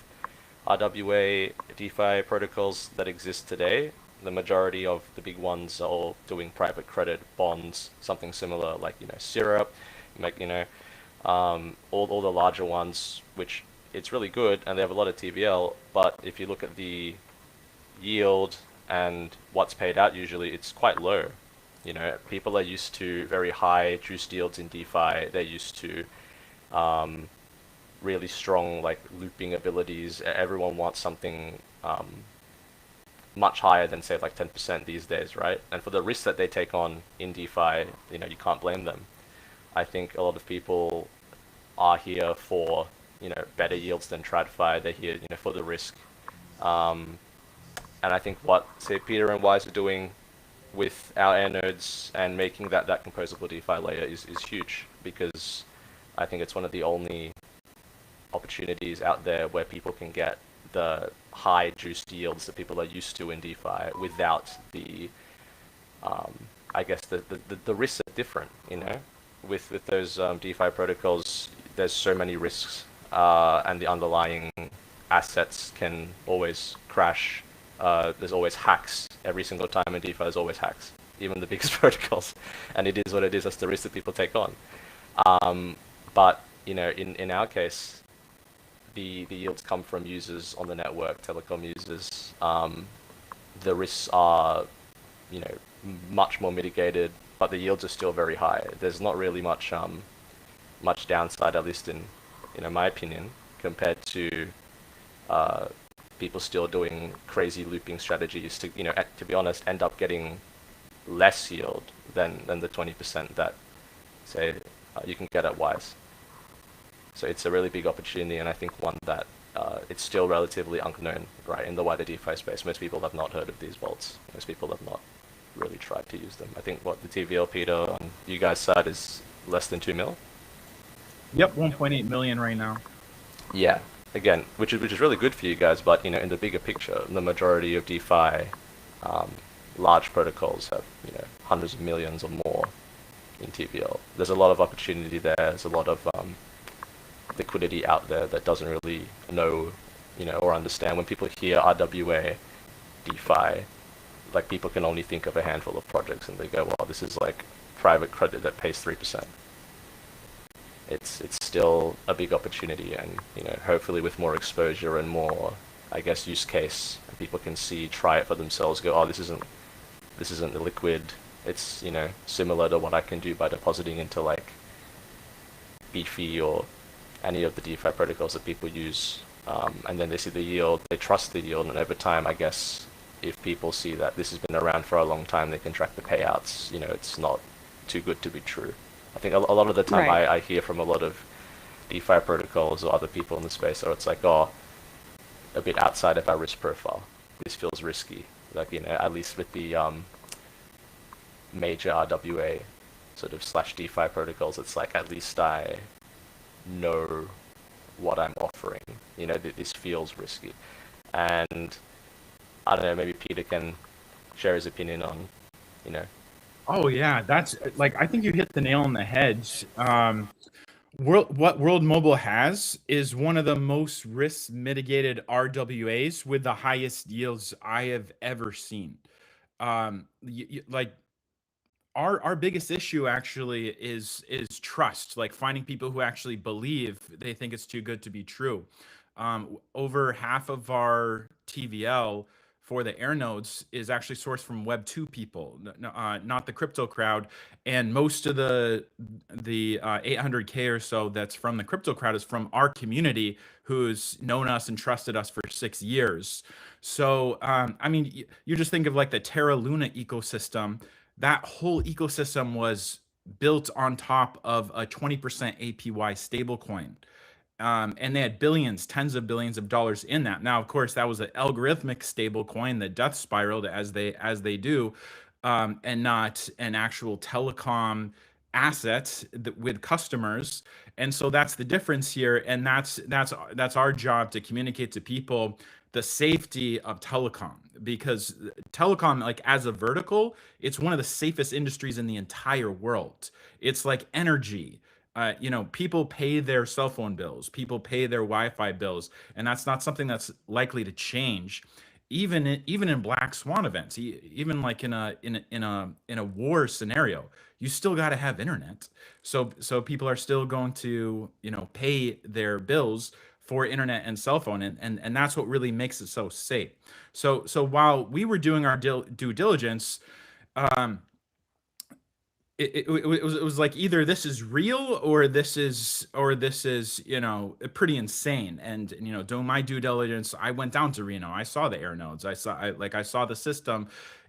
RWA DeFi protocols that exist today. The majority of the big ones are all doing private credit, bonds, something similar, like, Syrup, like, all the larger ones, which it's really good, and they have a lot of TVL, but if you look at the yield and what's paid out, usually it's quite low. People are used to very high juiced yields in DeFi. They're used to really strong looping abilities. Everyone wants something much higher than, say, 10% these days, right? And for the risks that they take on in DeFi, you can't blame them. I think a lot of people are here for better yields than TradFi. They're here for the risk. And I think what, say, Peter and Wise are doing with our air nodes and making that composable DeFi layer is huge, because I think it's one of the only opportunities out there where people can get the high juiced yields that people are used to in DeFi without the, I guess the risks are different, With those DeFi protocols, there's so many risks, and the underlying assets can always crash. There's always hacks. Every single time in DeFi, there's always hacks, even the biggest protocols. And it is what it is. That's the risk that people take on. But you know, in our case, the yields come from users on the network, telecom users. The risks are, you know, much more mitigated, but the yields are still very high. There's not really much much downside, at least in my opinion, compared to people still doing crazy looping strategies to, you know, to be honest, end up getting less yield than the 20% that, say, you can get at Wise. So it's a really big opportunity, and I think one that it's still relatively unknown, right, in the wider DeFi space. Most people have not heard of these vaults. Most people have not really tried to use them. I think what the TVL, Peter, on you guys' side is less than 2 mil. Yep, 1.8 million right now. Yeah, again, which is really good for you guys, but you know, in the bigger picture, the majority of DeFi, large protocols have, you know, hundreds of millions or more in TVL. There's a lot of opportunity there. There's a lot of liquidity out there that doesn't really know, you know, or understand. When people hear RWA, DeFi, like, people can only think of a handful of projects, and they go, well, this is like private credit that pays 3%. It's still a big opportunity, and you know, hopefully with more exposure and more, I guess, use case, people can see, try it for themselves, go, oh, this isn't the liquid. It's, you know, similar to what I can do by depositing into like Beefy or any of the DeFi protocols that people use, and then they see the yield, they trust the yield, and over time, I guess, if people see that this has been around for a long time, they can track the payouts. You know, it's not too good to be true. I think a lot of the time, Right. I hear from a lot of DeFi protocols or other people in the space, or it's like, oh, a bit outside of our risk profile. This feels risky. Like, you know, at least with the major RWA sort of / DeFi protocols, it's like, at least I know what I'm offering. You know, this feels risky. And I don't know, maybe Peter can share his opinion on, you know. Oh yeah, that's like, I think you hit the nail on the head. What World Mobile has is one of the most risk mitigated RWAs with the highest yields I have ever seen. Like, our biggest issue actually is trust, like finding people who actually believe they think it's too good to be true. Over half of our TVL for the air nodes is actually sourced from Web 2 people, not the crypto crowd. And most of the 800K or so that's from the crypto crowd is from our community, who's known us and trusted us for 6 years. So I mean, you just think of like the Terra Luna ecosystem. That whole ecosystem was built on top of a 20% APY stablecoin. And they had billions, tens of billions of dollars in that. Now, of course, that was an algorithmic stablecoin that death spiraled as they do, and not an actual telecom asset with customers. And so that's the difference here, and that's our job, to communicate to people the safety of telecom, because telecom, like, as a vertical, it's one of the safest industries in the entire world. It's like energy. You know, people pay their cell phone bills, people pay their Wi-Fi bills, and that's not something that's likely to change, even in black swan events, even like in a war scenario. You still got to have internet, so people are still going to, you know, pay their bills for internet and cell phone, and that's what really makes it so safe. So while we were doing our due diligence, it was like, either this is real or this is you know, pretty insane. And you know, doing my due diligence, I went down to Reno, I saw the air nodes, I saw the system,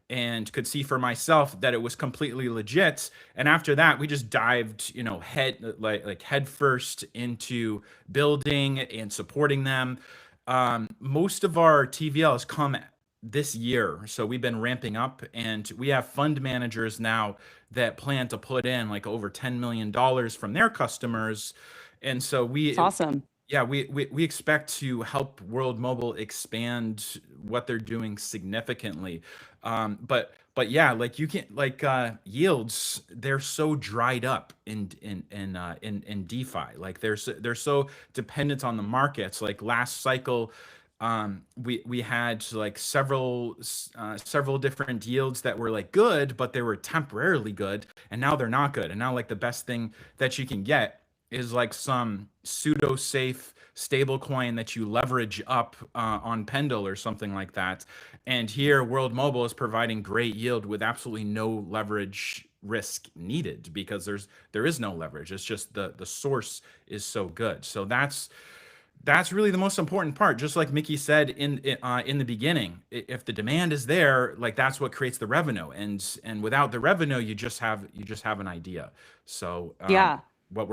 and could see for myself that it was completely legit. And after that, we just dived, you know, head first into building and supporting them. Most of our TVL has come this year, so we've been ramping up, and we have fund managers now that plan to put in like over $10 million from their customers. And so It's awesome. yeah, we expect to help World Mobile expand what they're doing significantly. But yeah, like, you can't, like, yields, they're so dried up in DeFi. Like, they're so dependent on the markets. Like, last cycle, we had like several different yields that were like good, but they were temporarily good, and now they're not good. And now, like, the best thing that you can get is like some pseudo safe stable coin that you leverage up on Pendle or something like that. And here World Mobile is providing great yield with absolutely no leverage risk needed, because there is no leverage. It's just the source is so good. So that's really the most important part. Just like Mickey said in the beginning, if the demand is there, like that's what creates the revenue, and without the revenue, you just have an idea. So Yeah. what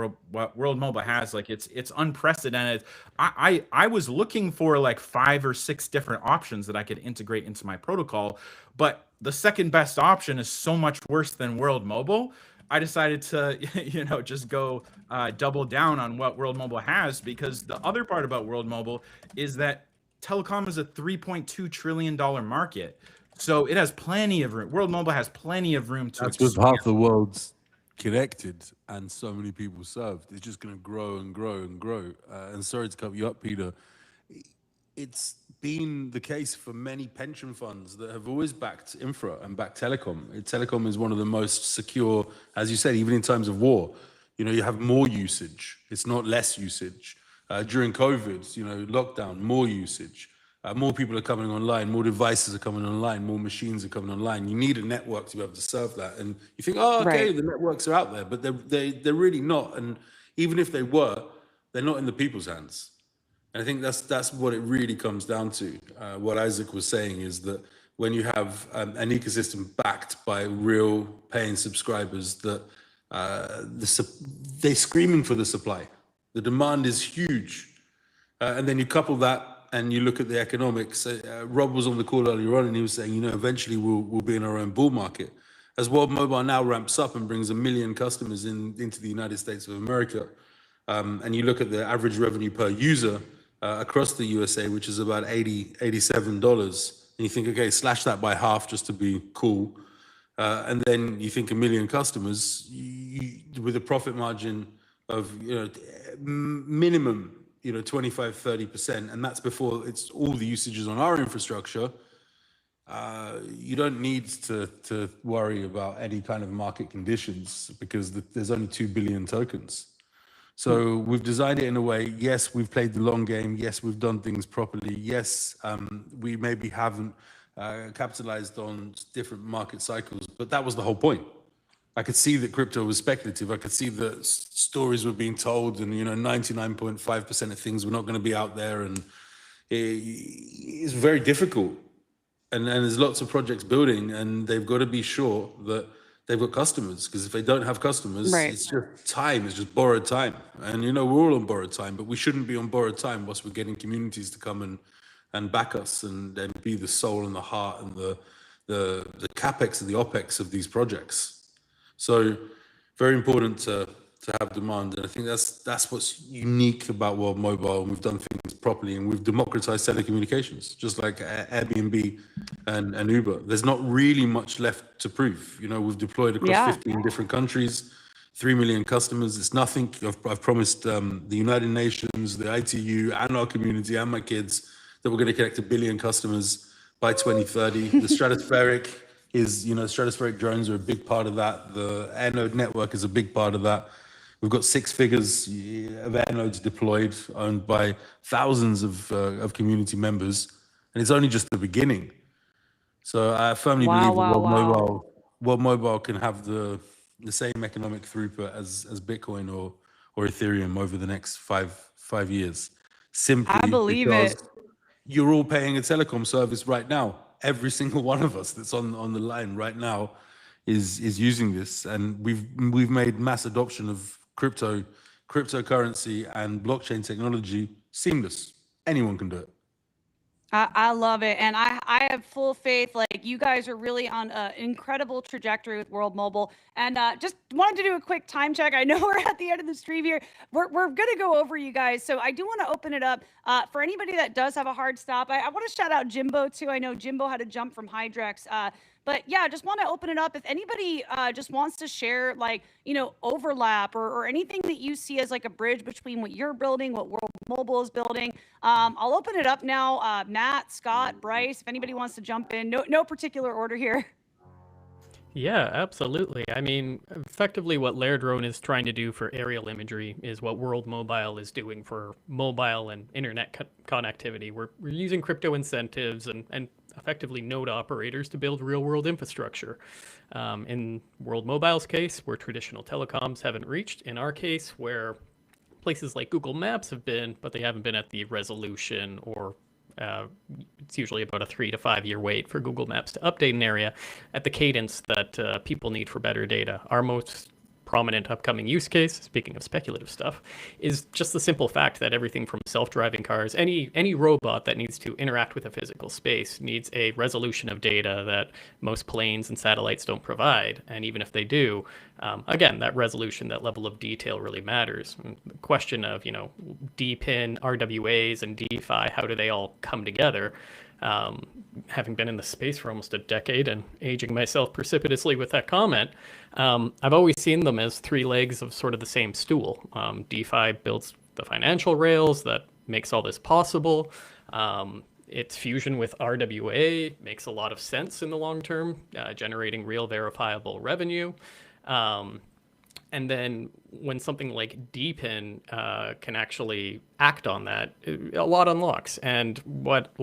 World Mobile has, like it's unprecedented. I was looking for like 5 or 6 different options that I could integrate into my protocol, but the second best option is so much worse than World Mobile. I decided to, just go double down on what World Mobile has, because the other part about World Mobile is that telecom is a $3.2 trillion market. So it has plenty of room. World Mobile has plenty of room to That's with expand. half the world's connected and so many people served. It's just going to grow and grow and grow. And sorry to cut you up, Peter. It's been the case for many pension funds that have always backed infra and backed telecom. Telecom is one of the most secure, as you said, even in times of war. You have more usage. It's not less usage. During COVID, lockdown, more usage. More people are coming online, more devices are coming online, more machines are coming online. You need a network to be able to serve that. And you think, oh, okay, Right. the networks are out there, but they're really not. And even if they were, they're not in the people's hands. And I think that's what it really comes down to. What Isaac was saying is that when you have an ecosystem backed by real paying subscribers, that they're screaming for the supply. The demand is huge. And then you couple that and you look at the economics. Rob was on the call earlier on and he was saying, eventually we'll be in our own bull market. As World Mobile now ramps up and brings 1 million customers into the United States of America, and you look at the average revenue per user across the USA, which is about $87, and you think, okay, slash that by half just to be cool. And then you think 1 million customers with a profit margin of minimum 25-30%, and that's before it's all the usages on our infrastructure. You don't need to worry about any kind of market conditions, because there's only 2 billion tokens. So we've designed it in a way, yes, we've played the long game. Yes, we've done things properly. Yes, we maybe haven't capitalized on different market cycles, but that was the whole point. I could see that crypto was speculative. I could see that stories were being told, and 99.5% of things were not going to be out there, and it's very difficult. And there's lots of projects building, and they've got to be sure that they've got customers, because if they don't have customers, Right. it's just time. It's just borrowed time. And we're all on borrowed time, but we shouldn't be on borrowed time whilst we're getting communities to come and back us and be the soul and the heart and the capex and the opex of these projects. So very important to have demand, and I think that's what's unique about World Mobile. And we've done things properly, and we've democratized telecommunications, just like Airbnb and Uber. There's not really much left to prove. We've deployed across Yeah. 15 different countries, 3 million customers. It's nothing. I've promised the United Nations, the ITU, and our community and my kids that we're going to connect 1 billion customers by 2030. The stratospheric stratospheric drones are a big part of that. The Airnode network is a big part of that. We've got 6 figures of Airnodes deployed, owned by thousands of community members, and it's only just the beginning. So I firmly Wow, believe that wow. World Mobile can have the same economic throughput as Bitcoin or Ethereum over the next five years, simply I believe because it. you're all paying a telecom service right now. Every single one of us that's on the line right now is using this, and we've made mass adoption of cryptocurrency and blockchain technology seamless. Anyone can do it. I love it. And I have full faith. Like, you guys are really on an incredible trajectory with World Mobile. And just wanted to do a quick time check. I know we're at the end of the stream here. We're going to go over, you guys. So I do want to open it up for anybody that does have a hard stop. I want to shout out Jimbo, too. I know Jimbo had to jump from Hydrex. But yeah, just want to open it up. If anybody just wants to share, like, overlap or anything that you see as like a bridge between what you're building, what World Mobile is building, I'll open it up now. Matt, Scott, Bryce, if anybody wants to jump in, no particular order here. Yeah, absolutely. I mean, effectively, what Lair Drone is trying to do for aerial imagery is what World Mobile is doing for mobile and internet connectivity. We're using crypto incentives and effectively node operators to build real world infrastructure. In World Mobile's case, where traditional telecoms haven't reached, in our case, where places like Google Maps have been, but they haven't been at the resolution or it's usually about a 3 to 5 year wait for Google Maps to update an area at the cadence that people need for better data. Our most prominent upcoming use case, speaking of speculative stuff, is just the simple fact that everything from self-driving cars, any robot that needs to interact with a physical space needs a resolution of data that most planes and satellites don't provide. And even if they do, again, that resolution, that level of detail really matters. The question of, DPIN, RWAs, and DeFi, how do they all come together? Having been in the space for almost a decade and aging myself precipitously with that comment, I've always seen them as three legs of sort of the same stool. DeFi builds the financial rails that makes all this possible. Its fusion with RWA makes a lot of sense in the long term, generating real verifiable revenue. And then when something like DPIN can actually act on that, a lot unlocks. And what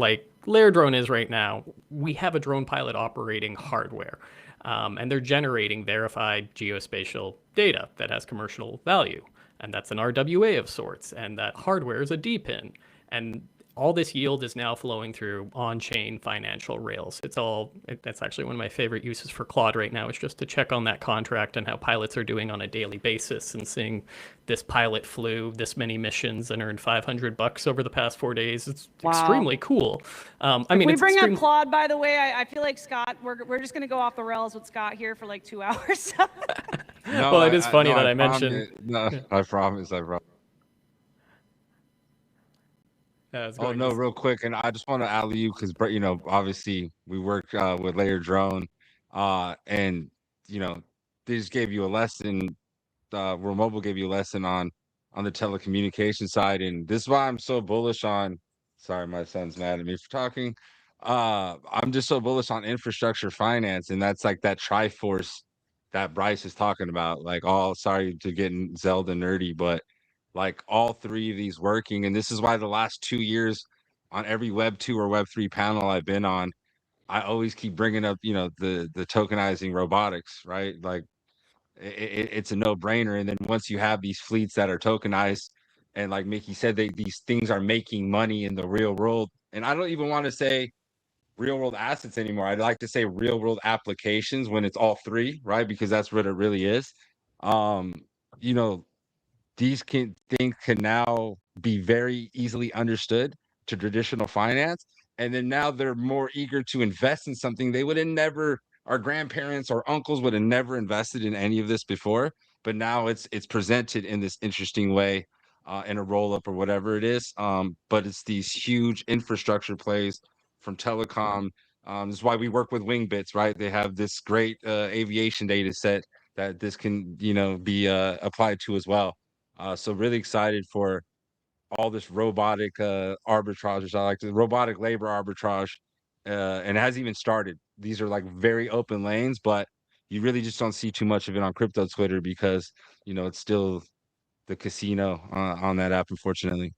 Lair Drone is right now, we have a drone pilot operating hardware. And they're generating verified geospatial data that has commercial value. And that's an RWA of sorts. And that hardware is a DPIN. And all this yield is now flowing through on-chain financial rails. That's actually one of my favorite uses for Claude right now, is just to check on that contract and how pilots are doing on a daily basis, and seeing this pilot flew this many missions and earned $500 over the past 4 days. It's extremely cool. If we bring up Claude, by the way, I feel like Scott, we're just going to go off the rails with Scott here for like 2 hours. No, well, it is funny that I mentioned. I promise. Oh no, real quick, and I just want to alley you because obviously we work with Layer Drone, and they just gave you a lesson. Where Mobile gave you a lesson on the telecommunication side, and this is why I'm so bullish on. Sorry, my son's mad at me for talking. I'm just so bullish on infrastructure finance, and that's like that Triforce that Bryce is talking about. Like, sorry to getting Zelda nerdy, but like all three of these working. And this is why the last 2 years on every Web 2 or Web 3 panel I've been on, I always keep bringing up, the tokenizing robotics, right? Like it's a no brainer. And then once you have these fleets that are tokenized, and like Mickey said, these things are making money in the real world. And I don't even want to say real world assets anymore. I'd like to say real world applications when it's all three, right? Because that's what it really is. Um, you know, these things can now be very easily understood to traditional finance, and then now they're more eager to invest in something they would have never, our grandparents or uncles would have never invested in any of this before, but now it's presented in this interesting way, in a roll up or whatever it is. But it's these huge infrastructure plays from telecom. This is why we work with Wingbits, right? They have this great aviation data set that this can be applied to as well. So really excited for all this robotic arbitrage, which I like to robotic labor arbitrage, and it hasn't even started. These are like very open lanes, but you really just don't see too much of it on crypto Twitter because it's still the casino on that app, unfortunately.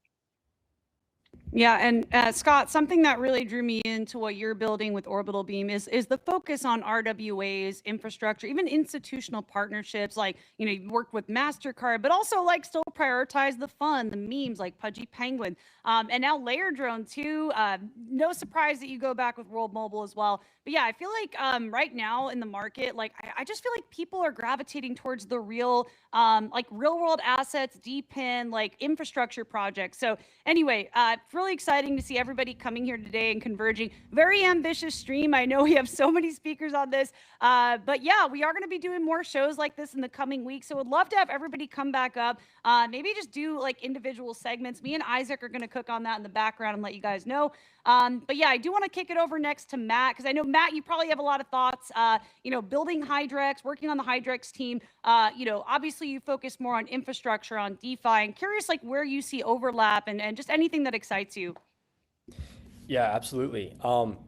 Yeah, and Scott, something that really drew me into what you're building with Orbital Beam is the focus on RWAs, infrastructure, even institutional partnerships. Like, you worked with MasterCard, but also like still prioritize the fun, the memes like Pudgy Penguin, and now Layer Drone too. No surprise that you go back with World Mobile as well. But yeah, I feel like right now in the market, like I just feel like people are gravitating towards the real, like real world assets, DPIN, like infrastructure projects. So anyway, it's really exciting to see everybody coming here today and converging. Very ambitious stream. I know we have so many speakers on this, but yeah, we are going to be doing more shows like this in the coming weeks. So would love to have everybody come back up. Maybe just do like individual segments. Me and Isaac are going to cook on that in the background and let you guys know. But yeah, I do want to kick it over next to Matt, because I know, Matt, you probably have a lot of thoughts, building Hydrex, working on the Hydrex team. Obviously you focus more on infrastructure, on DeFi, and curious like where you see overlap and just anything that excites you. Yeah, absolutely.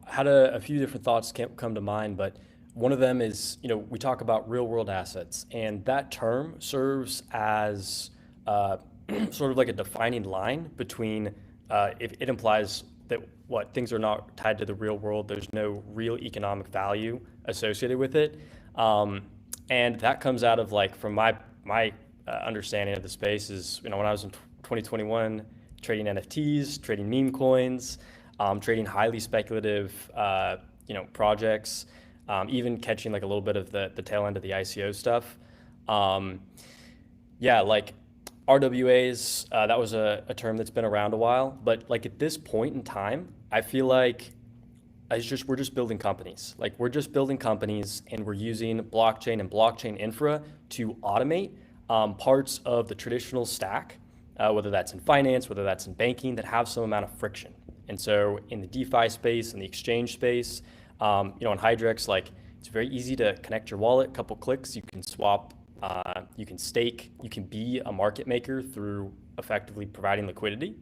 Had a few different thoughts come to mind, but One of them is, we talk about real world assets, and that term serves as sort of like a defining line between, if it implies that what things are not tied to the real world, there's no real economic value associated with it. And that comes out of from my understanding of the space is, when I was in 2021, trading NFTs, trading meme coins, trading highly speculative, projects, even catching a little bit of the tail end of the ICO stuff. RWAs, that was a term that's been around a while, but at this point in time, I feel like we're just building companies. We're just building companies, and we're using blockchain and blockchain infra to automate parts of the traditional stack, whether that's in finance, whether that's in banking, that have some amount of friction. And so in the DeFi space and the exchange space, on Hydrex, it's very easy to connect your wallet, a couple clicks, you can swap, you can stake, you can be a market maker through effectively providing liquidity.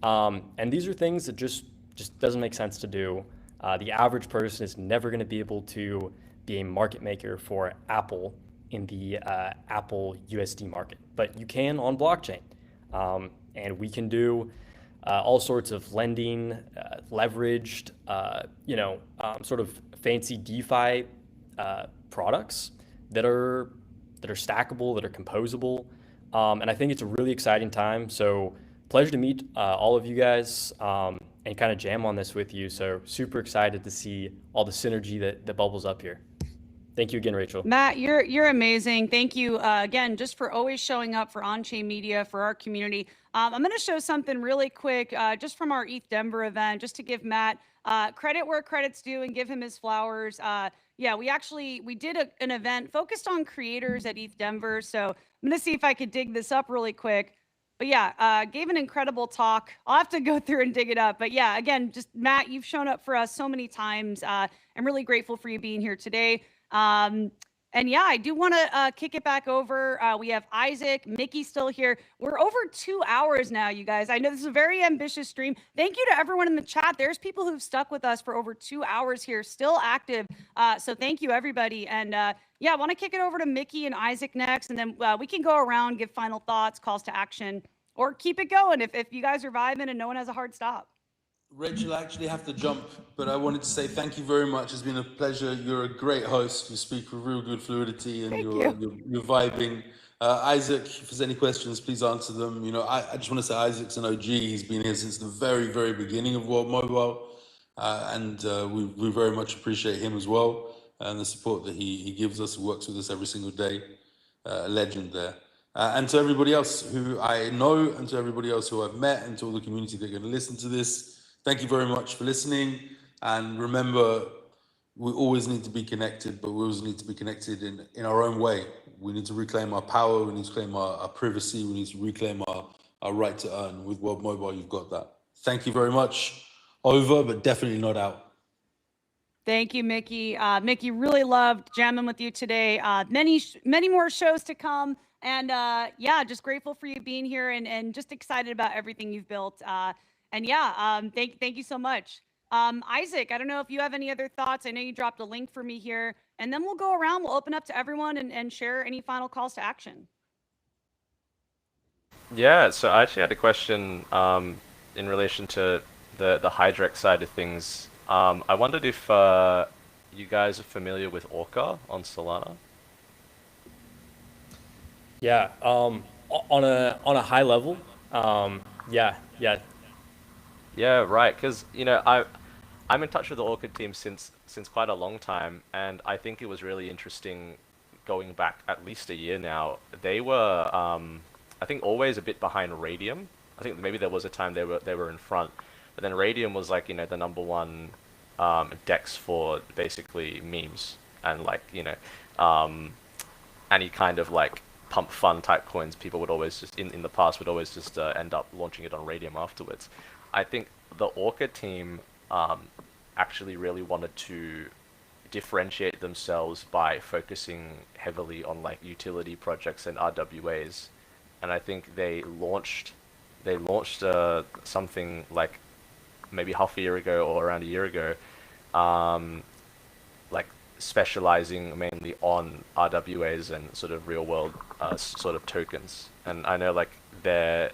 And these are things that just doesn't make sense to do. The average person is never going to be able to be a market maker for Apple in the Apple USD market, but you can on blockchain. And we can do all sorts of lending, leveraged, sort of fancy DeFi products that are stackable, that are composable. And I think it's a really exciting time. So pleasure to meet all of you guys and kind of jam on this with you. So super excited to see all the synergy that bubbles up here. Thank you again, Rachel. Matt, you're amazing. Thank you again, just for always showing up for Onchain Media, for our community. I'm going to show something really quick, just from our ETH Denver event, just to give Matt credit where credit's due and give him his flowers. Yeah, we did an event focused on creators at ETH Denver. So I'm going to see if I could dig this up really quick. But yeah, gave an incredible talk. I'll have to go through and dig it up. But yeah, again, just Matt, you've shown up for us so many times. I'm really grateful for you being here today. And yeah, I do want to kick it back over. We have Isaac, Mickey still here. We're over 2 hours now, you guys. I know this is a very ambitious stream. Thank you to everyone in the chat. There's people who've stuck with us for over 2 hours here, still active. So thank you, everybody. And yeah, I want to kick it over to Mickey and Isaac next, and then we can go around, give final thoughts, calls to action, or keep it going if you guys are vibing and no one has a hard stop. Rachel, I actually have to jump, but I wanted to say thank you very much. It's been a pleasure. You're a great host. You speak with real good fluidity, and you're vibing. Isaac, if there's any questions, please answer them. I just want to say Isaac's an OG. He's been here since the very, very beginning of World Mobile, and we very much appreciate him as well, and the support that he gives us, works with us every single day. A legend there. And to everybody else who I know, and to everybody else who I've met, and to all the community that are going to listen to this, thank you very much for listening. And remember, we always need to be connected, but we always need to be connected in our own way. We need to reclaim our power. We need to claim our privacy. We need to reclaim our right to earn. With World Mobile, you've got that. Thank you very much. Over, but definitely not out. Thank you, Mickey. Mickey, really loved jamming with you today. Many more shows to come. And yeah, just grateful for you being here and just excited about everything you've built. And yeah, thank you so much. Isaac, I don't know if you have any other thoughts. I know you dropped a link for me here, and then we'll go around, we'll open up to everyone and share any final calls to action. Yeah, so I actually had a question in relation to the Hydrex side of things. I wondered if you guys are familiar with Orca on Solana? Yeah, on a high level, yeah. Yeah, right. Because I'm in touch with the Orchid team since quite a long time, and I think it was really interesting going back at least a year now. They were, I think, always a bit behind Radium. I think maybe there was a time they were in front, but then Radium was like the #1 DEX for basically memes and any kind of pump fun type coins. People would always just in the past would always just end up launching it on Radium afterwards. I think the Orca team actually really wanted to differentiate themselves by focusing heavily on utility projects and RWAs, and I think they launched something maybe half a year ago or around a year ago, specializing mainly on RWAs and sort of real world sort of tokens. And I know like their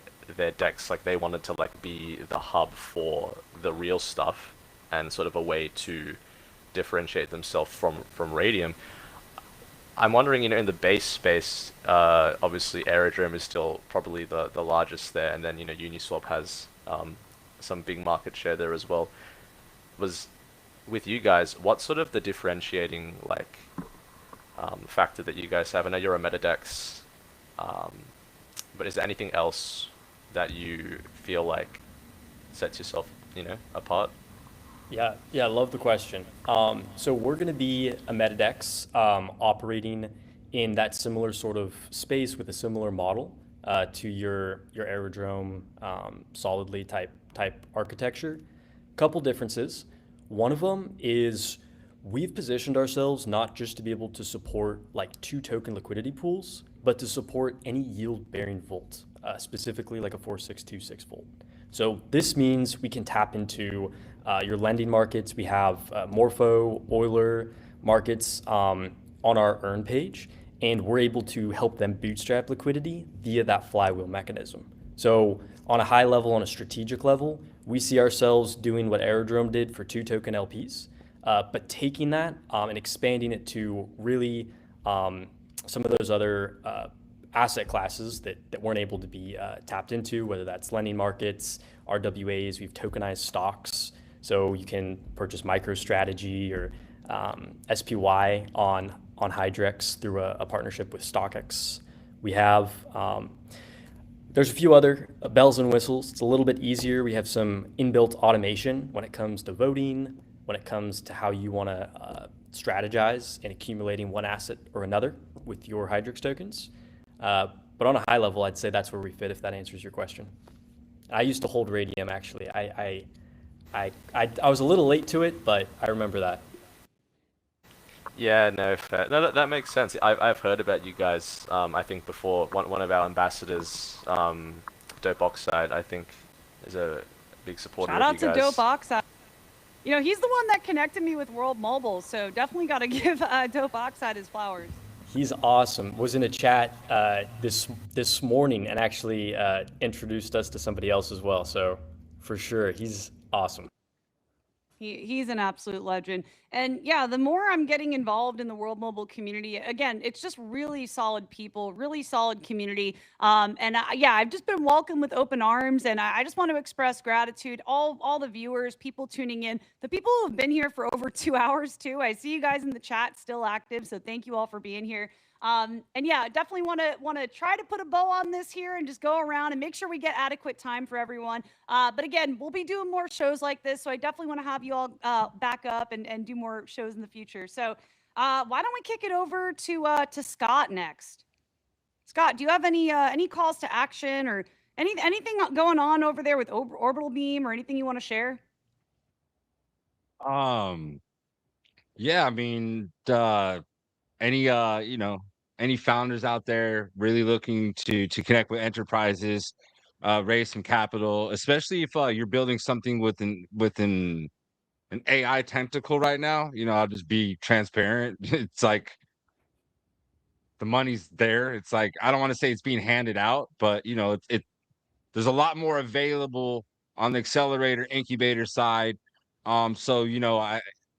decks, like they wanted to like be the hub for the real stuff and sort of a way to differentiate themselves from Radium. I'm wondering, you know, in the base space, obviously Aerodrome is still probably the largest there, and then, you know, Uniswap has some big market share there as well. Was with you guys, what's sort of the differentiating like factor that you guys have? I know you're a MetaDex, but is there anything else that you feel like sets yourself, you know, apart? Yeah, I love the question. So we're going to be a MetaDex operating in that similar sort of space with a similar model to your Aerodrome solidly type architecture. Couple differences. One of them is we've positioned ourselves not just to be able to support like 2 token liquidity pools, but to support any yield-bearing vault, specifically like a 4626 vault. So this means we can tap into your lending markets. We have Morpho, Euler markets on our earn page, and we're able to help them bootstrap liquidity via that flywheel mechanism. So on a high level, on a strategic level, we see ourselves doing what Aerodrome did for 2 token LPs, but taking that and expanding it to really some of those other asset classes that weren't able to be tapped into, whether that's lending markets, RWAs, we've tokenized stocks. So you can purchase MicroStrategy or SPY on Hydrex through a partnership with StockX. We have, there's a few other bells and whistles. It's a little bit easier. We have some inbuilt automation when it comes to voting, when it comes to how you want to strategize in accumulating one asset or another with your Hydrex tokens. But on a high level, I'd say that's where we fit, if that answers your question. I used to hold Radium, actually. I was a little late to it, but I remember that. Yeah, no, fair. No, that makes sense. I've heard about you guys. I think before one of our ambassadors, Dope Oxide, I think, is a big supporter Shout of you out guys. to Dope Oxide. You know, he's the one that connected me with World Mobile, so definitely got to give Dope Oxide his flowers. He's awesome. Was in a chat this morning and actually introduced us to somebody else as well. So for sure, he's awesome. He's an absolute legend. And yeah, the more I'm getting involved in the World Mobile community, again, it's just really solid people, really solid community. Yeah, I've just been welcomed with open arms, and I just want to express gratitude, all the viewers, people tuning in, the people who have been here for over 2 hours too. I see you guys in the chat still active, so thank you all for being here. And yeah, definitely want to try to put a bow on this here and just go around and make sure we get adequate time for everyone. But again, we'll be doing more shows like this, so I definitely want to have you all back up and do more shows in the future. So why don't we kick it over to Scott next? Scott, do you have any calls to action or anything going on over there with Orbital Beam or anything you want to share? Yeah, I mean, any founders out there really looking to connect with enterprises, raise some capital, especially if you're building something within an AI tentacle right now. I'll just be transparent. It's like the money's there. It's like, I don't want to say it's being handed out, but there's a lot more available on the accelerator incubator side. So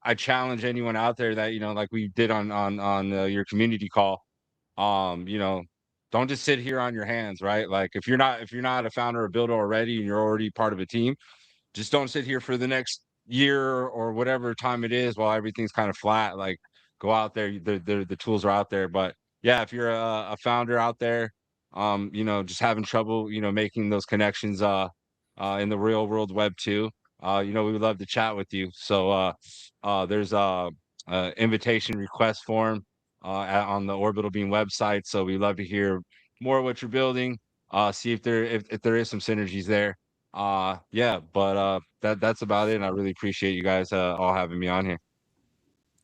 I challenge anyone out there that like we did on your community call. Don't just sit here on your hands, right? Like if you're not a founder or builder already and you're already part of a team, just don't sit here for the next year or whatever time it is while everything's kind of flat. Like go out there, the tools are out there. But yeah, if you're a founder out there, just having trouble, making those connections in the real world web too, we would love to chat with you. So there's a invitation request form on the Orbital Beam website. So we'd love to hear more what you're building, see if there is some synergies there. That's about it, and I really appreciate you guys all having me on here.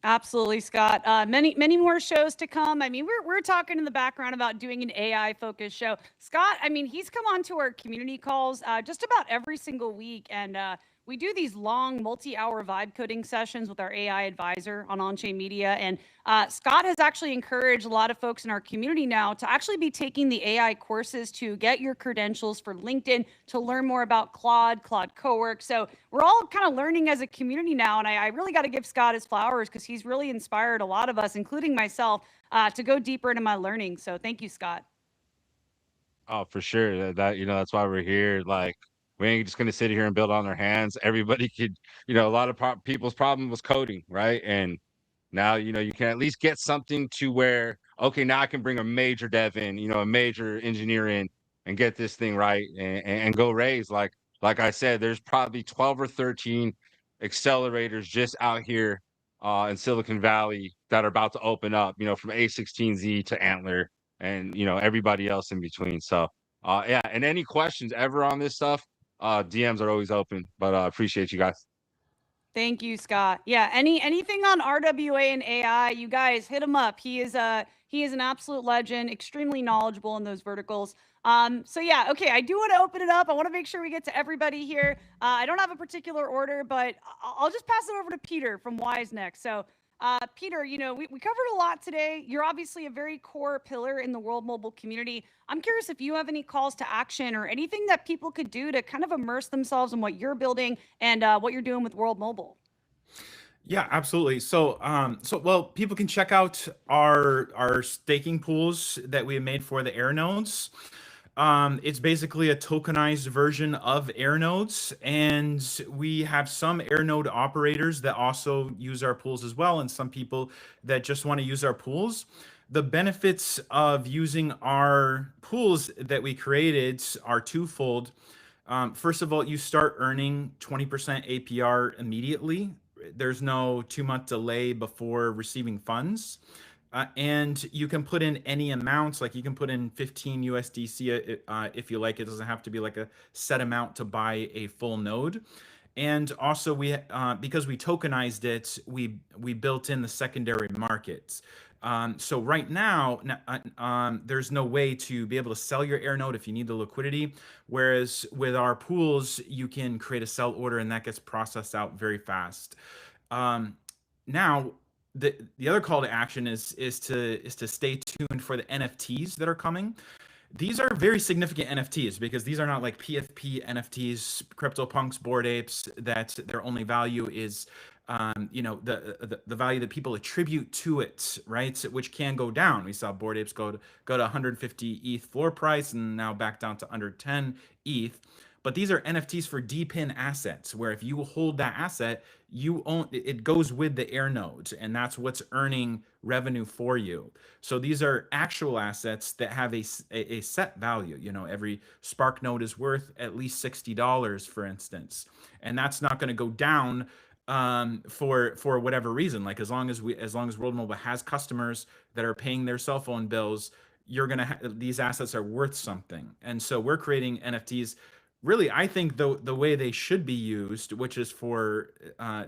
Absolutely, Scott. Many more shows to come. I mean, we're talking in the background about doing an AI focused show. Scott, I mean, he's come on to our community calls just about every single week, and we do these long multi-hour vibe coding sessions with our AI advisor on Onchain Media. And Scott has actually encouraged a lot of folks in our community now to actually be taking the AI courses to get your credentials for LinkedIn, to learn more about Claude Cowork. So we're all kind of learning as a community now. And I really got to give Scott his flowers because he's really inspired a lot of us, including myself, to go deeper into my learning. So thank you, Scott. Oh, for sure. That that's why we're here. Like, we ain't just gonna sit here and build on our hands. Everybody could, a lot of people's problem was coding, right? And now, you can at least get something to where, okay, now I can bring a major dev in, a major engineer in, and get this thing right, and go raise. Like I said, there's probably 12 or 13 accelerators just out here in Silicon Valley that are about to open up, from A16Z to Antler, and everybody else in between. So yeah, and any questions ever on this stuff, DMs are always open. But appreciate you guys. Thank you, Scott. Yeah, anything on RWA and AI, you guys hit him up. He is an absolute legend, extremely knowledgeable in those verticals. So yeah, okay, I do want to open it up. I want to make sure we get to everybody here. I don't have a particular order, but I'll just pass it over to Peter from Wise next. So Peter, we covered a lot today. You're obviously a very core pillar in the World Mobile community. I'm curious if you have any calls to action or anything that people could do to kind of immerse themselves in what you're building and what you're doing with World Mobile. Yeah, absolutely. So, well, people can check out our staking pools that we have made for the air nodes. It's basically a tokenized version of air nodes, and we have some air node operators that also use our pools as well, and some people that just want to use our pools. The benefits of using our pools that we created are twofold. First of all, you start earning 20% APR immediately. There's no 2-month delay before receiving funds. And you can put in any amounts, like you can put in 15 USDC if you like. It doesn't have to be like a set amount to buy a full node. And also, because we tokenized it, we built in the secondary markets. So right now, there's no way to be able to sell your air node if you need the liquidity. Whereas with our pools, you can create a sell order and that gets processed out very fast. Now, the other call to action is to stay tuned for the NFTs that are coming. These are very significant NFTs because these are not like PFP NFTs, CryptoPunks, Bored Apes, that their only value is the value that people attribute to it, right? Which can go down. We saw Bored Apes go to 150 ETH floor price and now back down to under 10 ETH. But these are NFTs for DPIN assets, where if you hold that asset, you own it, goes with the air node, and that's what's earning revenue for you. So these are actual assets that have a set value. Every Spark node is worth at least $60, for instance, and that's not going to go down for whatever reason. Like as long as World Mobile has customers that are paying their cell phone bills, these assets are worth something. And so we're creating NFTs. Really, I think the way they should be used, which is for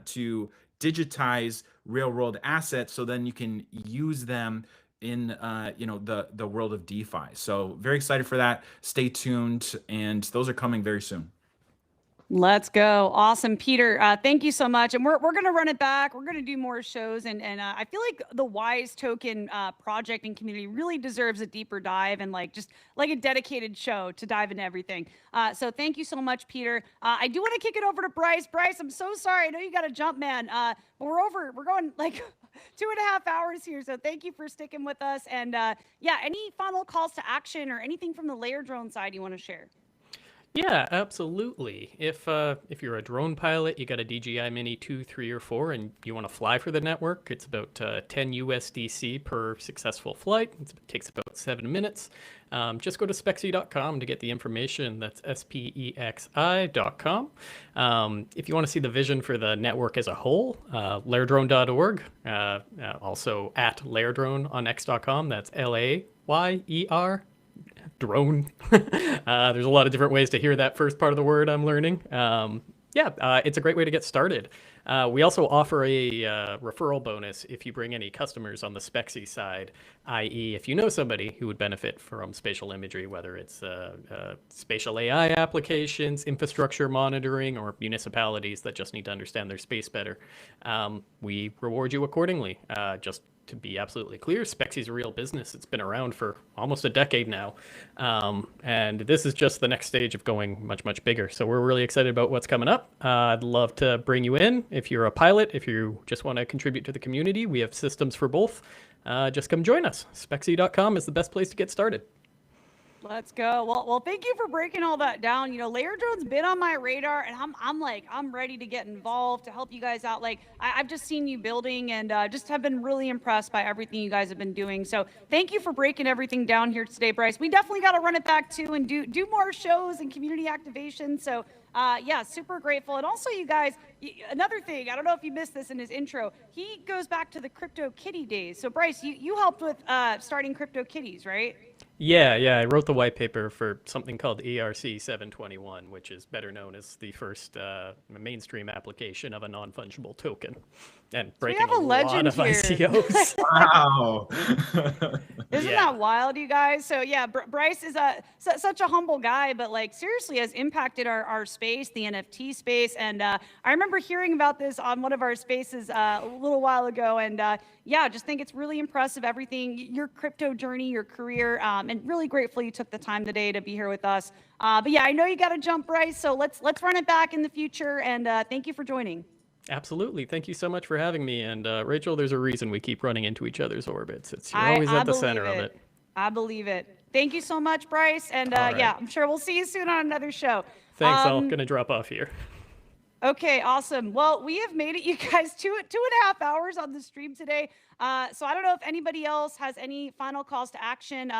to digitize real world assets, so then you can use them in the world of DeFi. So very excited for that. Stay tuned, and those are coming very soon. Let's go. Awesome, Peter. Thank you so much. And we're going to run it back. We're going to do more shows. And I feel like the Wise Token project and community really deserves a deeper dive and just like a dedicated show to dive into everything. So thank you so much, Peter. I do want to kick it over to Bryce. Bryce, I'm so sorry. I know you got to jump, man. But we're going like 2.5 hours here. So thank you for sticking with us. And yeah, any final calls to action or anything from the Layer Drone side you want to share? Yeah, absolutely. If you're a drone pilot, you got a DJI Mini 2, 3, or 4, and you want to fly for the network, it's about 10 USDC per successful flight. It takes about 7 minutes. Just go to spexy.com to get the information. That's spexi.com. If you want to see the vision for the network as a whole, layerdrone.org. Also at layerdrone on x.com. That's LAYER. Drone. There's a lot of different ways to hear that first part of the word I'm learning. It's a great way to get started. We also offer a referral bonus if you bring any customers on the Spexy side, i.e. if you know somebody who would benefit from spatial imagery, whether it's spatial AI applications, infrastructure monitoring, or municipalities that just need to understand their space better, we reward you accordingly. Just to be absolutely clear, Spexy's a real business. It's been around for almost a decade now. And this is just the next stage of going much, much bigger. So we're really excited about what's coming up. I'd love to bring you in. If you're a pilot, if you just want to contribute to the community, we have systems for both. Just come join us. Spexy.com is the best place to get started. Let's go. Well, thank you for breaking all that down. You know, Layer Drone's been on my radar, and I'm ready to get involved to help you guys out. Like, I've just seen you building, and just have been really impressed by everything you guys have been doing. So thank you for breaking everything down here today, Bryce. We definitely got to run it back too and do more shows and community activation. So yeah, super grateful. And also, you guys, another thing, I don't know if you missed this in his intro, he goes back to the Crypto Kitty days. So Bryce, you helped with starting Crypto Kitties, right? Yeah, I wrote the white paper for something called ERC 721, which is better known as the first mainstream application of a non-fungible token, and breaking have a legend lot of here. ICOs. Wow. Isn't that wild, you guys? So yeah, Bryce is such a humble guy, but like seriously has impacted our space, the NFT space. And I remember hearing about this on one of our spaces a little while ago. And yeah, just think it's really impressive, everything, your crypto journey, your career, and really grateful you took the time today to be here with us. But yeah, I know you got to jump, Bryce. So let's run it back in the future. And thank you for joining. Absolutely. Thank you so much for having me. And Rachel, there's a reason we keep running into each other's orbits. You're always at the center of it. I believe it. Thank you so much, Bryce. And yeah, I'm sure we'll see you soon on another show. Thanks. I'm going to drop off here. Okay, awesome. Well, we have made it, you guys, 2.5 hours on the stream today. So I don't know if anybody else has any final calls to action.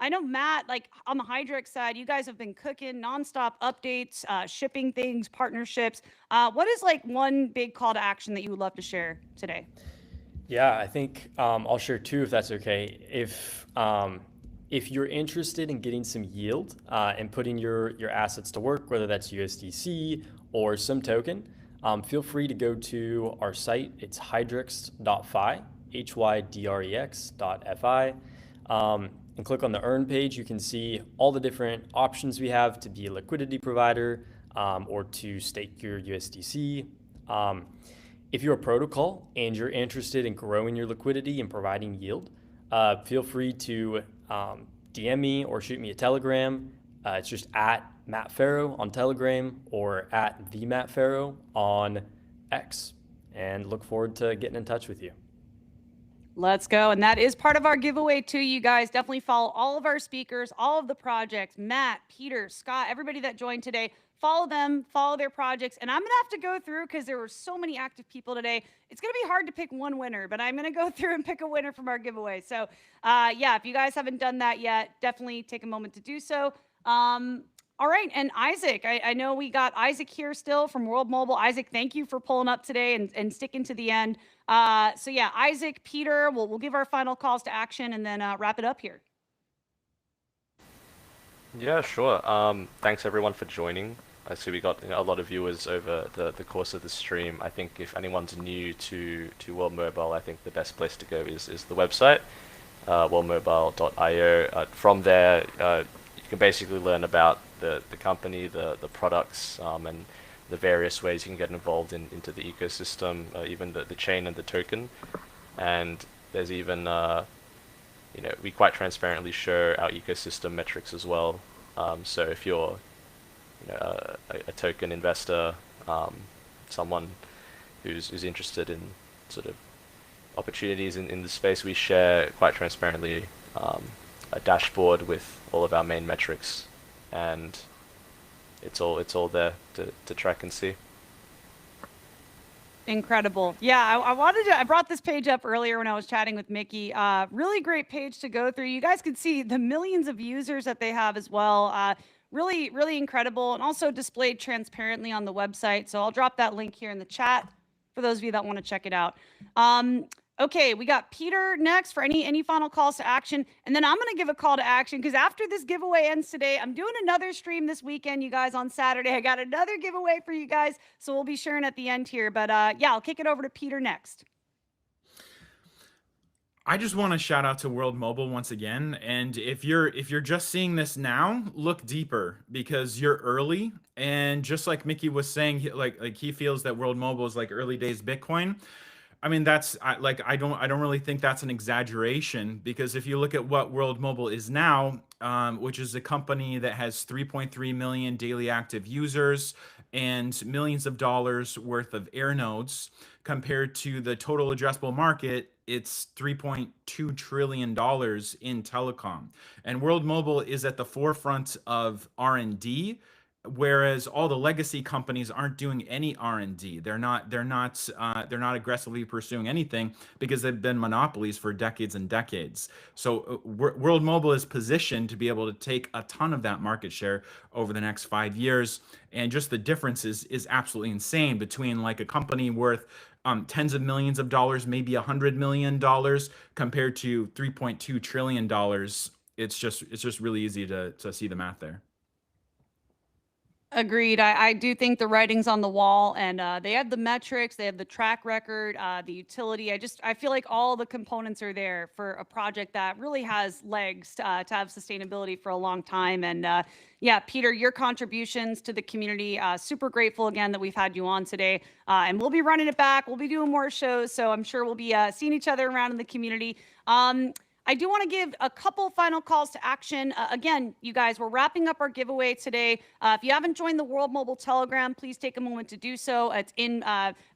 I know, Matt, like on the Hydrex side, you guys have been cooking nonstop updates, shipping things, partnerships. What is like one big call to action that you would love to share today? Yeah, I think I'll share two if that's okay. If you're interested in getting some yield and putting your assets to work, whether that's USDC or some token, feel free to go to our site. It's hydrex.fi, HYDREX.fi. And click on the earn page. You can see all the different options we have to be a liquidity provider or to stake your USDC. If you're a protocol and you're interested in growing your liquidity and providing yield, feel free to DM me or shoot me a Telegram. It's just at Matt Farrow on Telegram or at the Matt Farrow on X. And look forward to getting in touch with you. Let's go. And that is part of our giveaway too, you guys. Definitely follow all of our speakers, all of the projects, Matt, Peter, Scott, everybody that joined today. Follow them, follow their projects. And I'm going to have to go through because there were so many active people today. It's going to be hard to pick one winner, but I'm going to go through and pick a winner from our giveaway. So yeah, if you guys haven't done that yet, definitely take a moment to do so. All right, and Isaac, I know we got Isaac here still from World Mobile. Isaac, thank you for pulling up today and sticking to the end. So yeah, Isaac, Peter, we'll give our final calls to action and then wrap it up here. Yeah, sure. Thanks everyone for joining. I see we got a lot of viewers over the course of the stream. I think if anyone's new to World Mobile, I think the best place to go is the website, worldmobile.io. From there, you can basically learn about the company, the products, and the various ways you can get involved into the ecosystem, even the chain and the token. And there's even, we quite transparently share our ecosystem metrics as well. So if you're a token investor, someone who's interested in sort of opportunities in the space, we share quite transparently a dashboard with all of our main metrics, and it's all there to track and see. Incredible. Yeah, I brought this page up earlier when I was chatting with Mickey. Really great page to go through. You guys can see the millions of users that they have as well. Really, really incredible, and also displayed transparently on the website. So I'll drop that link here in the chat for those of you that want to check it out. Okay, we got Peter next for any final calls to action. And then I'm going to give a call to action because after this giveaway ends today, I'm doing another stream this weekend, you guys, on Saturday. I got another giveaway for you guys, so we'll be sharing at the end here. But yeah, I'll kick it over to Peter next. I just want to shout out to World Mobile once again. And if you're just seeing this now, look deeper because you're early. And just like Mickey was saying, he feels that World Mobile is like early days Bitcoin. I mean, I don't really think that's an exaggeration because if you look at what World Mobile is now, which is a company that has 3.3 million daily active users and millions of dollars worth of air nodes, compared to the total addressable market, it's $3.2 trillion in telecom. And World Mobile is at the forefront of R&D, whereas all the legacy companies aren't doing any R&D. They're not aggressively pursuing anything because they've been monopolies for decades and decades. So World Mobile is positioned to be able to take a ton of that market share over the next 5 years. And just the difference is absolutely insane between like a company worth tens of millions of dollars, maybe $100 million, compared to $3.2 trillion. It's just really easy to see the math there. Agreed. I do think the writing's on the wall, and they have the metrics, they have the track record, the utility. I feel like all the components are there for a project that really has legs to have sustainability for a long time. And yeah, Peter, your contributions to the community, super grateful again that we've had you on today. And we'll be running it back. We'll be doing more shows, so I'm sure we'll be seeing each other around in the community. I do want to give a couple final calls to action. Again, you guys, we're wrapping up our giveaway today. If you haven't joined the World Mobile Telegram, please take a moment to do so. It's in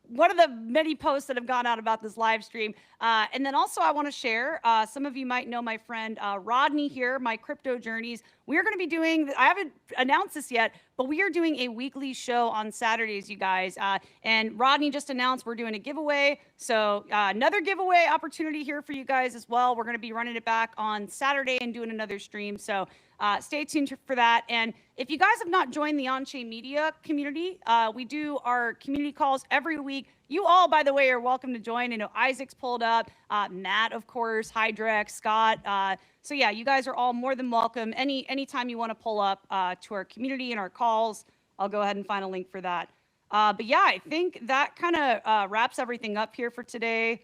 one of the many posts that have gone out about this live stream. And then also I want to share, some of you might know my friend Rodney here, My Crypto Journeys. We are going to be doing, I haven't announced this yet, but we are doing a weekly show on Saturdays, you guys. And Rodney just announced we're doing a giveaway. So another giveaway opportunity here for you guys as well. We're going to be running it back on Saturday and doing another stream. So stay tuned for that. And if you guys have not joined the Onchain Media community, we do our community calls every week. You all, by the way, are welcome to join. I know Isaac's pulled up, Matt, of course, Hydrex, Scott. So yeah, you guys are all more than welcome. Anytime you want to pull up to our community and our calls, I'll go ahead and find a link for that. But yeah, I think that kind of wraps everything up here for today.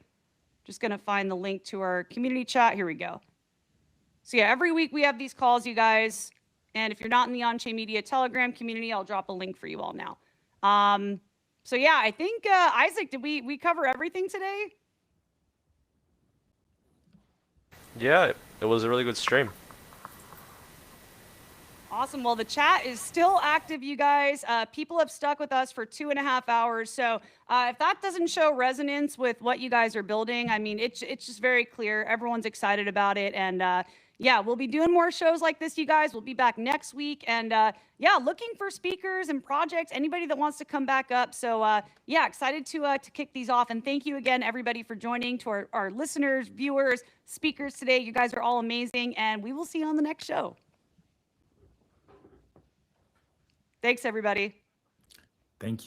Just going to find the link to our community chat. Here we go. So yeah, every week we have these calls, you guys. And if you're not in the Onchain Media Telegram community, I'll drop a link for you all now. So yeah, I think, Isaac, did we cover everything today? Yeah, it was a really good stream. Awesome. Well, the chat is still active, you guys. People have stuck with us for 2.5 hours. So if that doesn't show resonance with what you guys are building, I mean, it's just very clear. Everyone's excited about it. And yeah, we'll be doing more shows like this, you guys. We'll be back next week. And yeah, looking for speakers and projects, anybody that wants to come back up. So yeah, excited to kick these off. And thank you again, everybody, for joining, to our listeners, viewers, speakers today. You guys are all amazing. And we will see you on the next show. Thanks, everybody. Thank you.